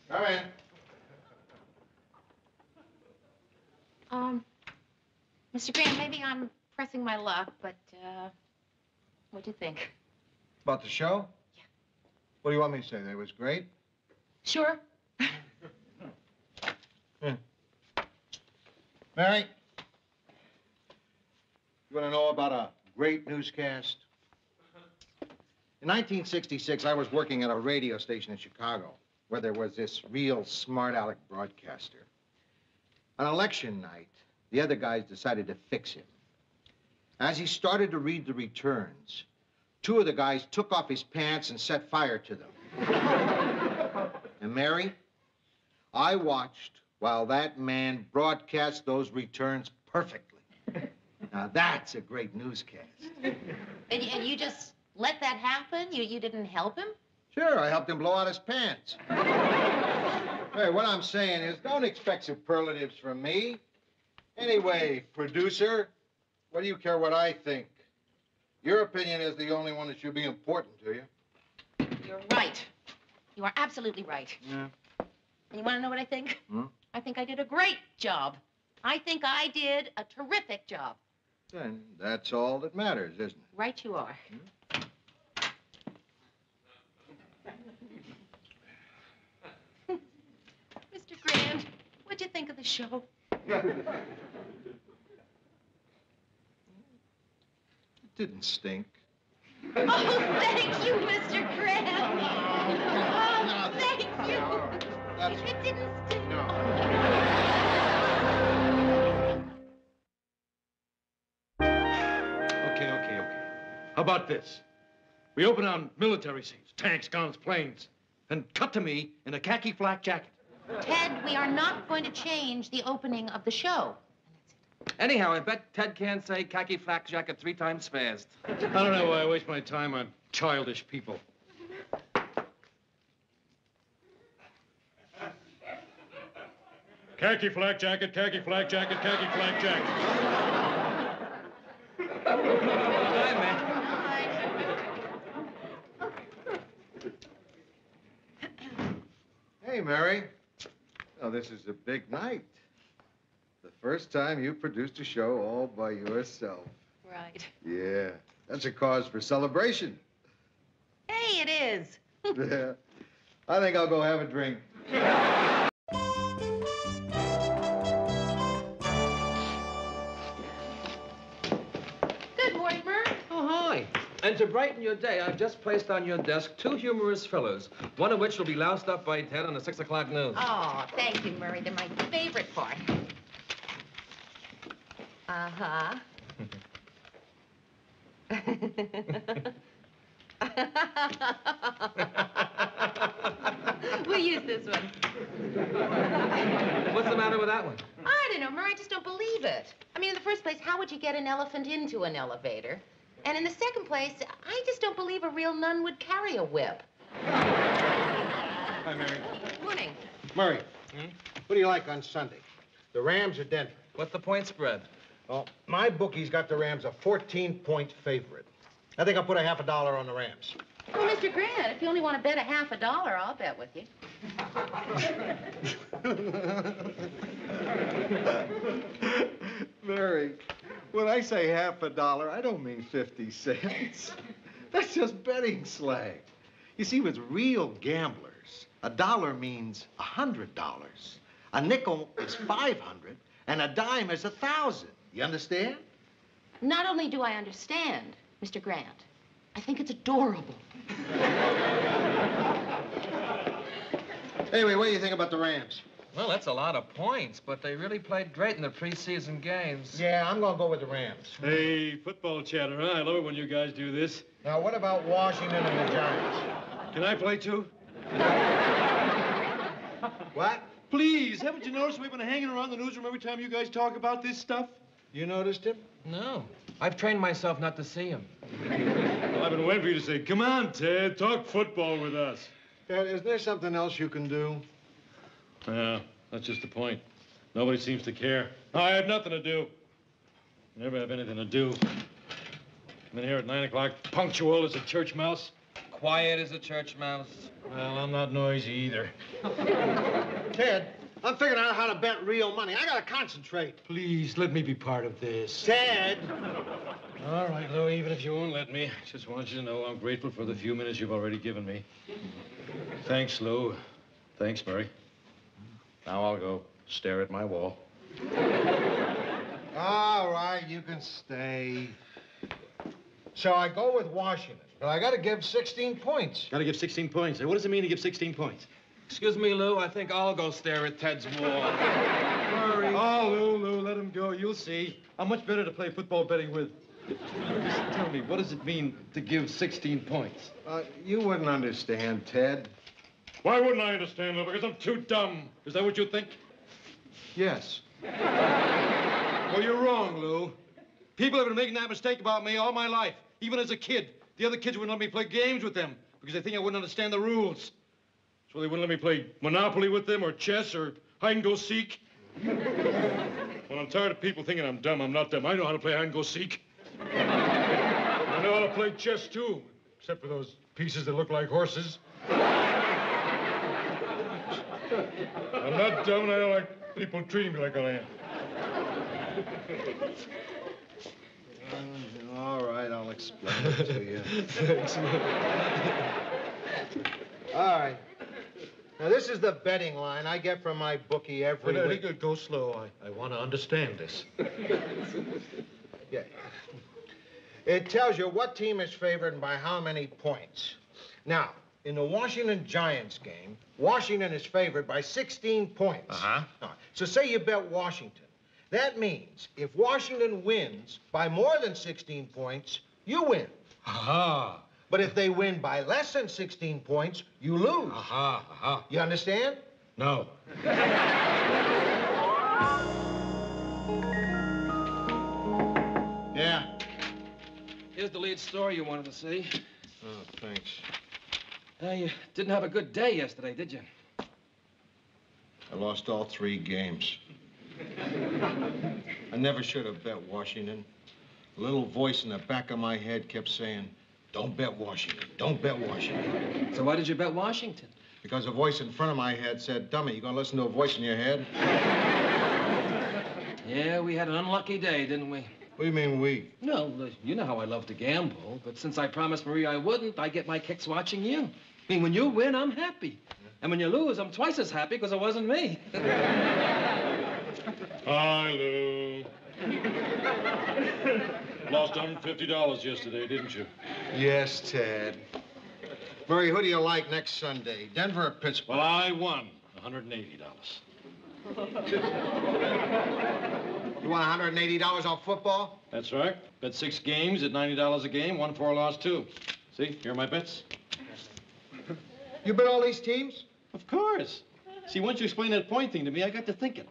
Come in. Mr. Grant, maybe I'm pressing my luck, but, what do you think? About the show? Yeah. What do you want me to say? That it was great? Sure. Mary, you want to know about a great newscast? In 1966, I was working at a radio station in Chicago where there was this real smart aleck broadcaster. On election night, the other guys decided to fix him. As he started to read the returns, two of the guys took off his pants and set fire to them. And Mary, I watched while that man broadcast those returns perfectly. Now, that's a great newscast. And you just let that happen? You didn't help him? Sure, I helped him blow out his pants. Hey, what I'm saying is, don't expect superlatives from me. Anyway, producer, what do you care what I think? Your opinion is the only one that should be important to you. You're right. You are absolutely right. Yeah. And you want to know what I think? Hmm? I think I did a great job. I think I did a terrific job. Then that's all that matters, isn't it? Right you are. Mr. Grant, what'd you think of the show? It didn't stink. Oh, thank you, Mr. Grant. Oh, thank you. It didn't stink. Okay. How about this? We open on military scenes, tanks, guns, planes, and cut to me in a khaki flak jacket. Ted, we are not going to change the opening of the show. Anyhow, I bet Ted can't say khaki flak jacket 3 times fast. I don't know why I waste my time on childish people. Khaki flak jacket, khaki flak jacket, khaki flak jacket. Hi, man. Hey, Mary. Oh, this is a big night. The first time you produced a show all by yourself. Right. Yeah, that's a cause for celebration. Hey, it is. Yeah. I think I'll go have a drink. Good morning, Murr. Oh, hi. And to brighten your day, I've just placed on your desk 2 humorous thrillers, one of which will be loused up by Ted on the 6 o'clock news. Oh, thank you, Murray. They're my favorite part. Uh-huh. We'll use this one. What's the matter with that one? I don't know, Murray. I just don't believe it. I mean, in the first place, how would you get an elephant into an elevator? And in the second place, I just don't believe a real nun would carry a whip. Hi, Mary. Morning. Murray, what do you like on Sunday? The Rams or Denver? What's the point spread? Well, my bookie's got the Rams a 14-point favorite. I think I'll put $50 on the Rams. Well, Mr. Grant, if you only want to bet $50, I'll bet with you. Mary, when I say $50, I don't mean 50 cents. That's just betting slang. You see, with real gamblers, a dollar means $100. A nickel is 500, and a dime is 1,000. You understand? Not only do I understand, Mr. Grant, I think it's adorable. Anyway, what do you think about the Rams? Well, that's a lot of points, but they really played great in the preseason games. Yeah, I'm going to go with the Rams. Hey, football chatter, huh? I love it when you guys do this. Now, what about Washington and the Giants? Can I play too? What? Please, haven't you noticed we've been hanging around the newsroom every time you guys talk about this stuff? You noticed him? No. I've trained myself not to see him. Well, I've been waiting for you to say, come on, Ted, talk football with us. Ted, is there something else you can do? Yeah, that's just the point. Nobody seems to care. I have nothing to do. Never have anything to do. I'm in here at 9 o'clock, punctual as a church mouse. Quiet as a church mouse. Well, I'm not noisy either. Ted, I'm figuring out how to bet real money. I gotta concentrate. Please, let me be part of this. Ted! All right, Lou, even if you won't let me, just want you to know I'm grateful for the few minutes you've already given me. Thanks, Lou. Thanks, Murray. Now I'll go stare at my wall. All right, you can stay. So I go with Washington, but I gotta give 16 points. Gotta give 16 points. What does it mean to give 16 points? Excuse me, Lou. I think I'll go stare at Ted's wall. Murray. Oh, Lou, let him go. You'll see. I'm much better to play football betting with. Just tell me, what does it mean to give 16 points? You wouldn't understand, Ted. Why wouldn't I understand, Lou? Because I'm too dumb. Is that what you think? Yes. Well, you're wrong, Lou. People have been making that mistake about me all my life, even as a kid. The other kids wouldn't let me play games with them because they think I wouldn't understand the rules. So they wouldn't let me play Monopoly with them or chess or hide-and-go-seek. Well, I'm tired of people thinking I'm dumb. I'm not dumb. I know how to play hide-and-go-seek. I know how to play chess, too, except for those pieces that look like horses. I'm not dumb, and I don't like people treating me like I am. All right, I'll explain it to you. Thanks. All right. Now, this is the betting line I get from my bookie every week. Go slow. I want to understand this. Yeah. It tells you what team is favored and by how many points. Now, in the Washington Giants game, Washington is favored by 16 points. Uh-huh. So say you bet Washington. That means if Washington wins by more than 16 points, you win. Aha. But if they win by less than 16 points, you lose. Aha, aha. You understand? No. Yeah. Here's the lead story you wanted to see. Oh, thanks. You didn't have a good day yesterday, did you? I lost all 3 games. I never should have bet Washington. A little voice in the back of my head kept saying, don't bet Washington. Don't bet Washington. So why did you bet Washington? Because a voice in front of my head said, dummy, you gonna listen to a voice in your head? Yeah, we had an unlucky day, didn't we? What do you mean, we? No, you know how I love to gamble, but since I promised Marie I wouldn't, I get my kicks watching you. I mean, when you win, I'm happy. And when you lose, I'm twice as happy because it wasn't me. Hi, Lou. Lost $150 yesterday, didn't you? Yes, Ted. Murray, who do you like next Sunday, Denver or Pittsburgh? Well, I won $180. You want $180 on football? That's right. Bet 6 games at $90 a game, won 4, lost 2. See, here are my bets. You bet all these teams? Of course. See, once you explained that point thing to me, I got to thinking.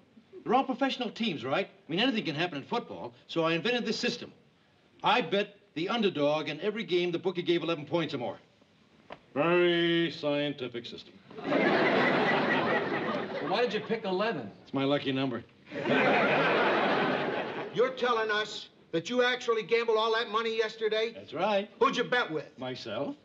They're all professional teams, right? I mean, anything can happen in football, so I invented this system. I bet the underdog in every game the bookie gave 11 points or more. Very scientific system. Well, why did you pick 11? It's my lucky number. You're telling us that you actually gambled all that money yesterday? That's right. Who'd you bet with? Myself.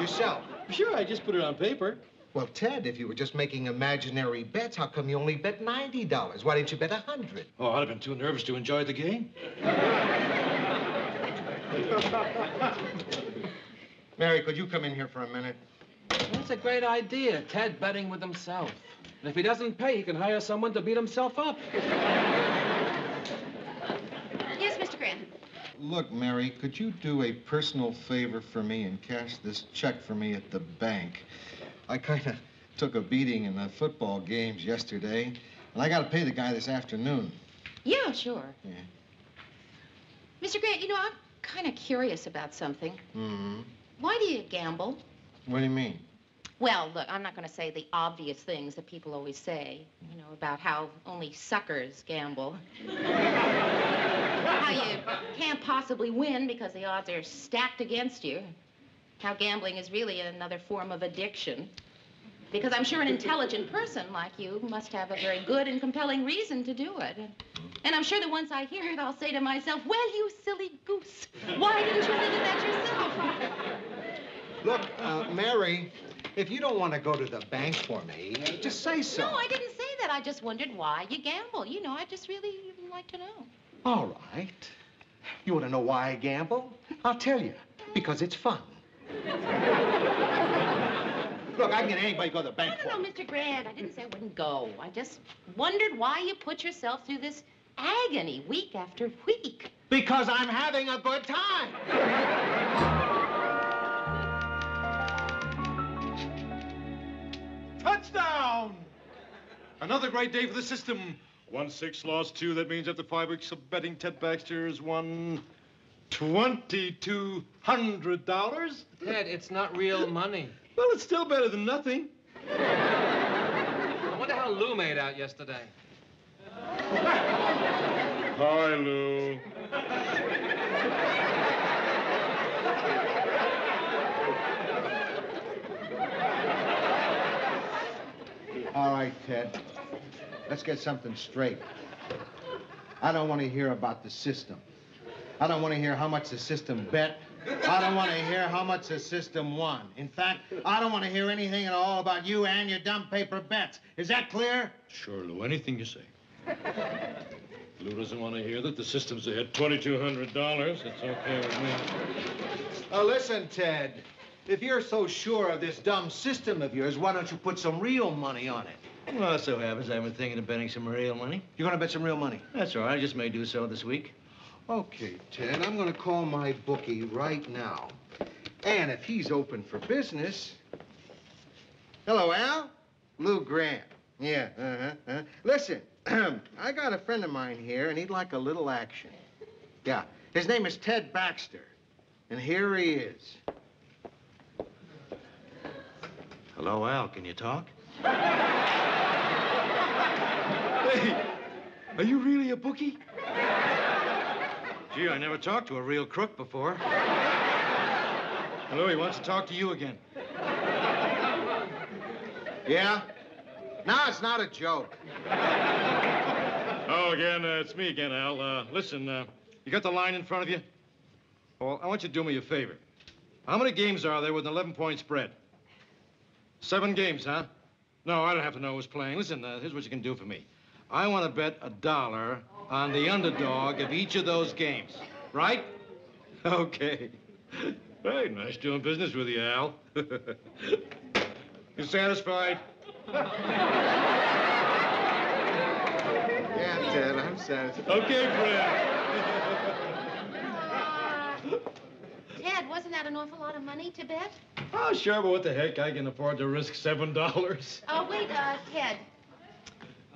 Yourself? Sure, I just put it on paper. Well, Ted, if you were just making imaginary bets, how come you only bet $90? Why didn't you bet 100? Oh, I'd have been too nervous to enjoy the game. Mary, could you come in here for a minute? That's a great idea, Ted betting with himself. And if he doesn't pay, he can hire someone to beat himself up. Yes, Mr. Grant. Look, Mary, could you do a personal favor for me and cash this check for me at the bank? I kind of took a beating in the football games yesterday, and I got to pay the guy this afternoon. Yeah, sure. Yeah. Mr. Grant, you know, I'm kind of curious about something. Mm-hmm. Why do you gamble? What do you mean? Well, look, I'm not going to say the obvious things that people always say, you know, about how only suckers gamble. How you can't possibly win because the odds are stacked against you. How gambling is really another form of addiction. Because I'm sure an intelligent person like you must have a very good and compelling reason to do it. And I'm sure that once I hear it, I'll say to myself, well, you silly goose, why didn't you think of that yourself? Look, Mary, if you don't want to go to the bank for me, just say so. No, I didn't say that. I just wondered why you gamble. You know, I just really like to know. All right. You want to know why I gamble? I'll tell you. Because it's fun. Look, I can get anybody to go to the bank for No, Mr. Grant, I didn't say I wouldn't go. I just wondered why you put yourself through this agony week after week. Because I'm having a good time. Touchdown! Another great day for the system. 1-6, lost 2. That means after 5 weeks of betting, Ted Baxter's won $2,200. Ted, it's not real money. Well, it's still better than nothing. I wonder how Lou made out yesterday. Hi, Lou. All right, Ted. Let's get something straight. I don't want to hear about the system. I don't want to hear how much the system bet. I don't want to hear how much the system won. In fact, I don't want to hear anything at all about you and your dumb paper bets. Is that clear? Sure, Lou. Anything you say. Lou doesn't want to hear that the system's ahead $2,200. It's okay with me. Listen, Ted. If you're so sure of this dumb system of yours, why don't you put some real money on it? Well, it so happens I've been thinking of betting some real money. You're going to bet some real money? That's all right. I just may do so this week. Okay, Ted, I'm going to call my bookie right now. And if he's open for business... Hello, Al? Lou Grant. Yeah, Listen, I got a friend of mine here, and he'd like a little action. Yeah, his name is Ted Baxter. And here he is. Hello, Al. Can you talk? Hey, are you really a bookie? Gee, I never talked to a real crook before. Hello, he wants to talk to you again. Yeah? No, it's not a joke. Oh, again, it's me again, Al. Listen, you got the line in front of you? Well, I want you to do me a favor. How many games are there with an 11-point spread? 7 games, huh? No, I don't have to know who's playing. Listen, here's what you can do for me. I want to bet $1 on the underdog of each of those games. Right? Okay. Hey, nice doing business with you, Al. You satisfied? Yeah, Ted, I'm satisfied. Okay, Fred. Ted, wasn't that an awful lot of money to bet? Oh, sure, but what the heck? I can afford to risk $7. Oh, wait, Ted.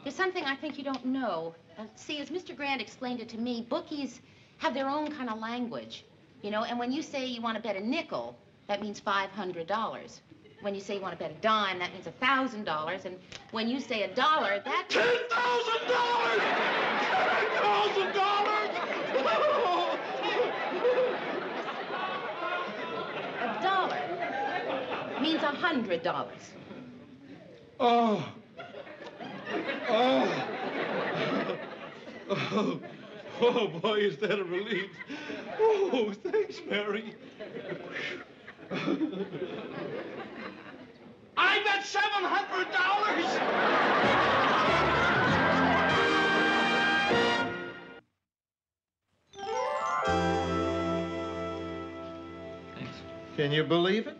There's something I think you don't know. See, as Mr. Grant explained it to me, bookies have their own kind of language, you know, and when you say you want to bet a nickel, that means $500. When you say you want to bet a dime, that means $1,000, and when you say $1, that $10,000! $10,000! $1 means $100. Oh. Oh. Oh. Oh, boy, is that a relief. Oh, thanks, Mary. I bet $700! Can you believe it?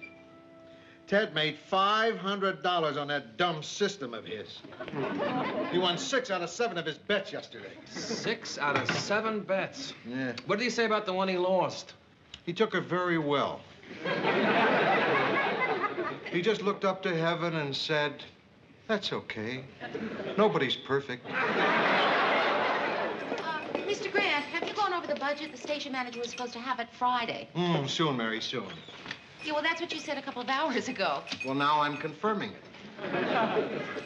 Ted made $500 on that dumb system of his. He won 6 out of 7 of his bets yesterday. 6 out of 7 bets. Yeah. What did he say about the one he lost? He took it very well. He just looked up to heaven and said, "That's okay. Nobody's perfect." Mr. Grant, have you gone over the budget? The station manager was supposed to have it Friday. Soon, Mary, soon. Yeah, well, that's what you said a couple of hours ago. Well, now I'm confirming it.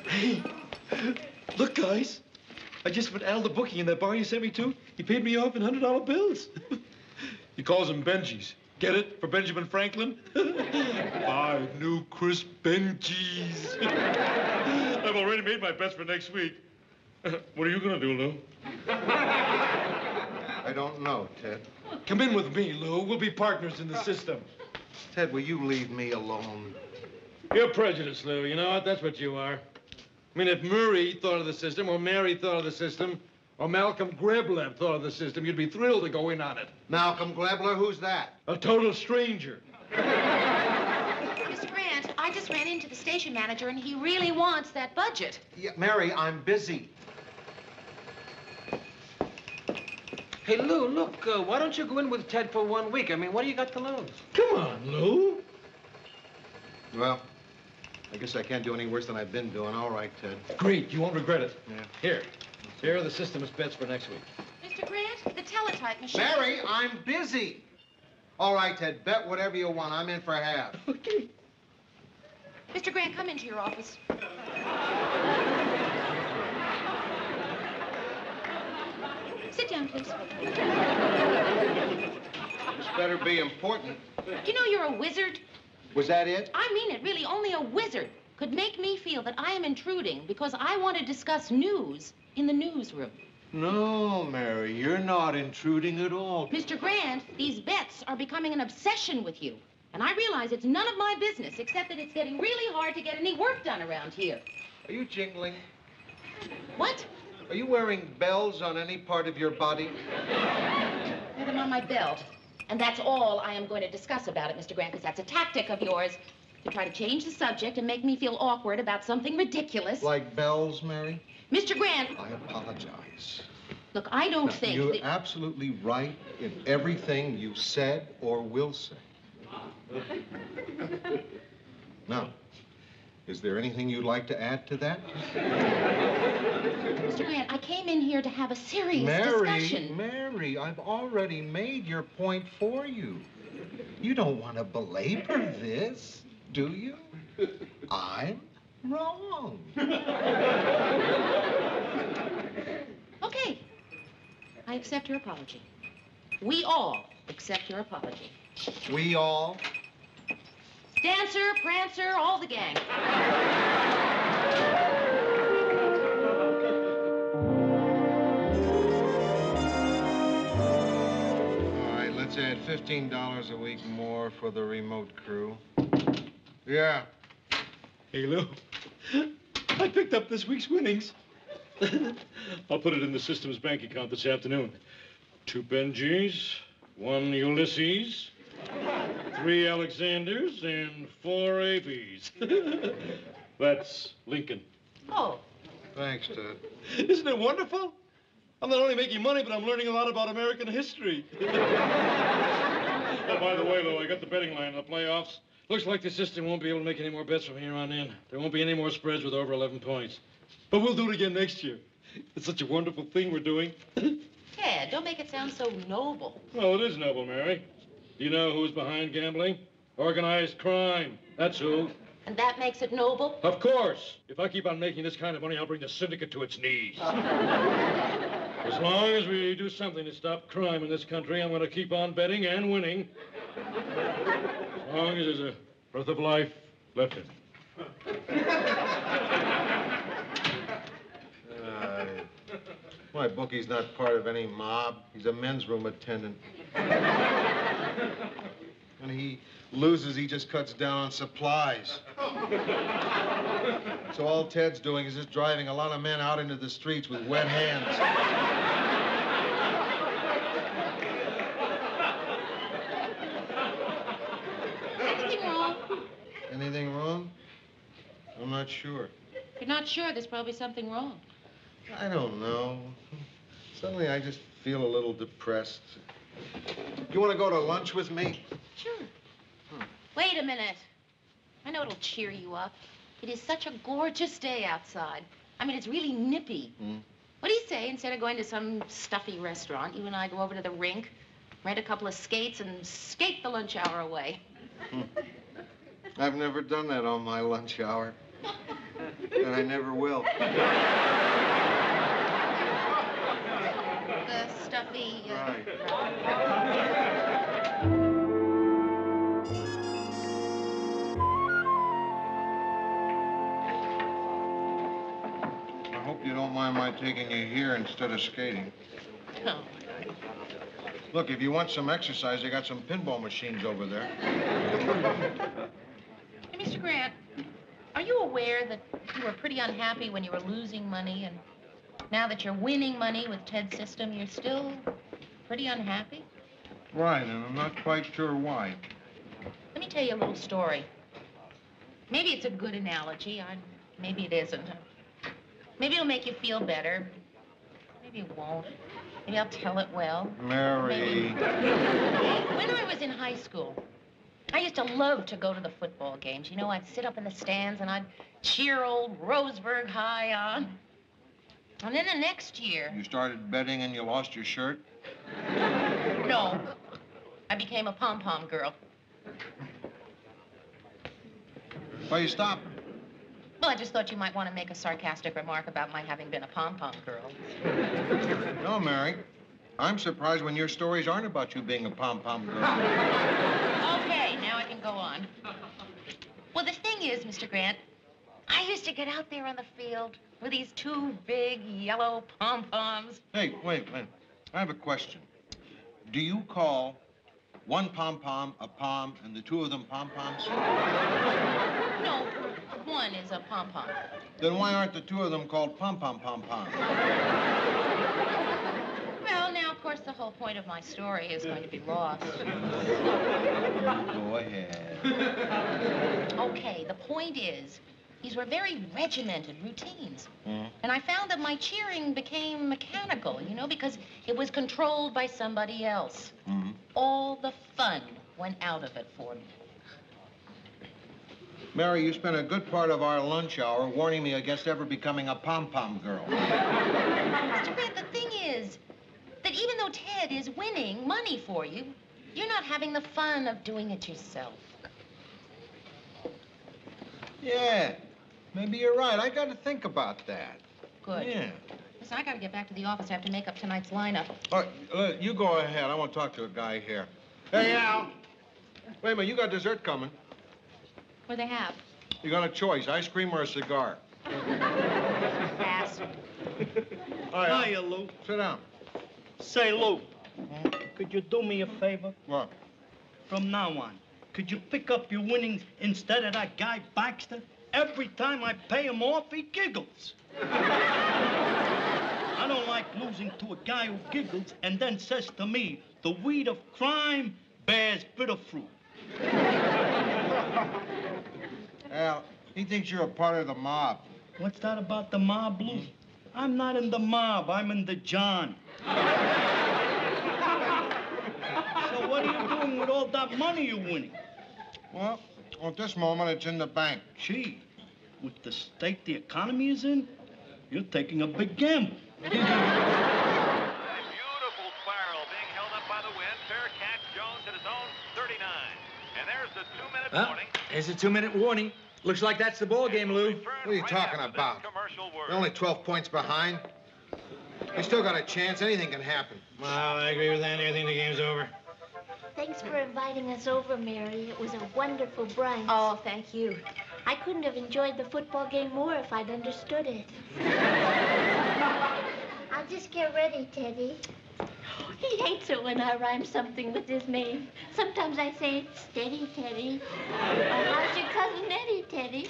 Hey, look, guys. I just put Al the bookie in that bar you sent me to. He paid me off in $100 bills. He calls them Benjis. Get it? For Benjamin Franklin? 5 new crisp Benjis. I've already made my bets for next week. What are you going to do, Lou? I don't know, Ted. Come in with me, Lou. We'll be partners in the system. Ted, will you leave me alone? You're prejudiced, Lou. You know what? That's what you are. I mean, if Murray thought of the system, or Mary thought of the system, or Malcolm Greblev thought of the system, you'd be thrilled to go in on it. Malcolm Glebler? Who's that? A total stranger. Mr. Grant, I just ran into the station manager, and he really wants that budget. Yeah, Mary, I'm busy. Hey, Lou, look, why don't you go in with Ted for 1 week? I mean, what do you got to lose? Come on, Lou. Well, I guess I can't do any worse than I've been doing. All right, Ted. Great. You won't regret it. Yeah. Here are the system's bets for next week. Mr. Grant, the teletype machine... Mary, I'm busy. All right, Ted, bet whatever you want. I'm in for half. Okay. Mr. Grant, come into your office. Sit down, please. This better be important. Do you know you're a wizard? Was that it? I mean it, really. Only a wizard could make me feel that I am intruding because I want to discuss news in the newsroom. No, Mary, you're not intruding at all. Mr. Grant, these bets are becoming an obsession with you. And I realize it's none of my business, except that it's getting really hard to get any work done around here. Are you jingling? What? Are you wearing bells on any part of your body? I have them on my belt. And that's all I am going to discuss about it, Mr. Grant, because that's a tactic of yours to try to change the subject and make me feel awkward about something ridiculous. Like bells, Mary? Mr. Grant. I apologize. Look, I don't Now, think you're that... absolutely right in everything you said or will say. Now, is there anything you'd like to add to that? Mr. Grant, I came in here to have a serious discussion. Mary, I've already made your point for you. You don't want to belabor this, do you? I'm wrong. Okay. I accept your apology. We all accept your apology. We all? Dancer, Prancer, all the gang. All right, let's add $15 a week more for the remote crew. Yeah. Hey, Lou. I picked up this week's winnings. I'll put it in the system's bank account this afternoon. 2 Benjis, 1 Ulysses, 3 Alexanders, and 4 ABs. That's Lincoln. Oh. Thanks, Ted. Isn't it wonderful? I'm not only making money, but I'm learning a lot about American history. Oh, by the way, Lou, I got the betting line in the playoffs. Looks like the system won't be able to make any more bets from here on in. There won't be any more spreads with over 11 points. But we'll do it again next year. It's such a wonderful thing we're doing. Ted, don't make it sound so noble. Well, it is noble, Mary. Do you know who's behind gambling? Organized crime. That's who. And that makes it noble? Of course. If I keep on making this kind of money, I'll bring the syndicate to its knees. As long as we do something to stop crime in this country, I'm going to keep on betting and winning. As long as there's a breath of life left in it. My bookie's not part of any mob. He's a men's room attendant. When he loses, he just cuts down on supplies. So all Ted's doing is just driving a lot of men out into the streets with wet hands. Anything wrong? Anything wrong? I'm not sure. If you're not sure, there's probably something wrong. I don't know. Suddenly I just feel a little depressed. You want to go to lunch with me? Sure. Wait a minute. I know it'll cheer you up. It is such a gorgeous day outside. I mean, it's really nippy. What do you say, instead of going to some stuffy restaurant, you and I go over to the rink, rent a couple of skates, and skate the lunch hour away? I've never done that on my lunch hour. And I never will. The stuffy... Right. I hope you don't mind my taking you here instead of skating. No. Look, if you want some exercise, they got some pinball machines over there. Hey, Mr. Grant, are you aware that you were pretty unhappy when you were losing money, and now that you're winning money with Ted's system, you're still pretty unhappy? Right, and I'm not quite sure why. Let me tell you a little story. Maybe it's a good analogy. Maybe it isn't. Maybe it'll make you feel better. Maybe it won't. Maybe I'll tell it well. Mary. When I was in high school, I used to love to go to the football games. You know, I'd sit up in the stands and I'd cheer old Roseburg High on. And then the next year... You started betting and you lost your shirt? No. I became a pom-pom girl. Why you stop? Well, I just thought you might want to make a sarcastic remark about my having been a pom-pom girl. No, Mary. I'm surprised when your stories aren't about you being a pom-pom girl. Okay, now I can go on. Well, the thing is, Mr. Grant, I used to get out there on the field with these 2 big yellow pom-poms. Hey, wait. I have a question. Do you call one pom-pom a pom and the 2 of them pom-poms? No, one is a pom-pom. Then why aren't the 2 of them called pom-pom-pom-pom? Well, now, of course, the whole point of my story is going to be lost. Go ahead. Okay, the point is, these were very regimented routines. And I found that my cheering became mechanical, you know, because it was controlled by somebody else. All the fun went out of it for me. Mary, you spent a good part of our lunch hour warning me against ever becoming a pom-pom girl. Mr. Grant, the thing is that even though Ted is winning money for you, you're not having the fun of doing it yourself. Yeah, maybe you're right. I got to think about that. Good. Yeah. Listen, I got to get back to the office. I have to make up tonight's lineup. All right, you go ahead. I want to talk to a guy here. Hey, Al. Wait a minute, you got dessert coming. What do they have? You got a choice, ice cream or a cigar. Pass. All right, Hiya, Lou. Sit down. Say, Lou, could you do me a favor? What? From now on, could you pick up your winnings instead of that guy Baxter? Every time I pay him off, he giggles. I don't like losing to a guy who giggles and then says to me, the weed of crime bears bitter fruit. Al, he thinks you're a part of the mob. What's that about the mob, Lou? I'm not in the mob. I'm in the John. So what are you doing with all that money you're winning? Well, at this moment, it's in the bank. Gee, with the state the economy is in, you're taking a big gamble. Beautiful spiral being held up by the wind. Fair catch, Jones at his own 39. And there's the 2-minute warning. There's a 2-minute warning. Looks like that's the ball game, Lou. What are you talking about? They're only 12 points behind. They still got a chance. Anything can happen. Well, I agree with Andy. I think the game's over. Thanks for inviting us over, Mary. It was a wonderful brunch. Oh, thank you. I couldn't have enjoyed the football game more if I'd understood it. I'll just get ready, Teddy. He hates it when I rhyme something with his name. Sometimes I say, steady, Teddy. Or, how's your cousin Eddie, Teddy?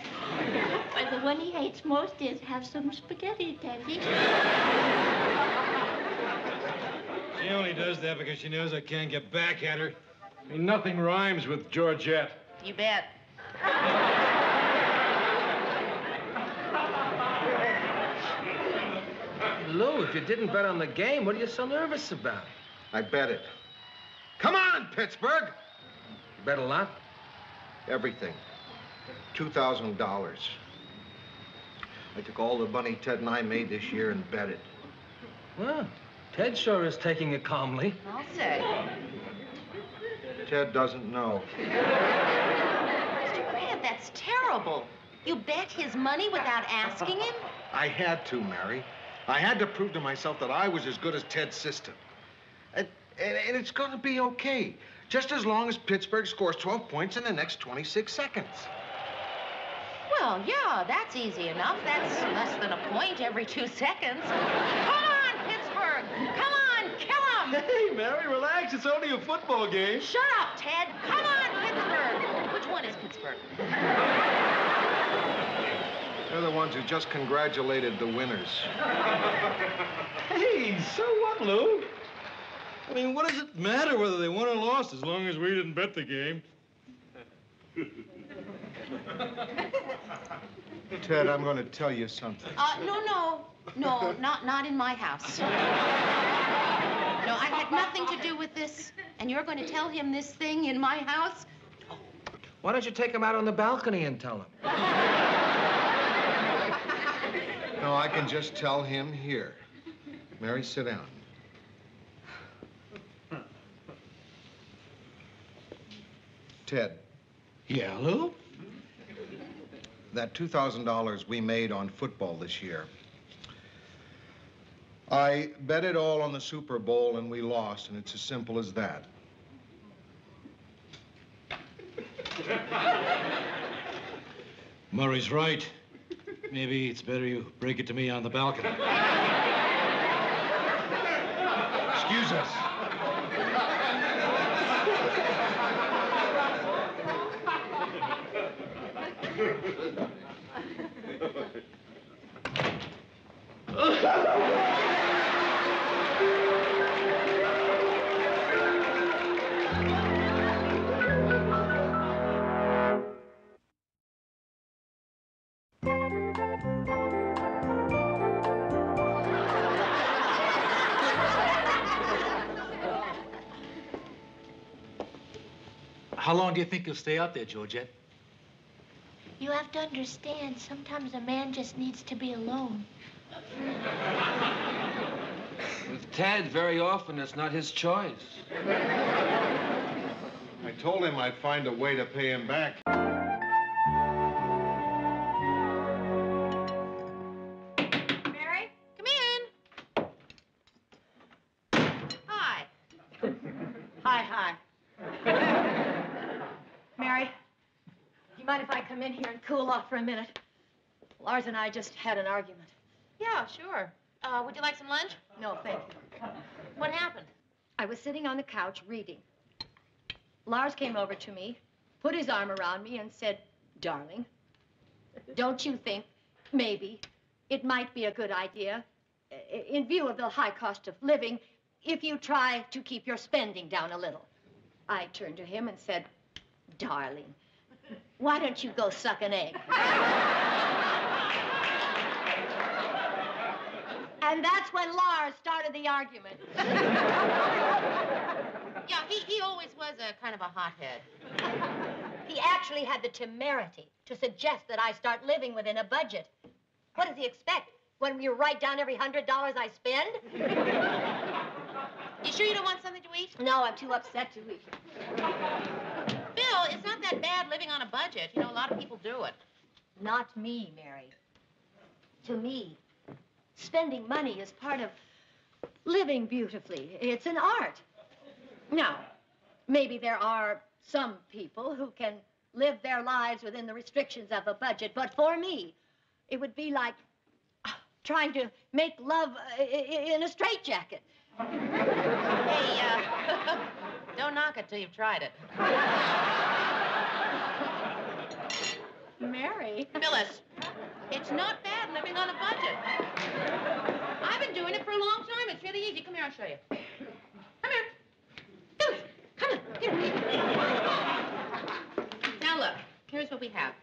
But the one he hates most is, have some spaghetti, Teddy. She only does that because she knows I can't get back at her. I mean, nothing rhymes with Georgette. You bet. Lou, if you didn't bet on the game, what are you so nervous about? I bet it. Come on, Pittsburgh! You bet a lot? Everything. $2,000. I took all the money Ted and I made this year and bet it. Well, Ted sure is taking it calmly. I'll say. Ted doesn't know. Mr. Grant, that's terrible. You bet his money without asking him? I had to, Mary. I had to prove to myself that I was as good as Ted's sister. And it's going to be okay. Just as long as Pittsburgh scores 12 points in the next 26 seconds. Well, yeah, that's easy enough. That's less than a point every 2 seconds. Come on, Pittsburgh! Come on, kill him! Hey, Mary, relax. It's only a football game. Shut up, Ted! Come on, Pittsburgh! Which one is Pittsburgh? They're the ones who just congratulated the winners. Hey, so what, Lou? I mean, what does it matter whether they won or lost as long as we didn't bet the game? Ted, I'm going to tell you something. No, not in my house. No, I had nothing to do with this, and you're going to tell him this thing in my house? Why don't you take him out on the balcony and tell him? No, I can just tell him here. Mary, sit down. Ted. Yeah, Lou? That $2,000 we made on football this year, I bet it all on the Super Bowl and we lost, and it's as simple as that. Murray's right. Maybe it's better you break it to me on the balcony. Excuse us. How long do you think you'll stay out there, Georgette? You have to understand, sometimes a man just needs to be alone. With Ted, very often it's not his choice. I told him I'd find a way to pay him back. Mary, come in. Hi. Hi. Mary, do you mind if I come in here and cool off for a minute? Lars and I just had an argument. Yeah, sure. Would you like some lunch? No, thank you. What happened? I was sitting on the couch reading. Lars came over to me, put his arm around me, and said, "Darling." Don't you think, maybe, it might be a good idea, in view of the high cost of living, if you try to keep your spending down a little? I turned to him and said, darling, why don't you go suck an egg? And that's when Lars started the argument. Yeah, he always was a kind of a hothead. He actually had the temerity to suggest that I start living within a budget. What does he expect? When you write down every $100 I spend? You sure you don't want something to eat? No, I'm too upset to eat. Bill, it's not that bad living on a budget. You know, a lot of people do it. Not me, Mary. To me, spending money is part of living beautifully. It's an art. Now, maybe there are some people who can live their lives within the restrictions of a budget, but for me, it would be like trying to make love in a straitjacket. Hey, don't knock it till you've tried it. Mary. Phyllis, it's not bad living on a budget. I've been doing it for a long time. It's really easy. Come here, I'll show you. Come here. Phyllis, come on. Here. Now, look. Here's what we have.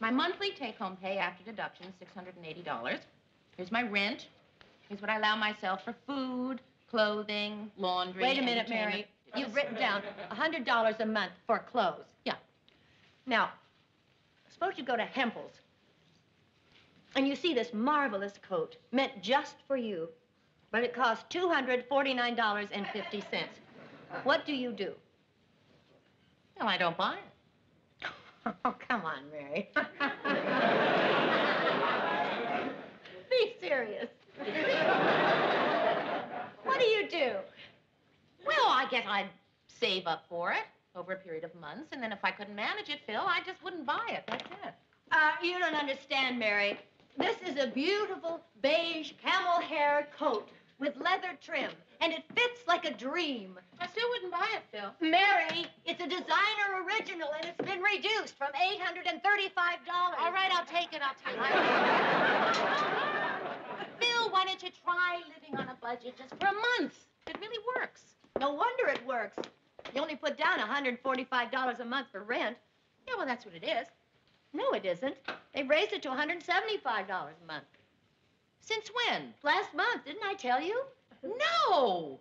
My monthly take-home pay after deductions, $680. Here's my rent. Here's what I allow myself for food, clothing, laundry. Wait a minute, Mary. You've written down $100 a month for clothes. Yeah. Now, suppose you go to Hempel's and you see this marvelous coat meant just for you, but it costs $249.50. What do you do? Well, I don't buy it. Oh, come on, Mary. Be serious. What do you do? Well, I guess I'd save up for it over a period of months, and then if I couldn't manage it, Phil, I just wouldn't buy it. That's it. You don't understand, Mary. This is a beautiful beige camel hair coat with leather trim, and it fits like a dream. I still wouldn't buy it, Phil. Mary, it's a designer original, and it's been reduced from $835. All right, I'll take it. Phil, why don't you try living on a budget just for a month? It really works. No wonder it works. You only put down $145 a month for rent. Yeah, well, that's what it is. No, it isn't. They've raised it to $175 a month. Since when? Last month, didn't I tell you? No!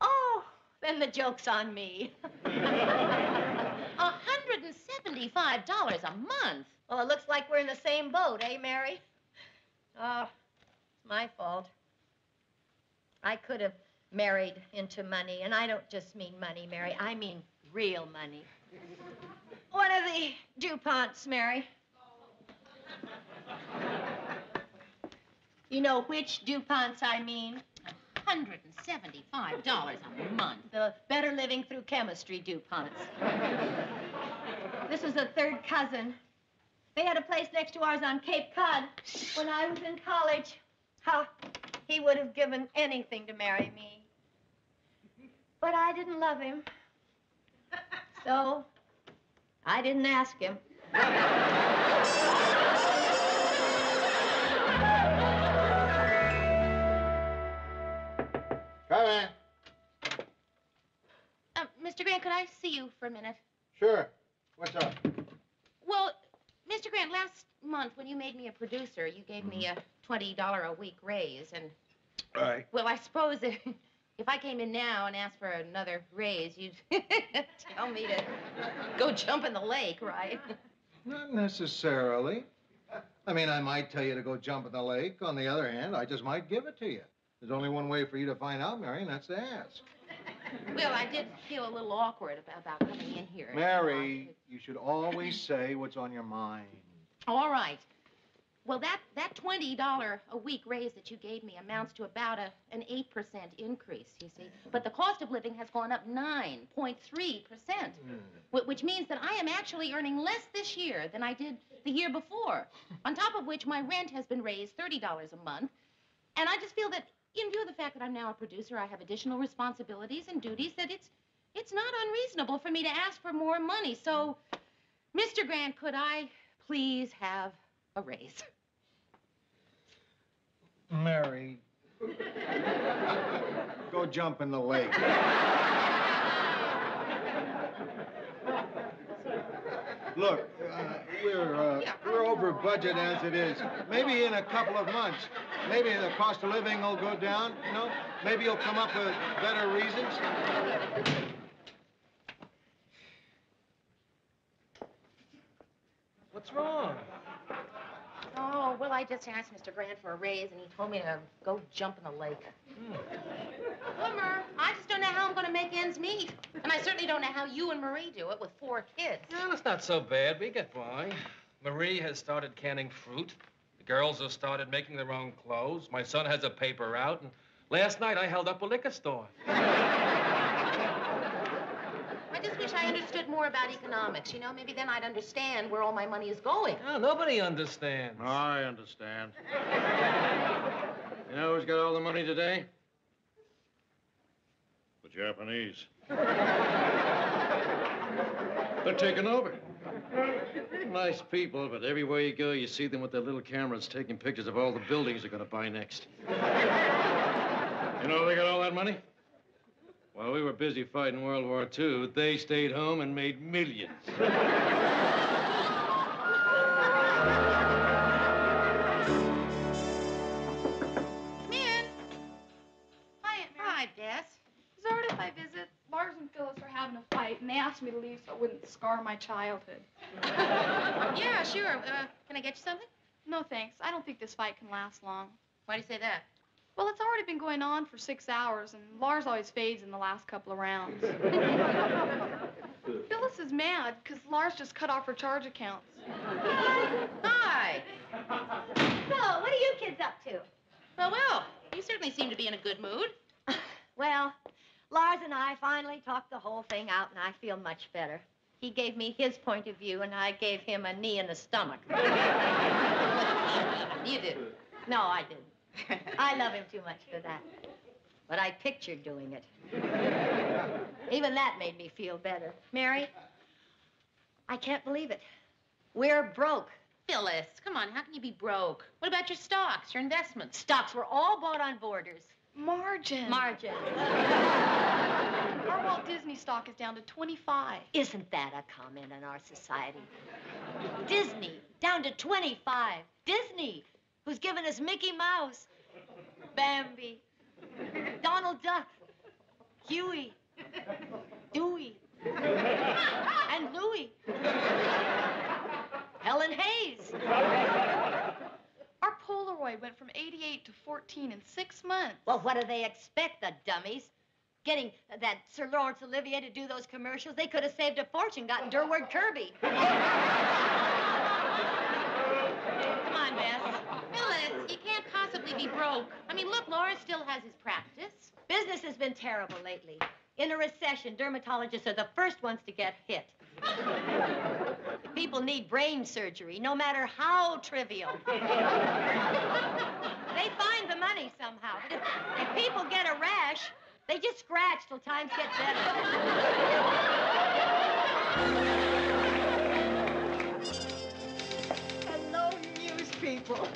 Oh, then the joke's on me. $175 a month? Well, it looks like we're in the same boat, eh, Mary? Oh, it's my fault. I could have married into money, and I don't just mean money, Mary. I mean real money. What are the DuPonts, Mary? You know which DuPonts I mean? $175 a month. The Better Living Through Chemistry DuPonts. This is a third cousin. They had a place next to ours on Cape Cod when I was in college. How he would have given anything to marry me. But I didn't love him. So I didn't ask him. Come in. Mr. Grant, could I see you for a minute? Sure. What's up? Well, Mr. Grant, last month when you made me a producer, you gave me a $20 a week raise, and... Right. Well, I suppose if I came in now and asked for another raise, you'd tell me to go jump in the lake, right? Not necessarily. I mean, I might tell you to go jump in the lake. On the other hand, I just might give it to you. There's only one way for you to find out, Mary, and that's to ask. Well, I did feel a little awkward about coming in here. Mary, you should always say what's on your mind. All right. Well, that $20 a week raise that you gave me amounts to about an 8% increase, you see. But the cost of living has gone up 9.3%, which means that I am actually earning less this year than I did the year before. On top of which, my rent has been raised $30 a month. And I just feel that in view of the fact that I'm now a producer, I have additional responsibilities and duties, that it's not unreasonable for me to ask for more money. So, Mr. Grant, could I please have a raise. Mary, go jump in the lake. Look, we're over budget as it is. Maybe in a couple of months, maybe the cost of living will go down. You know, maybe you'll come up with better reasons. What's wrong? Oh, well, I just asked Mr. Grant for a raise, and he told me to go jump in the lake. Bummer. I just don't know how I'm going to make ends meet. And I certainly don't know how you and Marie do it with 4 kids. No, that's not so bad. We get by. Marie has started canning fruit. The girls have started making their own clothes. My son has a paper route. And last night, I held up a liquor store. I just wish I understood more about economics. You know, maybe then I'd understand where all my money is going. No, nobody understands. I understand. You know who's got all the money today? The Japanese. They're taking over. Nice people, but everywhere you go, you see them with their little cameras taking pictures of all the buildings they're going to buy next. You know how they got all that money? While we were busy fighting World War II, they stayed home and made millions. Come in. Hi, Aunt Mary. Hi, Bess. Is it all right if I visit? Lars and Phyllis are having a fight, and they asked me to leave so it wouldn't scar my childhood. Yeah, sure. Can I get you something? No, thanks. I don't think this fight can last long. Why do you say that? Well, it's already been going on for 6 hours, and Lars always fades in the last couple of rounds. Phyllis is mad because Lars just cut off her charge accounts. Hi. So, what are you kids up to? Well, you certainly seem to be in a good mood. Well, Lars and I finally talked the whole thing out, and I feel much better. He gave me his point of view, and I gave him a knee in the stomach. You did. No, I didn't. I love him too much for that. But I pictured doing it. Even that made me feel better. Mary, I can't believe it. We're broke. Phyllis, come on, how can you be broke? What about your stocks, your investments? Stocks were all bought on Borders. Margin. Margin. Our Walt Disney stock is down to 25. Isn't that a comment on our society? Disney, down to 25. Disney, who's given us Mickey Mouse, Bambi, Donald Duck, Huey, Dewey, and Louie, Helen Hayes. Our Polaroid went from 88 to 14 in 6 months. Well, what do they expect, the dummies? Getting that Sir Laurence Olivier to do those commercials, they could have saved a fortune, gotten Durward Kirby. Come on, Bess. Phyllis, you can't possibly be broke. I mean, look, Laura still has his practice. Business has been terrible lately. In a recession, dermatologists are the first ones to get hit. If people need brain surgery, no matter how trivial. They find the money somehow. But if people get a rash, they just scratch till times get better. Hello, news people.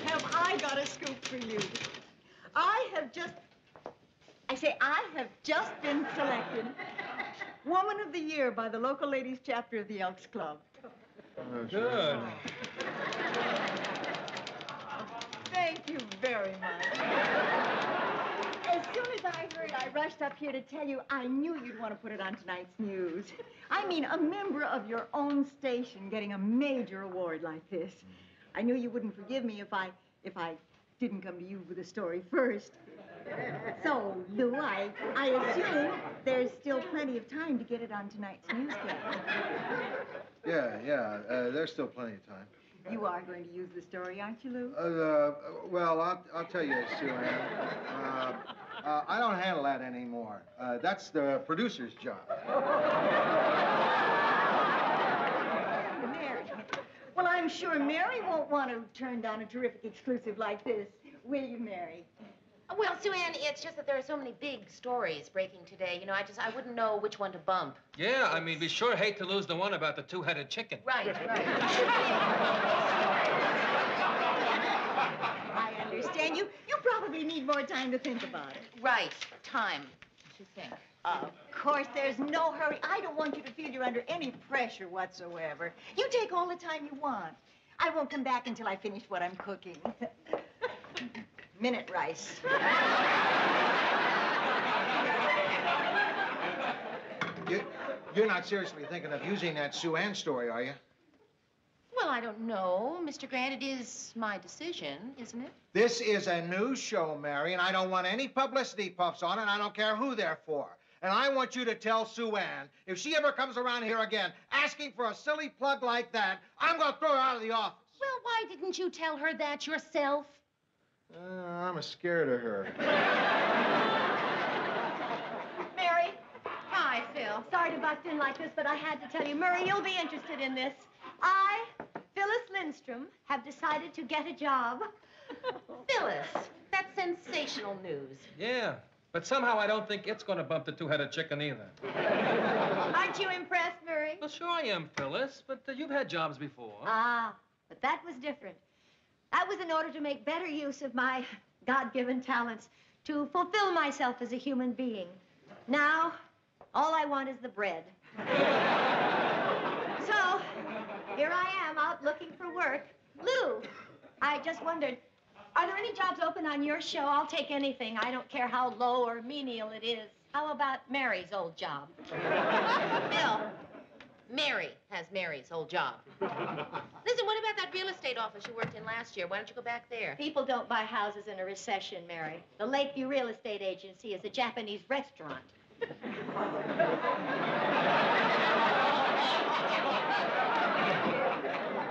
Have I got a scoop for you? I have just been selected Woman of the Year by the local ladies chapter of the Elks Club. Good. Thank you very much. As soon as I heard, I rushed up here to tell you I knew you'd want to put it on tonight's news. I mean, a member of your own station getting a major award like this. I knew you wouldn't forgive me if I didn't come to you with the story first. So, Lou, I assume there's still plenty of time to get it on tonight's newscast. Yeah, there's still plenty of time. You are going to use the story, aren't you, Lou? Well, I'll tell you, Sue Ann. I don't handle that anymore. That's the producer's job. Mary. Well, I'm sure Mary won't want to turn down a terrific exclusive like this. Will you, Mary? Well, Sue Ann, it's just that there are so many big stories breaking today. You know, I wouldn't know which one to bump. Yeah, I mean, we sure hate to lose the one about the two-headed chicken. Right, right. I understand. You probably need more time to think about it. Right, time to think. Of course, there's no hurry. I don't want you to feel you're under any pressure whatsoever. You take all the time you want. I won't come back until I finish what I'm cooking. Minute rice. You're not seriously thinking of using that Sue Ann story, are you? Well, I don't know, Mr. Grant. It is my decision, isn't it? This is a news show, Mary, and I don't want any publicity puffs on it, and I don't care who they're for. And I want you to tell Sue Ann, if she ever comes around here again asking for a silly plug like that, I'm going to throw her out of the office. Well, why didn't you tell her that yourself? I'm scared of her. Mary? Hi, Phil. Sorry to bust in like this, but I had to tell you. Murray, you'll be interested in this. I, Phyllis Lindstrom, have decided to get a job. Phyllis, that's sensational news. Yeah, but somehow I don't think it's going to bump the two-headed chicken either. Aren't you impressed, Murray? Well, sure I am, Phyllis, but you've had jobs before. Ah, but that was different. That was in order to make better use of my God-given talents, to fulfill myself as a human being. Now, all I want is the bread. So, here I am out looking for work. Lou, I just wondered, are there any jobs open on your show? I'll take anything. I don't care how low or menial it is. How about Mary's old job? Phil, Mary has Mary's old job. Listen, what about that real estate office you worked in last year? Why don't you go back there? People don't buy houses in a recession, Mary. The Lakeview Real Estate Agency is a Japanese restaurant.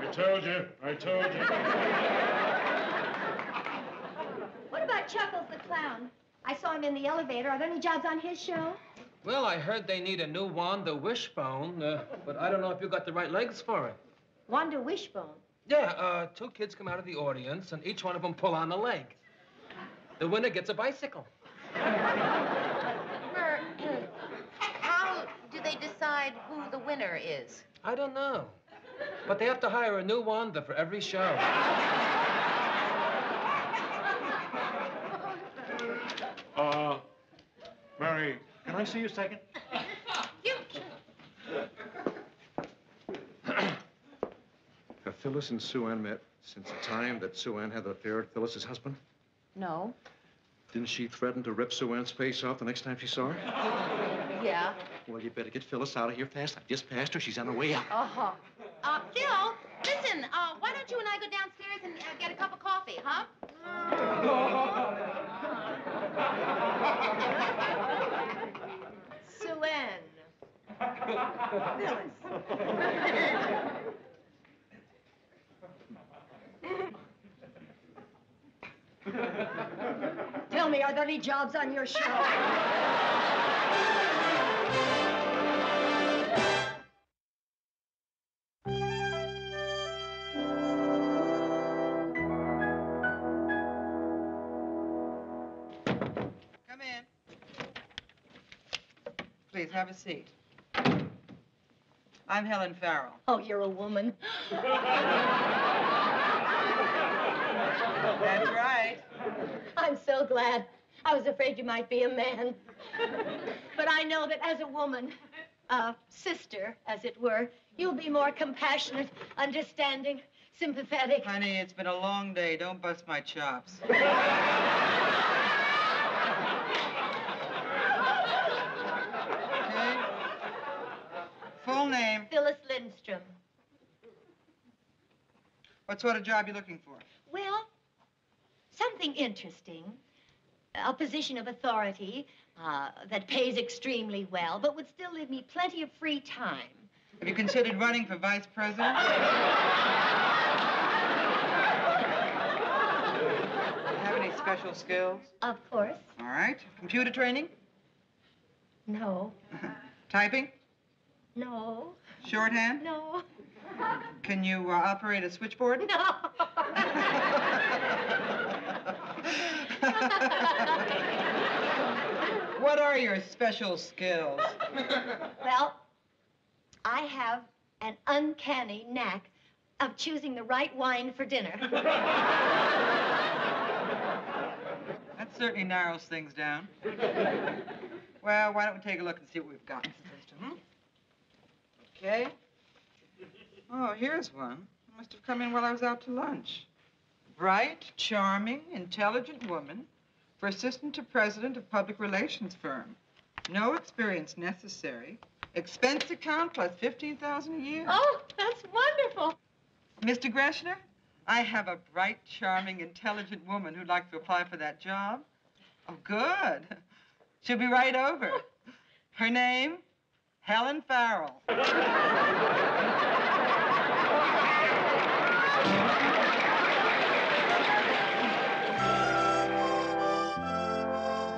I told you. What about Chuckles the Clown? I saw him in the elevator. Are there any jobs on his show? Well, I heard they need a new Wanda Wishbone, but I don't know if you got the right legs for it. Wanda Wishbone. Yeah, two kids come out of the audience, and each one of them pull on a leg. The winner gets a bicycle. How do they decide who the winner is? I don't know. But they have to hire a new Wanda for every show. Mary, can I see you a second? Have Phyllis and Sue Ann met since the time that Sue Ann had the affair with Phyllis's husband? No. Didn't she threaten to rip Sue Ann's face off the next time she saw her? Yeah. Well, you better get Phyllis out of here fast. I've just passed her. She's on her way out. Uh-huh. Phil, listen, why don't you and I go downstairs and get a cup of coffee, huh? Sue Ann. Tell me, are there any jobs on your show? Come in. Please, have a seat. I'm Helen Farrell. Oh, you're a woman. That's right. I'm so glad. I was afraid you might be a man. But I know that as a woman, a sister, as it were, you'll be more compassionate, understanding, sympathetic. Honey, it's been a long day. Don't bust my chops. Okay? Full name. Phyllis Lindstrom. What sort of job you looking for? Well, something interesting. A position of authority that pays extremely well, but would still leave me plenty of free time. Have you considered running for vice president? Have any special skills? Of course. All right. Computer training? No. Typing? No. Shorthand? No. Can you operate a switchboard? No. are your special skills? Well, I have an uncanny knack of choosing the right wine for dinner. That certainly narrows things down. Well, why don't we take a look and see what we've got? Okay. Oh, here's one. Must have come in while I was out to lunch. Bright, charming, intelligent woman for assistant to president of public relations firm. No experience necessary. Expense account plus $15,000 a year. Oh, that's wonderful. Mr. Greshner, I have a bright, charming, intelligent woman who'd like to apply for that job. Oh, good. She'll be right over. Her name, Helen Farrell.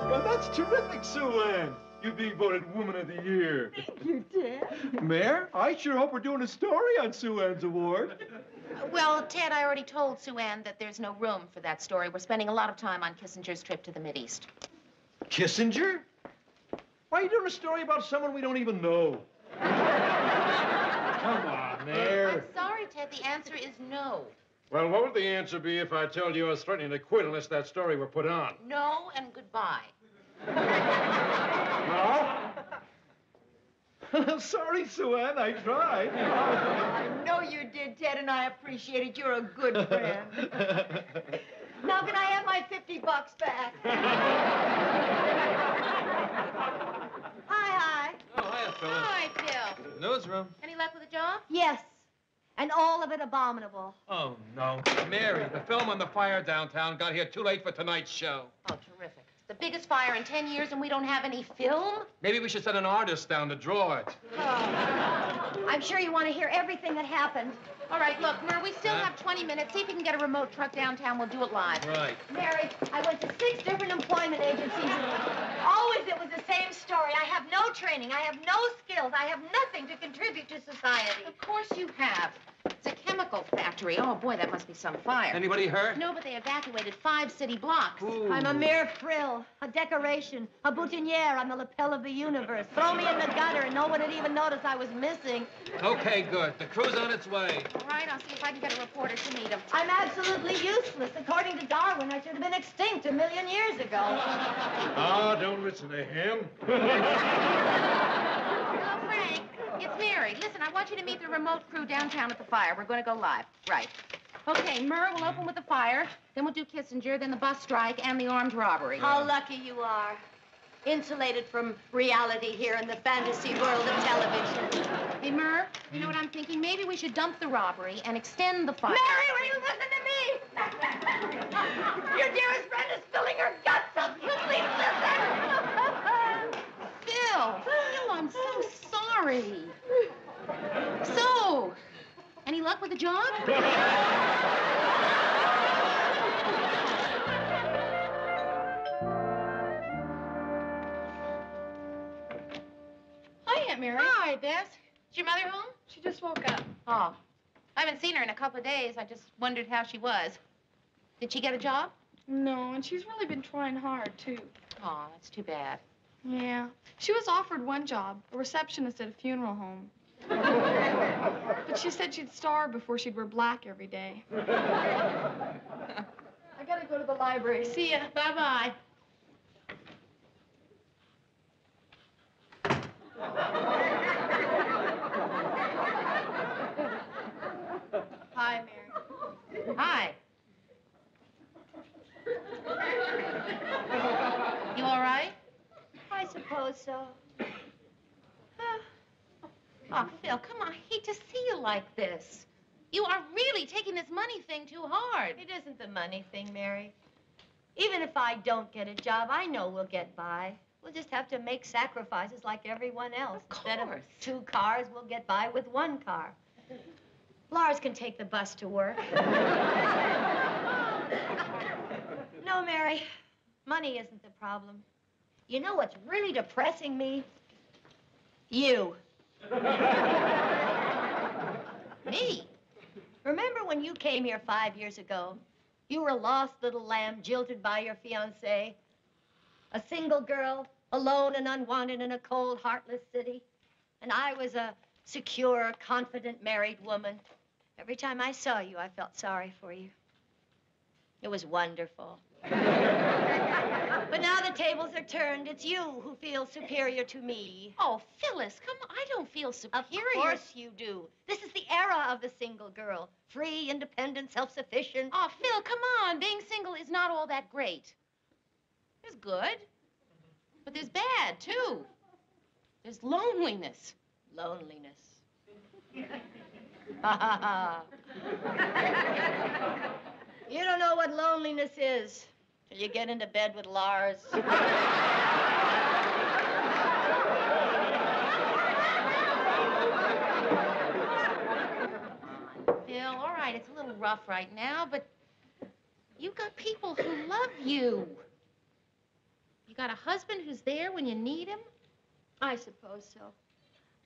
Well, that's terrific, Sue Ann. You being voted Woman of the Year. Thank you, Ted. Mayor, I sure hope we're doing a story on Sue Ann's award. Well, Ted, I already told Sue Ann that there's no room for that story. We're spending a lot of time on Kissinger's trip to the Mideast. Kissinger? Why are you doing a story about someone we don't even know? Come on, Mayor. I'm sorry, Ted. The answer is no. Well, what would the answer be if I told you I was threatening to quit unless that story were put on? No and goodbye. No? Sorry, Sue Ann, I tried. I know you did, Ted, and I appreciate it. You're a good friend. Now, can I have my $50 back? Hi. Oh, hiya, Phyllis. Hi, Phil. Newsroom. Any luck with the job? Yes, and all of it abominable. Oh, no. Mary, the film on the fire downtown got here too late for tonight's show. Oh, terrific. The biggest fire in 10 years and we don't have any film? Maybe we should send an artist down to draw it. I'm sure you want to hear everything that happened. All right, look, Mer, we still have 20 minutes. See if you can get a remote truck downtown. We'll do it live. Right. Mary, I went to 6 different employment agencies, and always it was the same story. I have no training. I have no skills. I have nothing to contribute to society. Of course you have. It's a chemical factory. Oh, boy, that must be some fire. Anybody hurt? No, but they evacuated 5 city blocks. I'm a mere frill, a decoration, a boutonniere on the lapel of the universe. Throw me in the gutter and no one would even notice I was missing. Okay, good. The crew's on its way. All right, I'll see if I can get a reporter to meet him. I'm absolutely useless. According to Darwin, I should have been extinct 1,000,000 years ago. Oh, don't listen to him. Hello, Frank. It's Mary. Listen, I want you to meet the remote crew downtown at the fire. We're going to go live. Right. Okay, Murr will open with the fire, then we'll do Kissinger, then the bus strike, and the armed robbery. How lucky you are. Insulated from reality here in the fantasy world of television. Hey, Murr, you know what I'm thinking? Maybe we should dump the robbery and extend the fire. Mary, will you listen to me? Your dearest friend is spilling her guts up. You please listen. Phil, I'm so sorry. So, any luck with the job? Hi, Aunt Mary. Hi, Bess. Is your mother home? She just woke up. Oh, I haven't seen her in a couple of days. I just wondered how she was. Did she get a job? No, and she's really been trying hard, too. Oh, that's too bad. Yeah. She was offered one job, a receptionist at a funeral home. But she said she'd starve before she'd wear black every day. I gotta go to the library. See ya. Bye-bye. Hi, Mary. Hi. You all right? I suppose so. Oh, Phil, come on. I hate to see you like this. You are really taking this money thing too hard. It isn't the money thing, Mary. Even if I don't get a job, I know we'll get by. We'll just have to make sacrifices like everyone else. Instead of 2 cars, we'll get by with 1 car. Lars can take the bus to work. No, Mary, money isn't the problem. You know what's really depressing me? You. Me? Remember when you came here 5 years ago? You were a lost little lamb jilted by your fiancé. A single girl, alone and unwanted in a cold, heartless city. And I was a secure, confident married woman. Every time I saw you, I felt sorry for you. It was wonderful. But now the tables are turned. It's you who feel superior to me. Oh, Phyllis, come on. I don't feel superior. Of course you do. This is the era of the single girl. Free, independent, self-sufficient. Oh, Phil, come on. Being single is not all that great. There's good, but there's bad, too. There's loneliness. Loneliness. You don't know what loneliness is till you get into bed with Lars. Phil, all right, it's a little rough right now, but you've got people who love you. You got a husband who's there when you need him? I suppose so.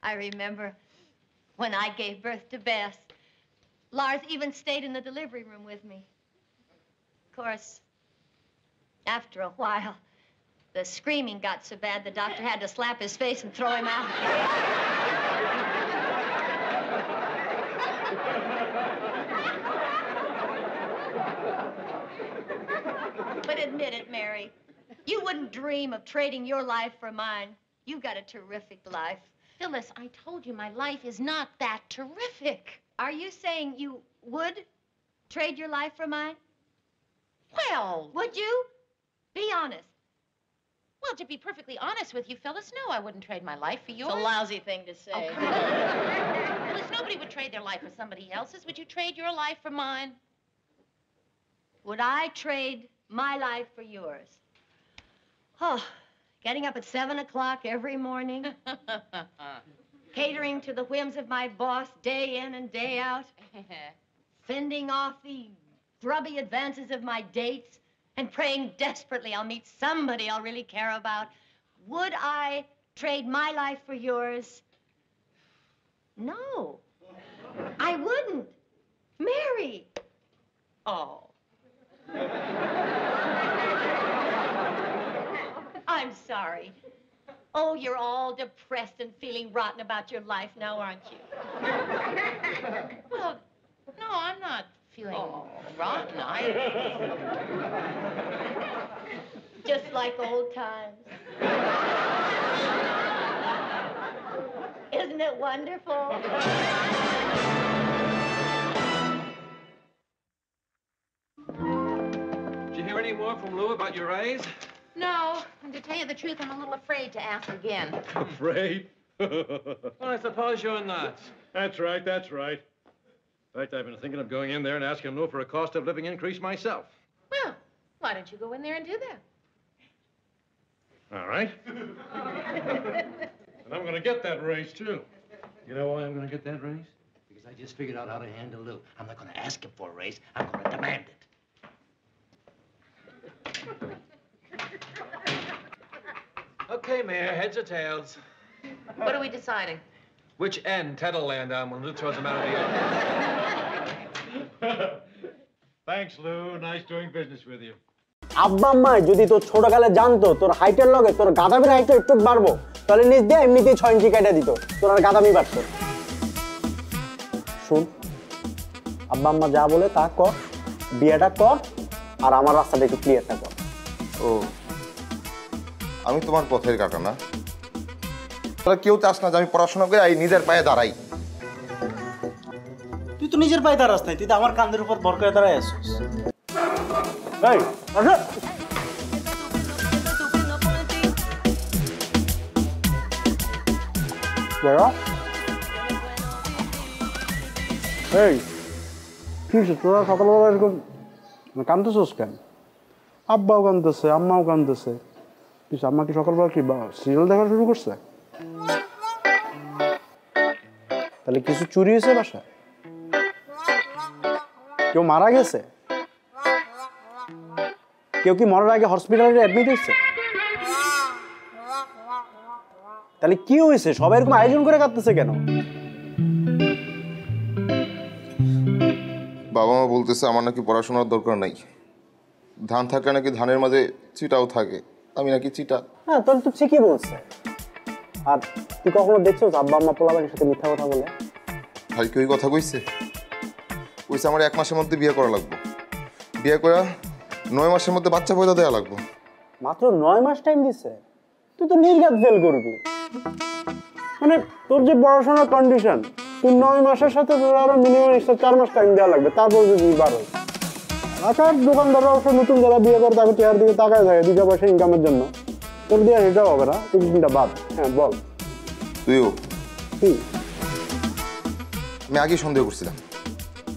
I remember when I gave birth to Bess, Lars even stayed in the delivery room with me. Of course, after a while, the screaming got so bad the doctor had to slap his face and throw him out. But admit it, Mary. You wouldn't dream of trading your life for mine. You've got a terrific life. Phyllis, I told you my life is not that terrific. Are you saying you would trade your life for mine? Well... Would you? Be honest. Well, to be perfectly honest with you, Phyllis, no, I wouldn't trade my life for yours. It's a lousy thing to say. Oh, Phyllis, nobody would trade their life for somebody else's. Would you trade your life for mine? Would I trade my life for yours? Oh, getting up at 7 o'clock every morning. Catering to the whims of my boss day in and day out. Fending off the grubby advances of my dates. And praying desperately I'll meet somebody I'll really care about. Would I trade my life for yours? No. I wouldn't. Mary. Oh. I'm sorry. Oh, you're all depressed and feeling rotten about your life now, aren't you? Well, no, I'm not feeling rotten. Just like old times. Isn't it wonderful? Did you hear any more from Lou about your raise? No, and to tell you the truth, I'm a little afraid to ask again. Afraid? Well, I suppose you're not. That's right, that's right. In fact, I've been thinking of going in there and asking Lou for a cost of living increase myself. Well, why don't you go in there and do that? All right. And I'm going to get that raise, too. You know why I'm going to get that raise? Because I just figured out how to handle Lou. I'm not going to ask him for a raise. I'm going to demand it. Okay, Mayor, heads or tails? What are we deciding? Which end Ted will land on when Lou throws him out of the oven? Thanks, Lou. Nice doing business with you. আব্বা আম্মা যদি তোর ছোটকালে জানতো তোর হাইটের লগে তোর গাদামির হাইটটা একটু বাড়বো তাহলে নিজ দিয়ে এমনিতেই 6 ইঞ্চি কেটে দিত তোর আর গাদামি বাড়তো শুন আব্বা আম্মা যা বলে তা কর বিয়েটা কর আর আমার রাস্তাটা একটু ক্লিয়ারটা কর ও আমি তোমার পথের কাটা না তাহলে কেউ চাস না যে আমি পড়াশোনা করে এই নিজের পায়ে দাঁড়াই তুই তো নিজের পায়ে দাঁড়াস নাই তুই তো আমার কাঁধের উপর ভর করে দাঁড়ায় আছিস এই আসো বড় এই কি তোরা সকালবেলা এরকম কাঁদতেছিস কেন আব্বাও কাঁদতেছে আম্মাও কাঁদতেছে কিছু আম্মা কি সকালবেলা কি সিরিয়াল দেখা শুরু করছে তাহলে কিছু চুরি হয়েছে বাসায় কেউ মারা গেছে কেউ কি মরার আগে হসপিটালে অ্যাডমিট হয়েছে তাহলে কি হয়েছে সবাই এরকম আয়োজন করে কাঁদতেছে কেন বাবা মা বলতেছে আমার নাকি পড়াশোনার দরকার নাই ধান থাকলে নাকি ধানের মাঝে চিটাও থাকে আমি নাকি চিটার। হ্যাঁ তোর তো ঠিকই বলছে। আর তুই কখনো দেখছো আব্বা আম্মা পোলাপানের সাথে মিথ্যা কথা বলে? ভাই কি ওই কথা কইছে? কইছে আমার 1 মাসের মধ্যে বিয়ে করা লাগবে, বিয়ে করে 9 মাসের মধ্যে বাচ্চা পয়দা দেওয়া লাগবে। মাত্র 9 মাস টাইম দিছে? তুই তো নির্ঘাত ফেল করবি। মানে তোর যে পড়াশোনার কন্ডিশন, তুই 9 মাসের সাথে তোর আরো মিনিমাম 4 মাস টাইম দেওয়া লাগবে, তারপর যদি বাড়ো। আচ্ছা দোকানদাররা অবশ্য নতুন যারা বিয়ে করে তাকে চেয়ার দিকে তাকায় থাকে 2 পয়সা ইনকামের জন্য, তোর দিয়ে সেটাও হবে না। তুই চিন্তা বাদ। হ্যাঁ বল। তুইও? কি? আমি আগে সন্দেহ করছিলাম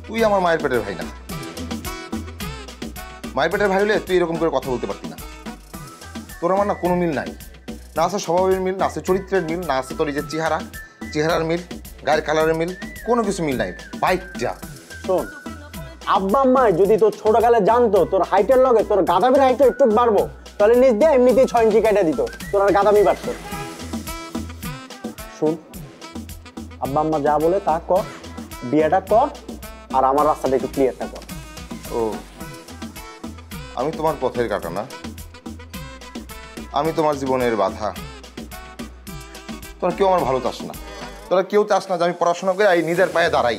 তুই আমার মায়ের পেটের ভাই না। মায়ের পেটের ভাই হলে তুই এরকম করে কথা বলতে পারতি না। তোর আমার না কোনো মিল নাই, না আছে স্বভাবের মিল, না আছে চরিত্রের মিল, না আছে তোর এই যে চেহারার মিল, গায়ের কালারের মিল, কোনো কিছু মিল নাই। বাইক যা শোন, আব্বা আম্মা যদি তোর ছোটকালে জানতো তোর হাইটের লগে তোর গাদামির হাইট একটু বাড়বো, তাহলে নিজ দিয়ে এমনিতেই 6 ইঞ্চি কেটে দিত, তোর আর গাদামি বাড়তো। শোন, আব্বা আম্মা যা বলে তা কর, বিয়েটা কর, আর আমার রাস্তাটা একটু ক্লিয়ারটা কর। ও, আমি তোমার পথের কাঁটা না, আমি তোমার জীবনের বাধা। তোরা কেউ আমার ভালো চাস না, তোরা কেউ চাস না যে আমি পড়াশোনা করে এই নিজের পায়ে দাঁড়াই।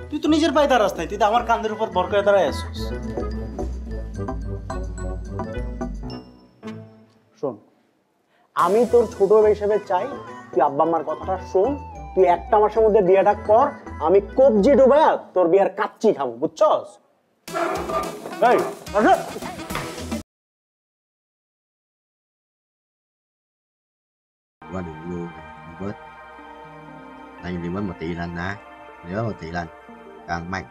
তুই তো নিজের পায়ে দাঁড়াস নাই, তুই তো আমার কাঁধের উপর ভর করে দাঁড়ায় আসছিস। শোন, আমি তোর ছোট হিসেবে চাই তুই আব্বা আম্মার কথাটা শোন, তুই 1 মাসের মধ্যে বিয়েটা কর, আমি কবজি ডুবায়া তোর বিয়ের কাচ্চি খাবো, বুঝছস? এই আসো। Qua đường luôn bớt anh reverse 1 tỷ lần nè, reverse 1 tỷ lần càng mạnh.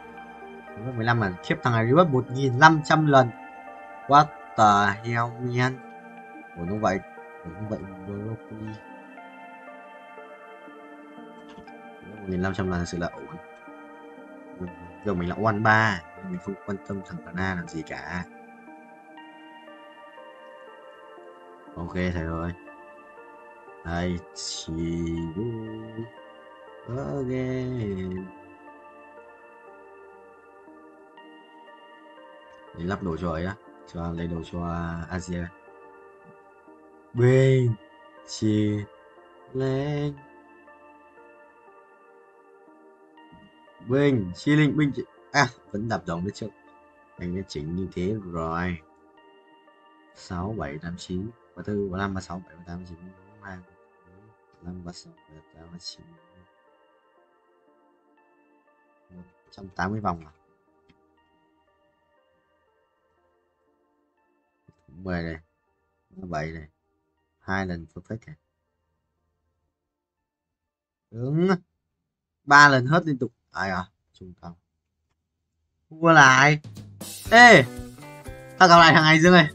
Reverse 15 lần, khiếp thằng này reverse 1500 lần. What the hell man? Ủa nó vậy broccoli 1500 lần thật sự là ổn. Giờ mình là one 3, mình không quan tâm thằng Tana làm gì cả. Ok thầy ơi. I see you again. Để lắp đồ cho ấy á, cho lấy đồ cho Asia. Bên chia lên bên chia lên bên à vẫn đập đồng đấy chứ. Anh đã chỉnh như thế rồi. 6 7 8 9 34 35 36 7 38 9 2 5 36 7 8 9 180 vòng à? 10 này, 7 này, 2 lần perfect này. Đúng. 3 lần hết liên tục. Ai à? Trung tâm. Thua lại. Ê! Tao gặp lại thằng này Dương ơi.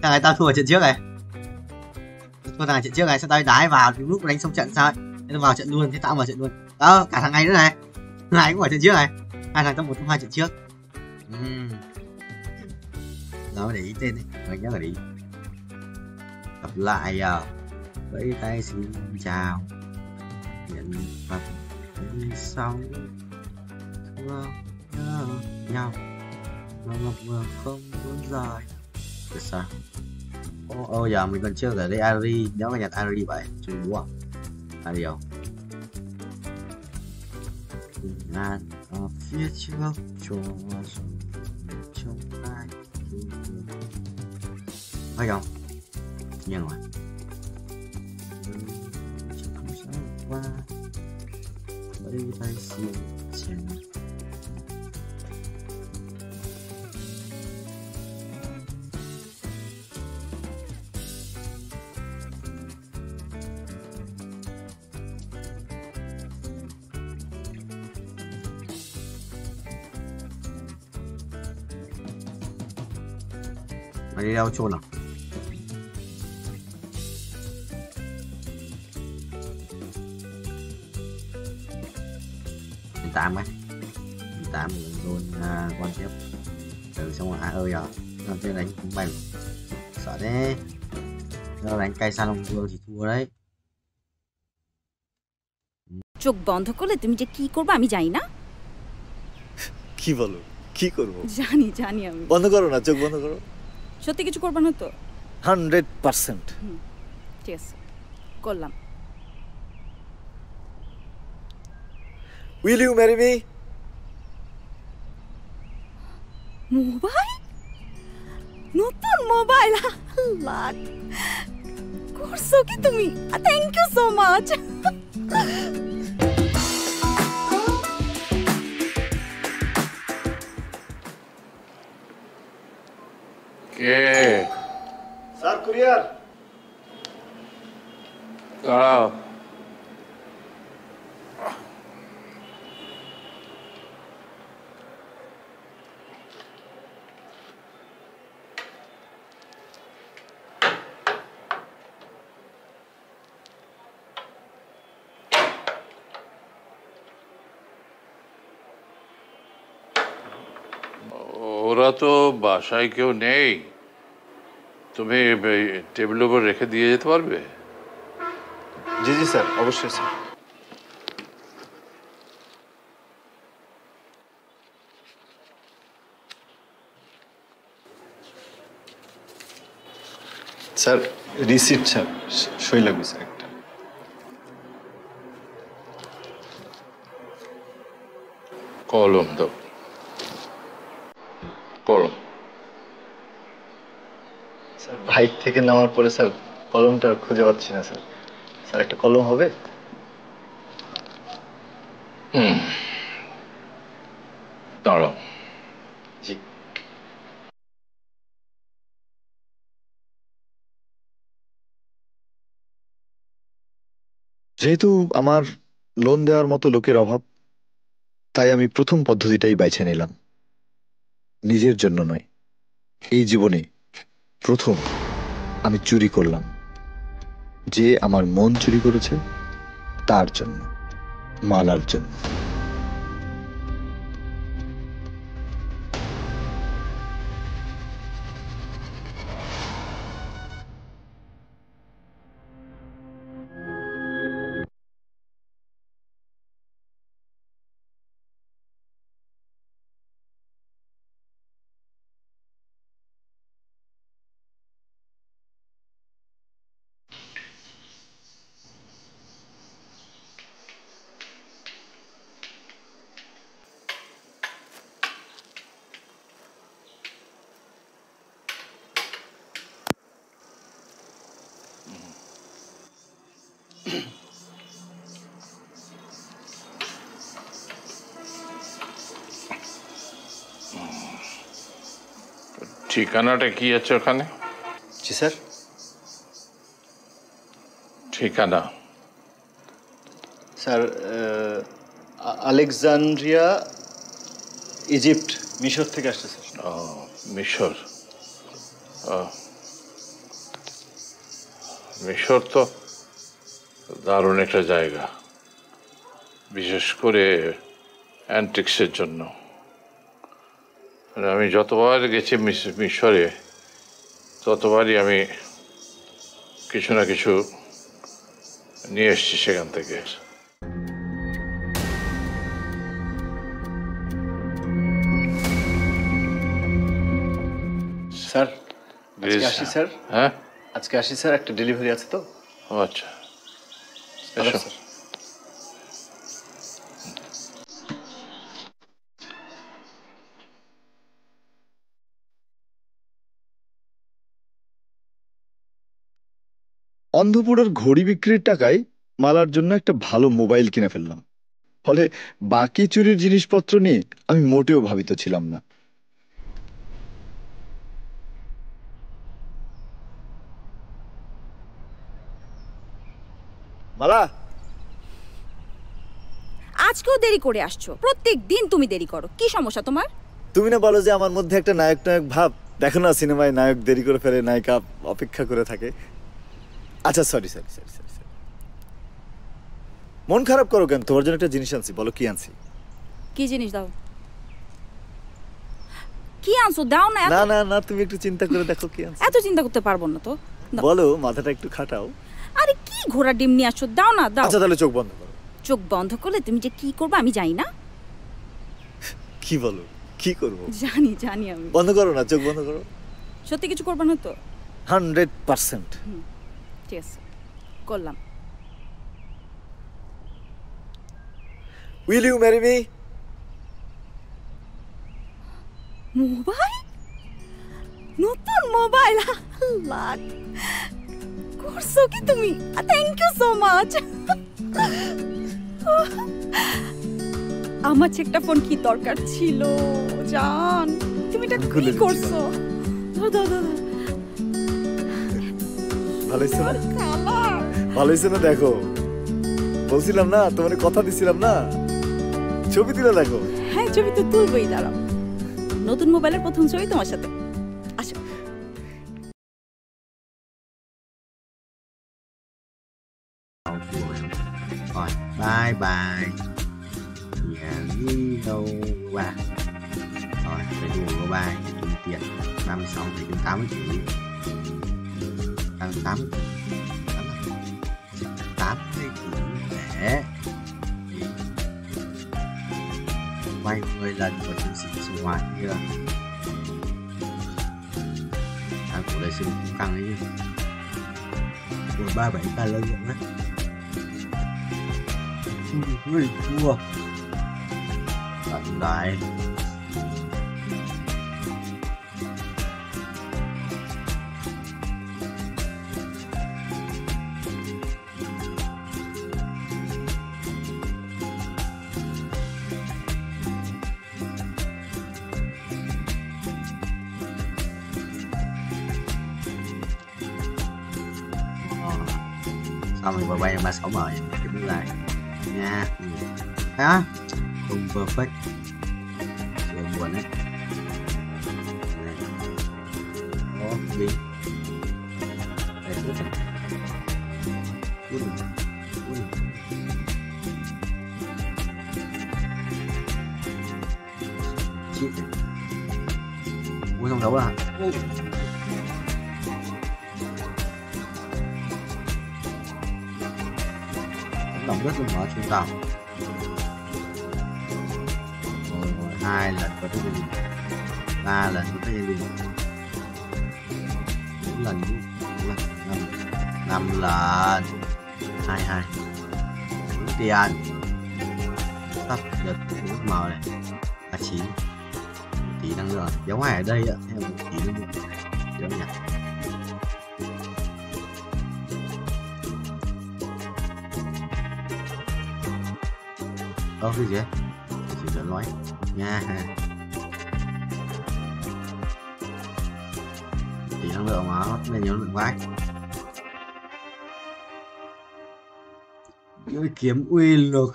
Thằng này tao thua ở trận trước này. Thua thằng này trận trước này, sao tao đái vào lúc đánh xong trận sao? Thế tao vào trận luôn, thế tao vào trận luôn. Đó, cả thằng này nữa này. Thằng này cũng ở trận trước này. Hai thằng tao 1 trong 2 trận trước. Nó để ý tên đi, mình nhớ là đi. Gặp lại à. Vẫy tay xin chào. Nhận phật đi sau. Thương nhớ nhau. Mà ngọc ngờ không muốn rời. Được sao? Ô giờ mình còn chưa ở đây Ari. Nếu mà nhặt Ari vậy, chú bố à? Ari không? Ngàn ở phía trước cho trong ai phải không? Nhưng mà không sao qua lấy tay xin chào. Mày đi đâu chôn à? Mình tạm ấy. Mình tạm luôn quan tiếp. Từ xong rồi ơi à. Làm chơi đánh cũng bành. Sợ thế. Nếu đánh cay xa Long Vương thì thua đấy. চোখ বন্ধ করলে তুমি যে কি করবে আমি জানি না। কি বলো? কি করব? জানি আমি। বন্ধ করো না, চোখ বন্ধ করো। সত্যি কিছু করবা না তো? 100%। ঠিক আছে, করলাম। Will you marry me? Mobile, নতুন মোবাইল, আল্লাহ করছো কি তুমি? Thank you so much. কে? Sir, courier. দাঁড়াও। ওরা তো বাসায় কেউ নেই, তুমি টেবিলের উপর রেখে দিয়ে যেতে পারবে? জি জি স্যার, অবশ্যই স্যার। স্যার রিসিপ্ট স্যার, সই লাগবে স্যার একটা। কলম দাও। কলম। স্যার বাইক থেকে নামার পরে স্যার কলমটা খুঁজে পাচ্ছি না স্যার। স্যার একটা কলম হবে? দাঁড়াও। জি। যেহেতু আমার লোন দেওয়ার মতো লোকের অভাব, তাই আমি প্রথম পদ্ধতিটাই বেছে নিলাম। নিজের জন্য নয়, এই জীবনে প্রথম আমি চুরি করলাম। যে আমার মন চুরি করেছে তার জন্য, মালার জন্য। ঠিকানাটা কি আছে ওখানে? জি স্যার। ঠিকানা? স্যার আলেকজান্দ্রিয়া, ইজিপ্ট, মিশর থেকে আসছে স্যার। ও, মিশর। মিশর তো দারুণ একটা জায়গা, বিশেষ করে অ্যান্টিক্সের জন্য। আমি যতবার গেছি মিশরে, ততবারই আমি কিছু না কিছু নিয়ে এসেছি সেখান থেকে। স্যার আজকে আসি স্যার। হ্যাঁ আজকে আসি স্যার, একটা ডেলিভারি আছে তো। আচ্ছা এসো। অন্ধপুরের ঘড়ি বিক্রির টাকায় মালার জন্য একটা ভালো মোবাইল কিনে ফেললাম। ফলে বাকি চুরির জিনিসপত্র নিয়ে আমি মোটেও ভাবিত ছিলাম না। মালা, আজকেও দেরি করে আসছো। প্রত্যেক দিন তুমি দেরি করো, কি সমস্যা তোমার? তুমি না বলো যে আমার মধ্যে একটা নায়ক নায়ক ভাব? দেখো না সিনেমায় নায়ক দেরি করে ফেলে, নায়িকা অপেক্ষা করে থাকে। আচ্ছা সরি সরি সরি সরি। মন খারাপ করো কেন? তোমার জন্য একটা জিনিস আনছি। বলো কি আনছি? কি জিনিস? দাও। কি আনছো? দাও না। না না না, তুমি একটু চিন্তা করে দেখো কি আনছি। এত চিন্তা করতে পারবো না তো। বলো, মাথাটা একটু খাটাও। আরে কি ঘোড়া ডিম নিয়ে আসছো? দাও না, দাও। আচ্ছা তাহলে চোখ বন্ধ করো। চোখ বন্ধ করলে তুমি যে কি করবে আমি জানি না। কি বলো? কি করব? জানি জানি আমি। বন্ধ করো না, চোখ বন্ধ করো। সত্যি কিছু করবা না তো? 100%। ঠিক আছে, করলাম। Will you marry me? Mobile, নতুন মোবাইল, আল্লাহ করছো কি তুমি? Thank you so much. আমার একটা ফোন কি দরকার ছিল জান, তুমি এটা কি করছো? ভালো হয়েছে না? ভালো হয়েছে না? দেখো, বলছিলাম না তোমার কথা দিছিলাম না, ছবি তুলে দেখো। হ্যাঁ ছবি তো তুলবই, দাঁড়াও। নতুন মোবাইলের প্রথম ছবি তোমার সাথে। আসো। Rồi, bye bye. Nhà đi đâu à? Rồi, phải đùa của ba kiếm tiền 36 thì đến 80 triệu. 80 triệu để quay 10 lần của chiến sĩ sinh hoạt kia. Của đây sinh cũng căng ấy chứ. Của 37 lần rồi đấy. Ui, thua. Tận đại. Xong rồi quay 36 mời cái bước lại nha. Đó không perfect, chuyện buồn đấy. Đó đi đây tốt rồi. Chít rồi. Ui không đấu à? Lòng rất là mở trung tàu. Rồi 2 lần có tới gia đình, 3 lần có tới gia đình, 4 lần, 5 lần, 22 tiền tắt giật nước màu này 39 tí năng lượng dấu ngoài ở đây ạ, theo một tí năng lượng dấu nhỉ. Cái gì vậy? Chỉ cần nói nha. Tỷ năng lượng mà nó nên nhớ lượng vãi. Cái kiếm uy lực.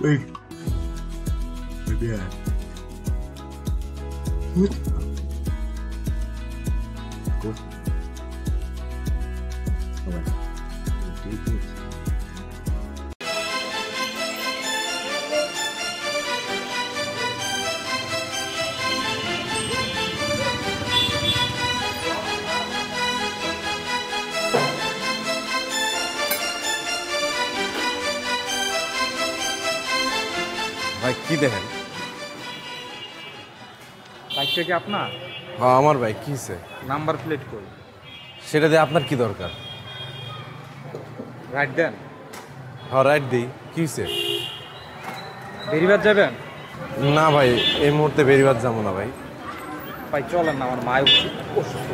Ui, baby à, hút, hút, rồi, tí chút. ভাই কি দেখেন? বাইকটা কি আপনার? হ্যাঁ আমার ভাই, কি হয়েছে? নাম্বার প্লেট কই? সেটা দিয়ে আপনার কি দরকার? Right then. হ্যাঁ রাইট দিই, কি হয়েছে? বেরিবাদ যাবেন? না ভাই, এই মুহূর্তে বেরিবাদ যাবো না ভাই। ভাই চলেন না, আমার মায়ের অসুস্থ।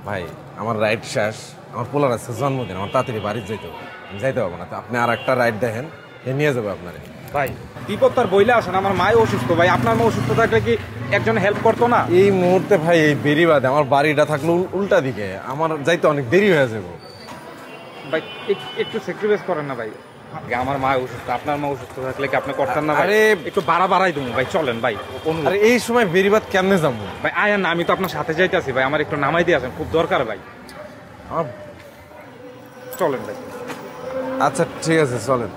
ভাই আমার রাইড শেষ, আমার পোলার আছে জন্মদিন, আমার তাড়াতাড়ি বাড়ি যাইতে হবে, আমি যাইতে পারবো না। তো আপনি আর একটা রাইড দেখেন, এ নিয়ে যাবো আপনারে। ভাই বিপদ তার বইলে আসেন, আমার মায় অসুস্থ। ভাই আপনার মা অসুস্থ থাকলে কি একজন হেল্প করতো না? এই মুহূর্তে ভাই এই বেরিবাদে আমার বাড়িটা থাকলো উল্টা দিকে, আমার যাইতে অনেক দেরি হয়ে যাবো। ভাই একটু স্যাক্রিফাইস করেন না ভাই আমার মা অসুস্থ আপনার মা অসুস্থ থাকলে কি আপনি করতেন না ভাই একটু বাড়াই দেবো ভাই চলেন ভাই আরে এই সময় বেরিবাদ কেমনে যাবো ভাই আয়ান না আমি তো আপনার সাথে যাইতেছি ভাই আমার একটু নামাই দিয়ে আসেন খুব দরকার ভাই চলেন ভাই আচ্ছা ঠিক আছে চলেন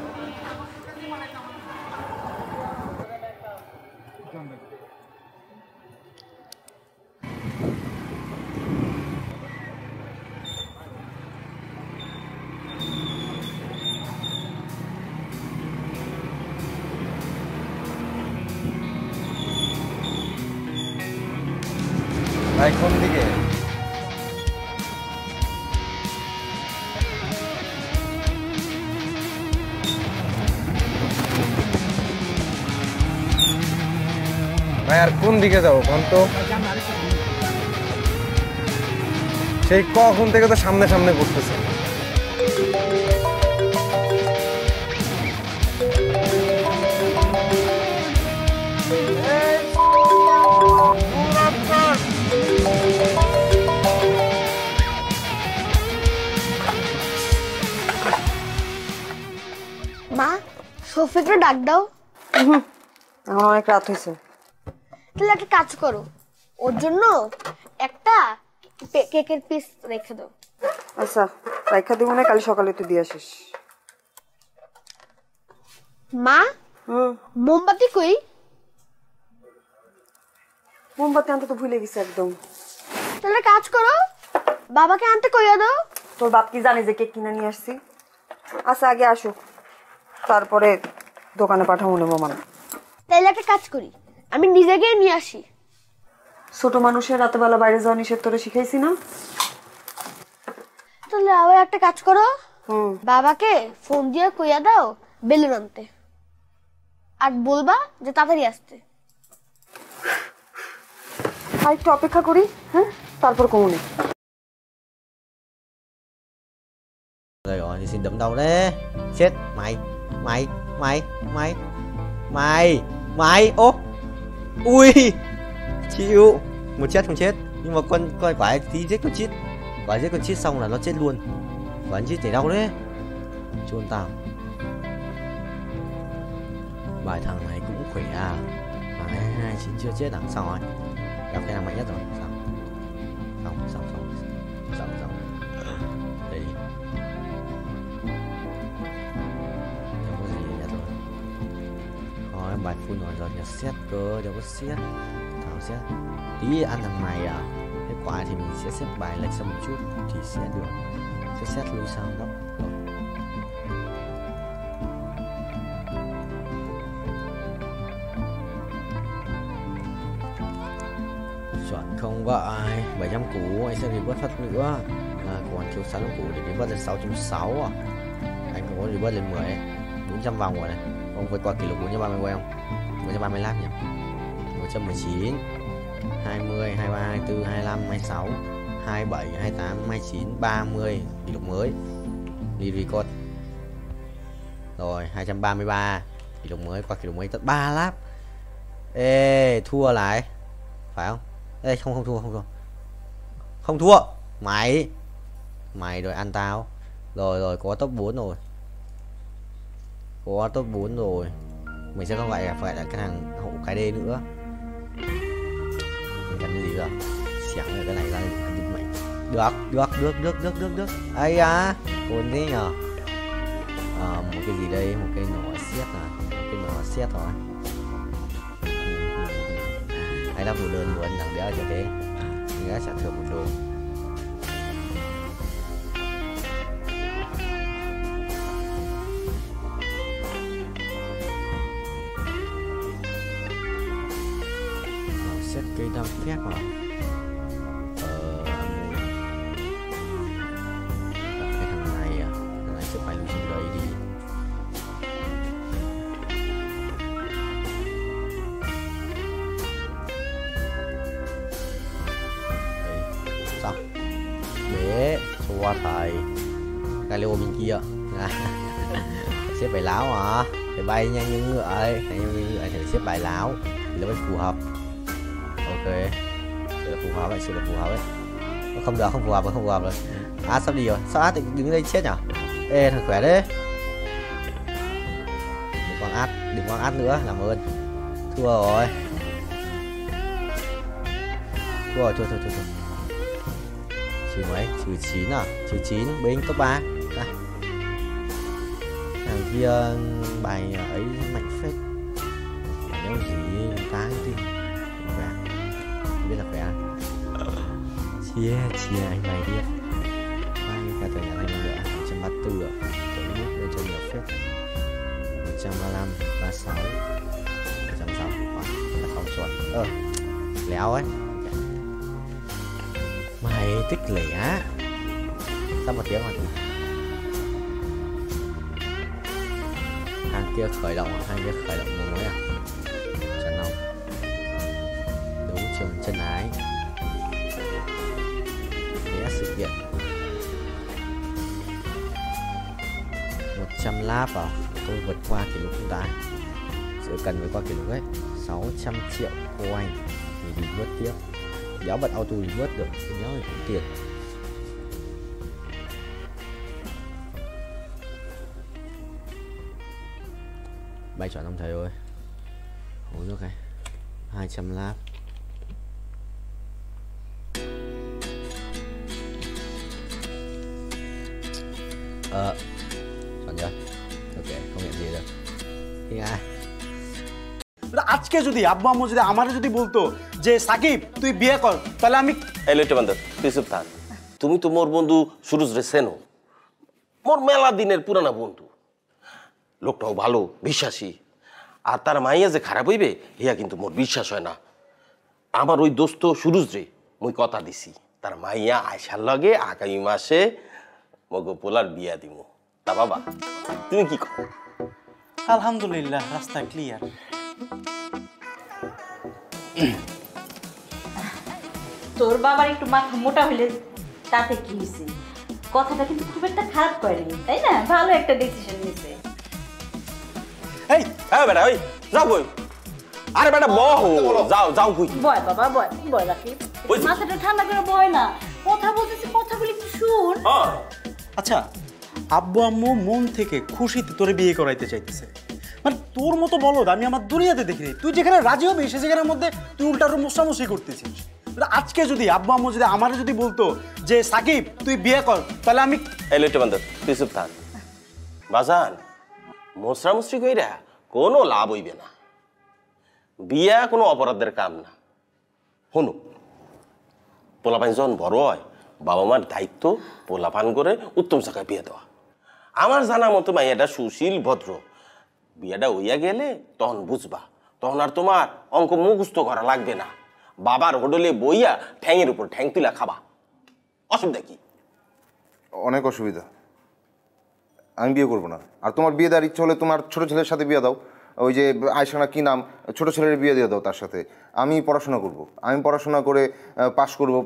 ভাই কোন দিকে ভাই আর কোন দিকে যাবো কোন তো সেই কখন থেকে তো সামনে সামনে ঘুরতেছে মা শফিকরে ডাক দাও এখন অনেক রাত হয়েছে তাহলে একটা কাজ করো ওর জন্য একটা কেকের পিস রেখে দাও আচ্ছা রাইখা দিব না কাল সকালে তুই দিয়ে আসিস মা মোমবাতি কই মোমবাতি আনতে তো ভুলে গেছি একদম তাহলে কাজ করো বাবাকে আনতে কইয়া দাও তোর বাপ কি জানে যে কেক কিনে নিয়ে আসছি আচ্ছা আগে আসুক তারপরে দোকানে পাঠাবো নেবো মানে তাহলে একটা কাজ করি আমি নিজে গিয়ে নিয়ে আসি ছোট মানুষের রাতেবেলা বাইরে যাওয়া নিষেধ তোরে শিখাইছি না তাহলে আবার একটা কাজ করো বাবাকে ফোন দিয়ে কইয়া দাও বেলুন আনতে আর বলবা যে তাড়াতাড়ি আসতে আর একটু অপেক্ষা করি হ্যাঁ তারপর কমুনি Rồi thì xin đấm đầu đấy. Chết mày. Ô. Ui. Chịu. Một chết không chết. Nhưng mà con quái tí giết con chít. Quái giết con chít xong là nó chết luôn. Quái chít chảy đau đấy. Chôn tao. Bài thằng này cũng khỏe à. Mà 229 chưa chết đằng sau rồi. Gặp cái nào mạnh nhất rồi. Xong. Đây đi. Bài phun rồi nhà xét cơ, đâu có xét. Thảo xét. Tí ăn thằng này à. Cái quả thì mình sẽ xếp bài lệch sang một chút thì sẽ được. Sẽ xét lui sang góc. Rồi. Chuẩn không vậy. 700 củ anh sẽ revert phát nữa. Còn thiếu 600 củ để revert lên 660 à. Anh không có revert lên 10 400 vòng rồi này. Ông vượt qua kỷ lục 430 của em 430 lap nhỉ 119 20 23 24 25 26 27 28 29 30 kỷ lục mới đi record rồi 233 kỷ lục mới qua kỷ lục mới tận 3 lap. Ê thua lại phải không? Ê không thua mày rồi ăn tao rồi có top 4 rồi. Có top 4 rồi. Mình sẽ không phải là cái thằng hộ cái D nữa. Mình cần cái gì rồi? Xẻng rồi cái này ra định mệnh. Được. Ây à, cồn thế nhờ. Một cái gì đây? Một cái nỏ xét à? Một cái nỏ xét rồi. Hay là phụ đơn luôn thằng đéo cho thế. Mình đã trả thưởng một đồ. Cây đam phép à? Cái thằng này à? Thằng này sẽ phải lưu xuống đây đi. Đây, xong. Để xua thầy Galileo bên kia. Xếp bài láo mà. Phải bay nhanh như ngựa ấy. Thì xếp bài láo thì nó mới phù hợp. Ok, sự là phù hợp đấy, Nó không phù hợp rồi. À sắp đi rồi, sao đứng đây chết nhỉ? Ê thằng khỏe đấy. Đừng quăng át nữa, làm ơn. Thua rồi. Thua. Trừ mấy? Trừ 9 à? Trừ 9, binh top 3. Đây. Thằng kia bài ấy mạnh phết. Nếu gì cái thì khỏe. Không biết là khỏe à? Chia anh này đi. Mai cả tờ nhà anh nữa 134 rồi. Tới mức lên cho nhiều phết. 135, 36, 160. Là không chuẩn. Léo ấy. Mày tích lẻ. Sắp 1 tiếng rồi. Hàng kia khởi động một mới à? Trần Long. Đấu trường chân ái. Né sự kiện. 100 lap vào. Tôi vượt qua kỷ lục không ta? Sự cần vượt qua kỷ lục ấy. 600 triệu coin thì đi vớt tiếp. Đéo bật auto thì vớt được. Đéo thì cũng tiền. Bài chọn ông thầy ơi. Uống nước này 200 lap. Chọn chưa? Ok, không nhận gì được. ঠিক আছে আজকে যদি আব্বু আম্মু যদি আমারে যদি বলতো যে সাকিব তুই বিয়ে কর তাহলে আমি এই লইতে বান্ধব তুই চুপ থাক তুমি তো মোর বন্ধু সুরজ রে চেনো মোর মেলা দিনের পুরানা বন্ধু লোকটাও ভালো বিশ্বাসী আর তার মাইয়া যে খারাপ হইবে হিয়া কিন্তু মোর বিশ্বাস হয় না আমার ওই দোস্ত সুরজ রে মুই কথা দিছি তার মাইয়া আয়সার লগে আগামী মাসে মগো পোলার বিয়া দিমু তা বাবা তুমি কি কও আলহামদুলিল্লাহ রাস্তা ক্লিয়ার তোর বাবার একটু মাথা মোটা হইলে তাতে কি হইছে কথাটা কিন্তু খুব একটা খারাপ করেনি তাই না ভালো একটা ডিসিশন নিছে এই বেটা ওই যাও কই আরে বেটা বহ যাও কই বয় বাবা বয় রাখি মাথাটা ঠান্ডা করে বয় না কথা বলতেছি কথাগুলি একটু শুন আচ্ছা আব্বু আম্মু মন থেকে খুশিতে তোরে বিয়ে করাইতে চাইতেছে মানে তোর মতো বলদ আমি আমার দুনিয়াতে দেখিনি তুই যেখানে রাজি হবি সে জায়গার মধ্যে তুই উল্টার মোসামুসি করতেছিস আজকে যদি আব্বু আম্মু যদি আমারে যদি বলতো যে সাকিব তুই বিয়ে কর তাহলে আমি এই লইতে বান্ধব তুই চুপ থাক বাজান মোসরামুসরি কইরা কোনো লাভ হইবে না বিয়া কোনো অপরাধের কাম না শুনো পোলাপান যখন বড় হয় বাবা মার দায়িত্ব পোলাপান করে উত্তম জায়গায় বিয়ে দেওয়া আমার জানা মতো মাইয়াটা সুশীল ভদ্র বিয়েটা হইয়া গেলে তখন বুঝবা তখন আর তোমার অঙ্ক মুখস্থ করা লাগবে না বাবার হোটেলে বইয়া ঠ্যাংয়ের উপর ঠ্যাং তুলা খাবা অসুবিধা কি অনেক অসুবিধা আমি বিয়ে করবো না আর তোমার বিয়ে দেওয়ার ইচ্ছা হলে তোমার ছোট ছেলের সাথে বিয়ে দাও ওই যে আয়সানা কি নাম ছোট ছেলের বিয়ে দিয়ে দাও তার সাথে আমি পড়াশোনা করব আমি পড়াশোনা করে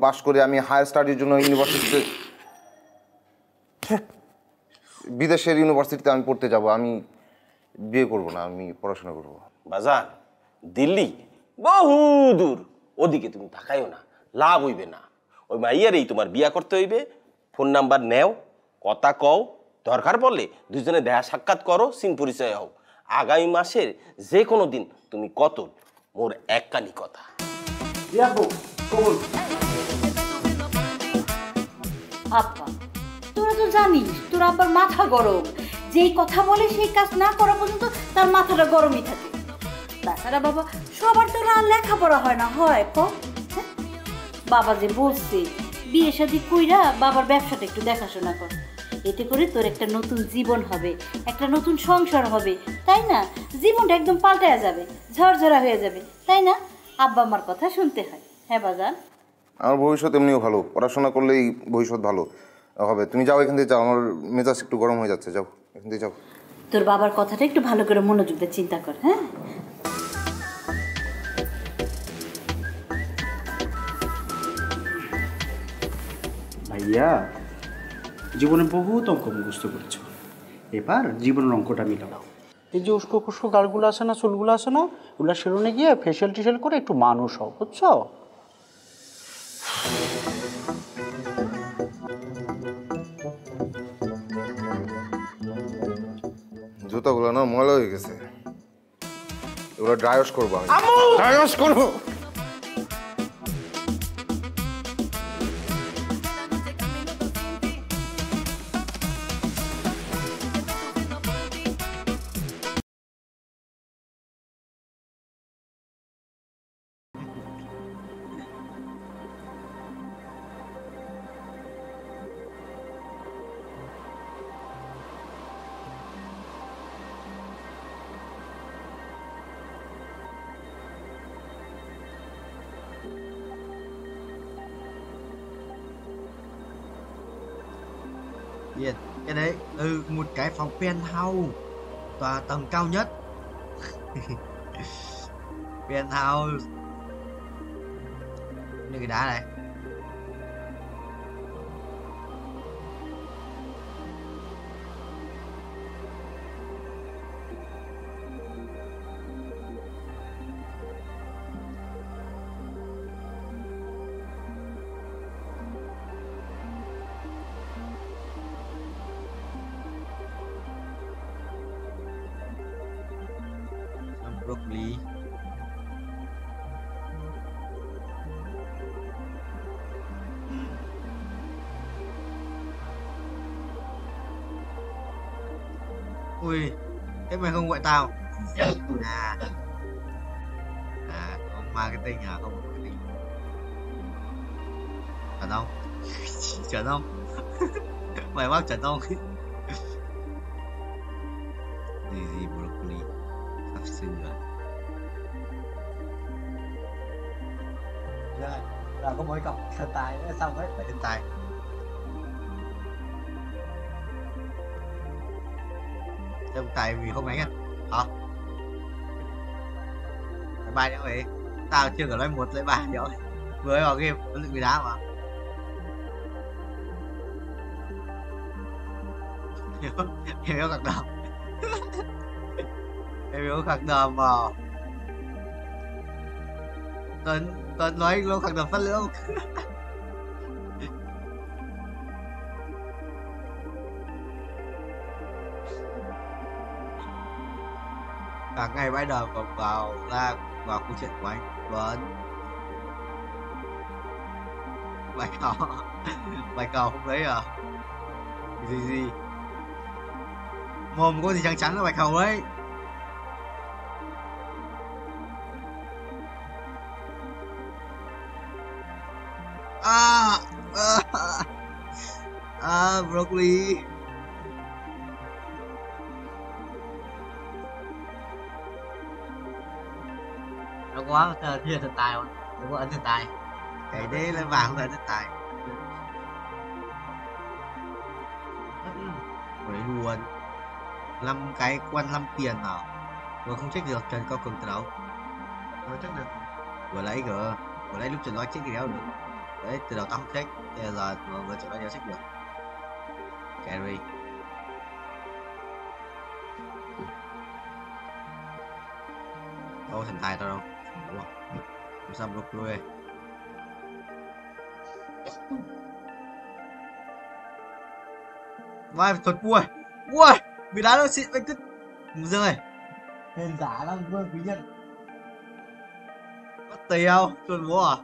পাশ করে আমি হায়ার স্টাডির জন্য ইউনিভার্সিটিতে বিদেশের ইউনিভার্সিটিতে আমি পড়তে যাব আমি বিয়ে করব না আমি পড়াশোনা করব বাজান দিল্লি বহু দূর ওদিকে তুমি তাকাইও না লাভ হইবে না ওই মাইয়ারেই তোমার বিয়া করতে হইবে ফোন নাম্বার নেও কথা কও দরকার পড়লে দুজনে দেখা সাক্ষাৎ করো সিন পরিচয় হও আগামী মাসের যে কোনো দিন তুমি কত মোর এককানি কথা আব্বা তোরা তো জানিস তোর আব্বার মাথা গরম যেই কথা বলে সেই কাজ না করা পর্যন্ত তার মাথাটা গরমই থাকে তাছাড়া বাবা সবার তো আর লেখাপড়া হয় না হয় বাবা যে বলছে বিয়ে শাদী কইরা বাবার ব্যবসাটা একটু দেখাশোনা কর এতে করে তোর একটা নতুন জীবন হবে একটা নতুন সংসার হবে তাই না জীবনটা একদম পাল্টায়া যাবে ঝরঝরা হয়ে যাবে তাই না আব্বা আমার কথা শুনতে হয় হ্যাঁ বাজান আমার ভবিষ্যৎ এমনিও ভালো পড়াশোনা করলেই ভবিষ্যৎ ভালো হবে তুমি যাও এখান থেকে যাও আমার মেজাজ একটু গরম হয়ে যাচ্ছে যাও এখান থেকে যাও তোর বাবার কথাটা একটু ভালো করে মনোযোগ দিয়ে চিন্তা কর হ্যাঁ ভাইয়া জীবনে বহুত অঙ্ক মুখস্থ করেছো এবার জীবনের অঙ্কটা মিলাও এই যে উস্কো খুস্কো গালগুলো আছে না চুলগুলো আছে না ওগুলো সেলুনে গিয়ে ফেশিয়াল টিশিয়াল করে একটু মানুষ হও বুঝছো জুতাগুলো না ময়লা হয়ে গেছে, এগুলো ড্রাই ওয়াশ করবো আমি। ড্রাই ওয়াশ করবো? Việt, cái đấy một cái phòng penthouse, tòa tầng cao nhất. Penthouse như cái đá này. Broccoli. Ui, thế mày không gọi tao? Ông marketing à? Không marketing. Chuẩn không? Chuẩn không? Mày bác chuẩn không? Gì broccoli sắp sinh rồi. Rồi có mỗi cọc thần tài nữa xong hết. Phải thần tài. Thần tài vì không đánh á? Hả? Bài nữa vậy? Tao chưa có nói 1 lấy 3 rồi. Vừa vào game có lượng người đá mà. Hiểu các đồng. Em hiểu khắc đờm vào. Tuấn nói luôn khắc đờm phát lưỡng. Cả ngày bãi đờm còn vào ra vào câu chuyện của anh Tuấn. Bài cầu không thấy à? Gì mồm có gì trắng trắng là bạch hầu đấy. Broccoli. Nó quá thiên thần tài không? Nó có ấn thần tài. Cái đấy là vàng không phải thần tài. Đấy luôn. 5 cái quan 5 tiền nào. Vừa không check được Trần Cao Cường từ đâu. Vừa check được. Vừa lấy lúc Trần nói check cái đéo được. Đấy từ đầu tao không check. Bây giờ vừa Trần nói đéo check được. Carry. Đâu thần tài tao đâu. Ủa. Làm sao broccoli. Vai thuật cua. Ui, vì đá nó xịn anh cứ rơi. Tên giả lắm Vương Quý Nhân. Mất tiêu, chuồn búa à?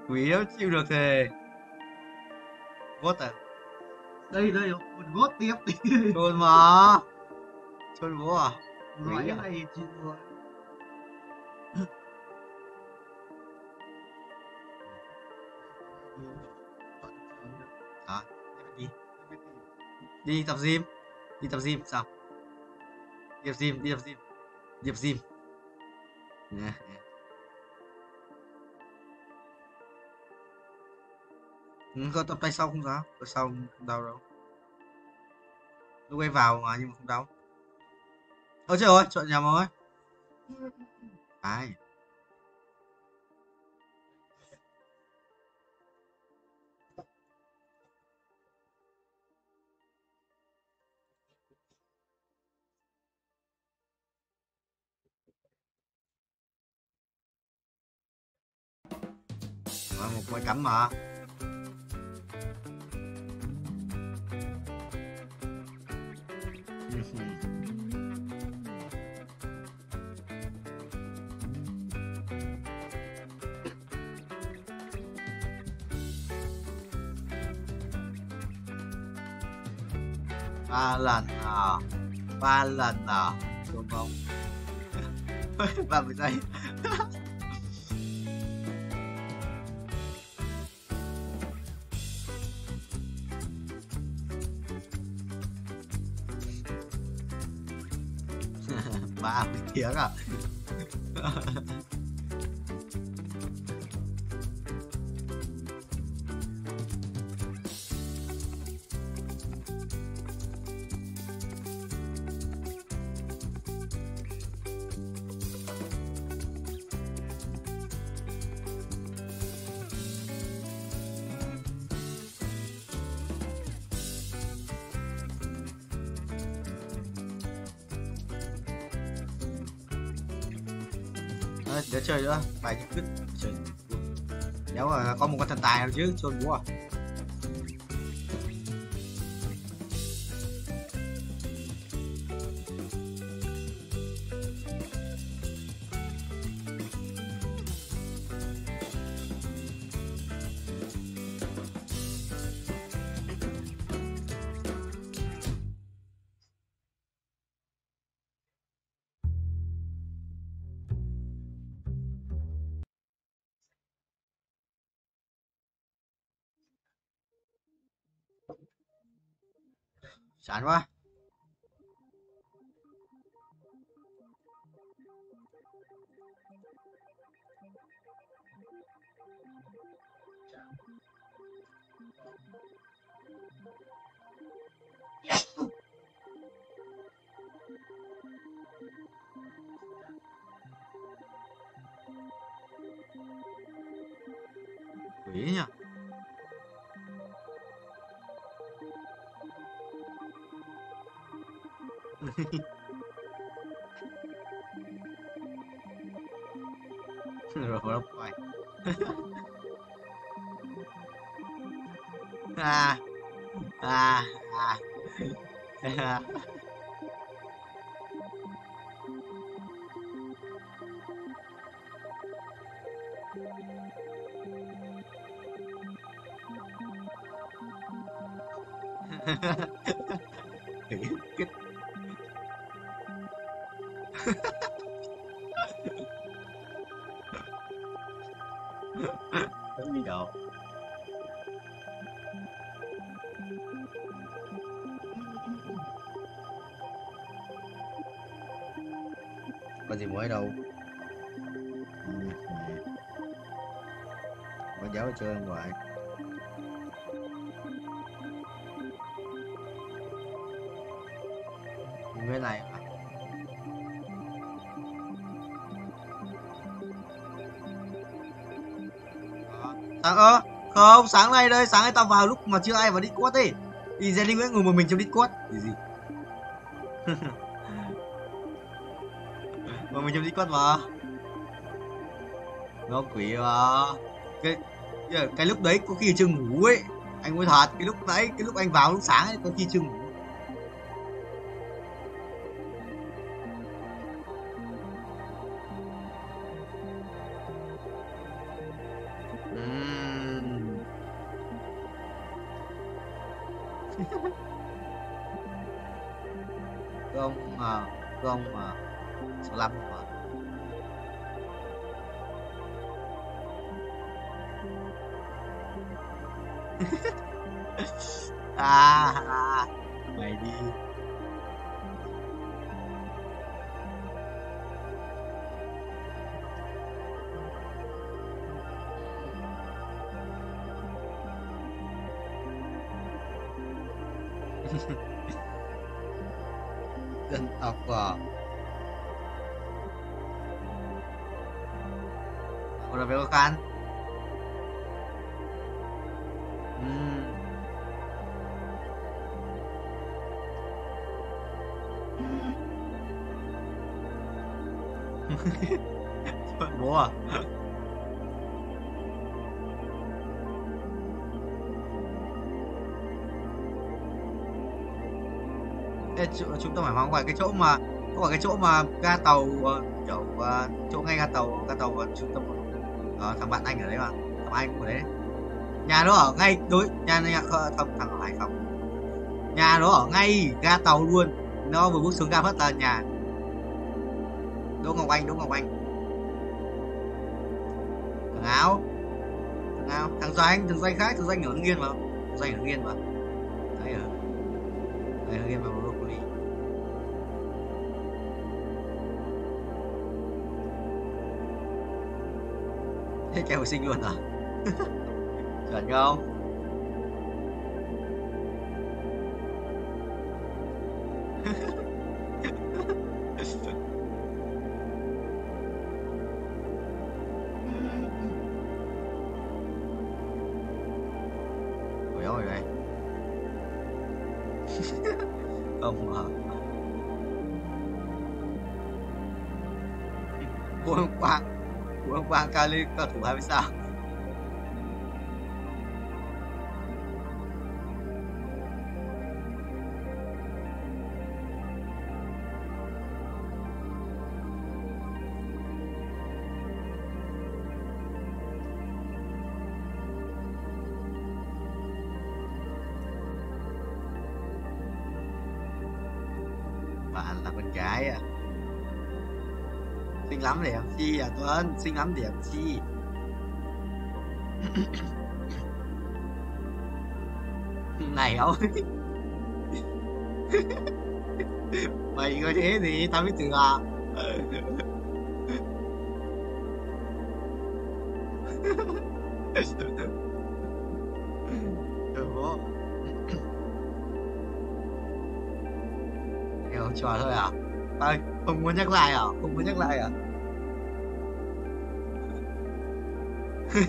Quý nếu chịu được thì gót à? Đây một gót tiếp đi. Chuồn mà. Chuồn búa à? Nói cái này chịu rồi. Đó, đi tập gym. Đi tập gym sao? Đi tập gym. Nè. Có tập tay sau không sao? Tập sau không đau đâu. Lúc ấy vào mà nhưng mà không đau. Ôi trời ơi, chọn nhầm rồi. Ai? Một quay cắm mà. Ba lần à, đúng không? 30 giây. Ba tiếng à? Để chơi nữa, bài nhất kích chơi. Nếu mà có một con thần tài nào chứ, chôn búa à. Chán quá. Quỷ nhỉ. Rồi đâu phải. Kích. Đánh đi đâu? Có gì mới đâu. Có giáo chơi ngoài. Cái này à? Sáng không, sáng nay đây, sáng nay tao vào lúc mà chưa ai vào Discord ấy. Thì Jenny Nguyễn ngồi một mình trong Discord. Gì? Ngồi mình trong Discord mà. Nó quỷ mà. Cái lúc đấy có khi chưa ngủ ấy. Anh nói thật, cái lúc đấy, cái lúc anh vào lúc sáng ấy có khi chưa ngủ. Không mà số 5 mà. Mày đi. Dân tộc à? Udah belok kan? Bố à? trung tâm hải phòng phải cái chỗ mà có phải cái chỗ mà ga tàu kiểu chỗ ngay ga tàu trung tâm thằng bạn anh ở đấy mà, thằng anh cũng ở đấy. Nhà nó ở ngay đối nhà không, thằng ở Hải Phòng. Nhà nó ở ngay ga tàu luôn, nó vừa bước xuống ga phát là nhà. Đỗ Ngọc Anh. Thằng Áo, thằng Doanh khác, thằng Doanh ở Hưng Yên mà, Đấy ở Hưng Yên mà broccoli. Thế kêu sinh luôn à? Chuẩn không? Ôi ôi không hả? Cuối hôm qua Cali cầu thủ 20 sao. Bạn là con gái à? Xinh lắm để em chi à Tuấn, xinh lắm để em chi. Này ông mày có thế gì tao biết từ à. Không trò thôi à? Ơi, không muốn nhắc lại à?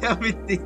Em biết tí.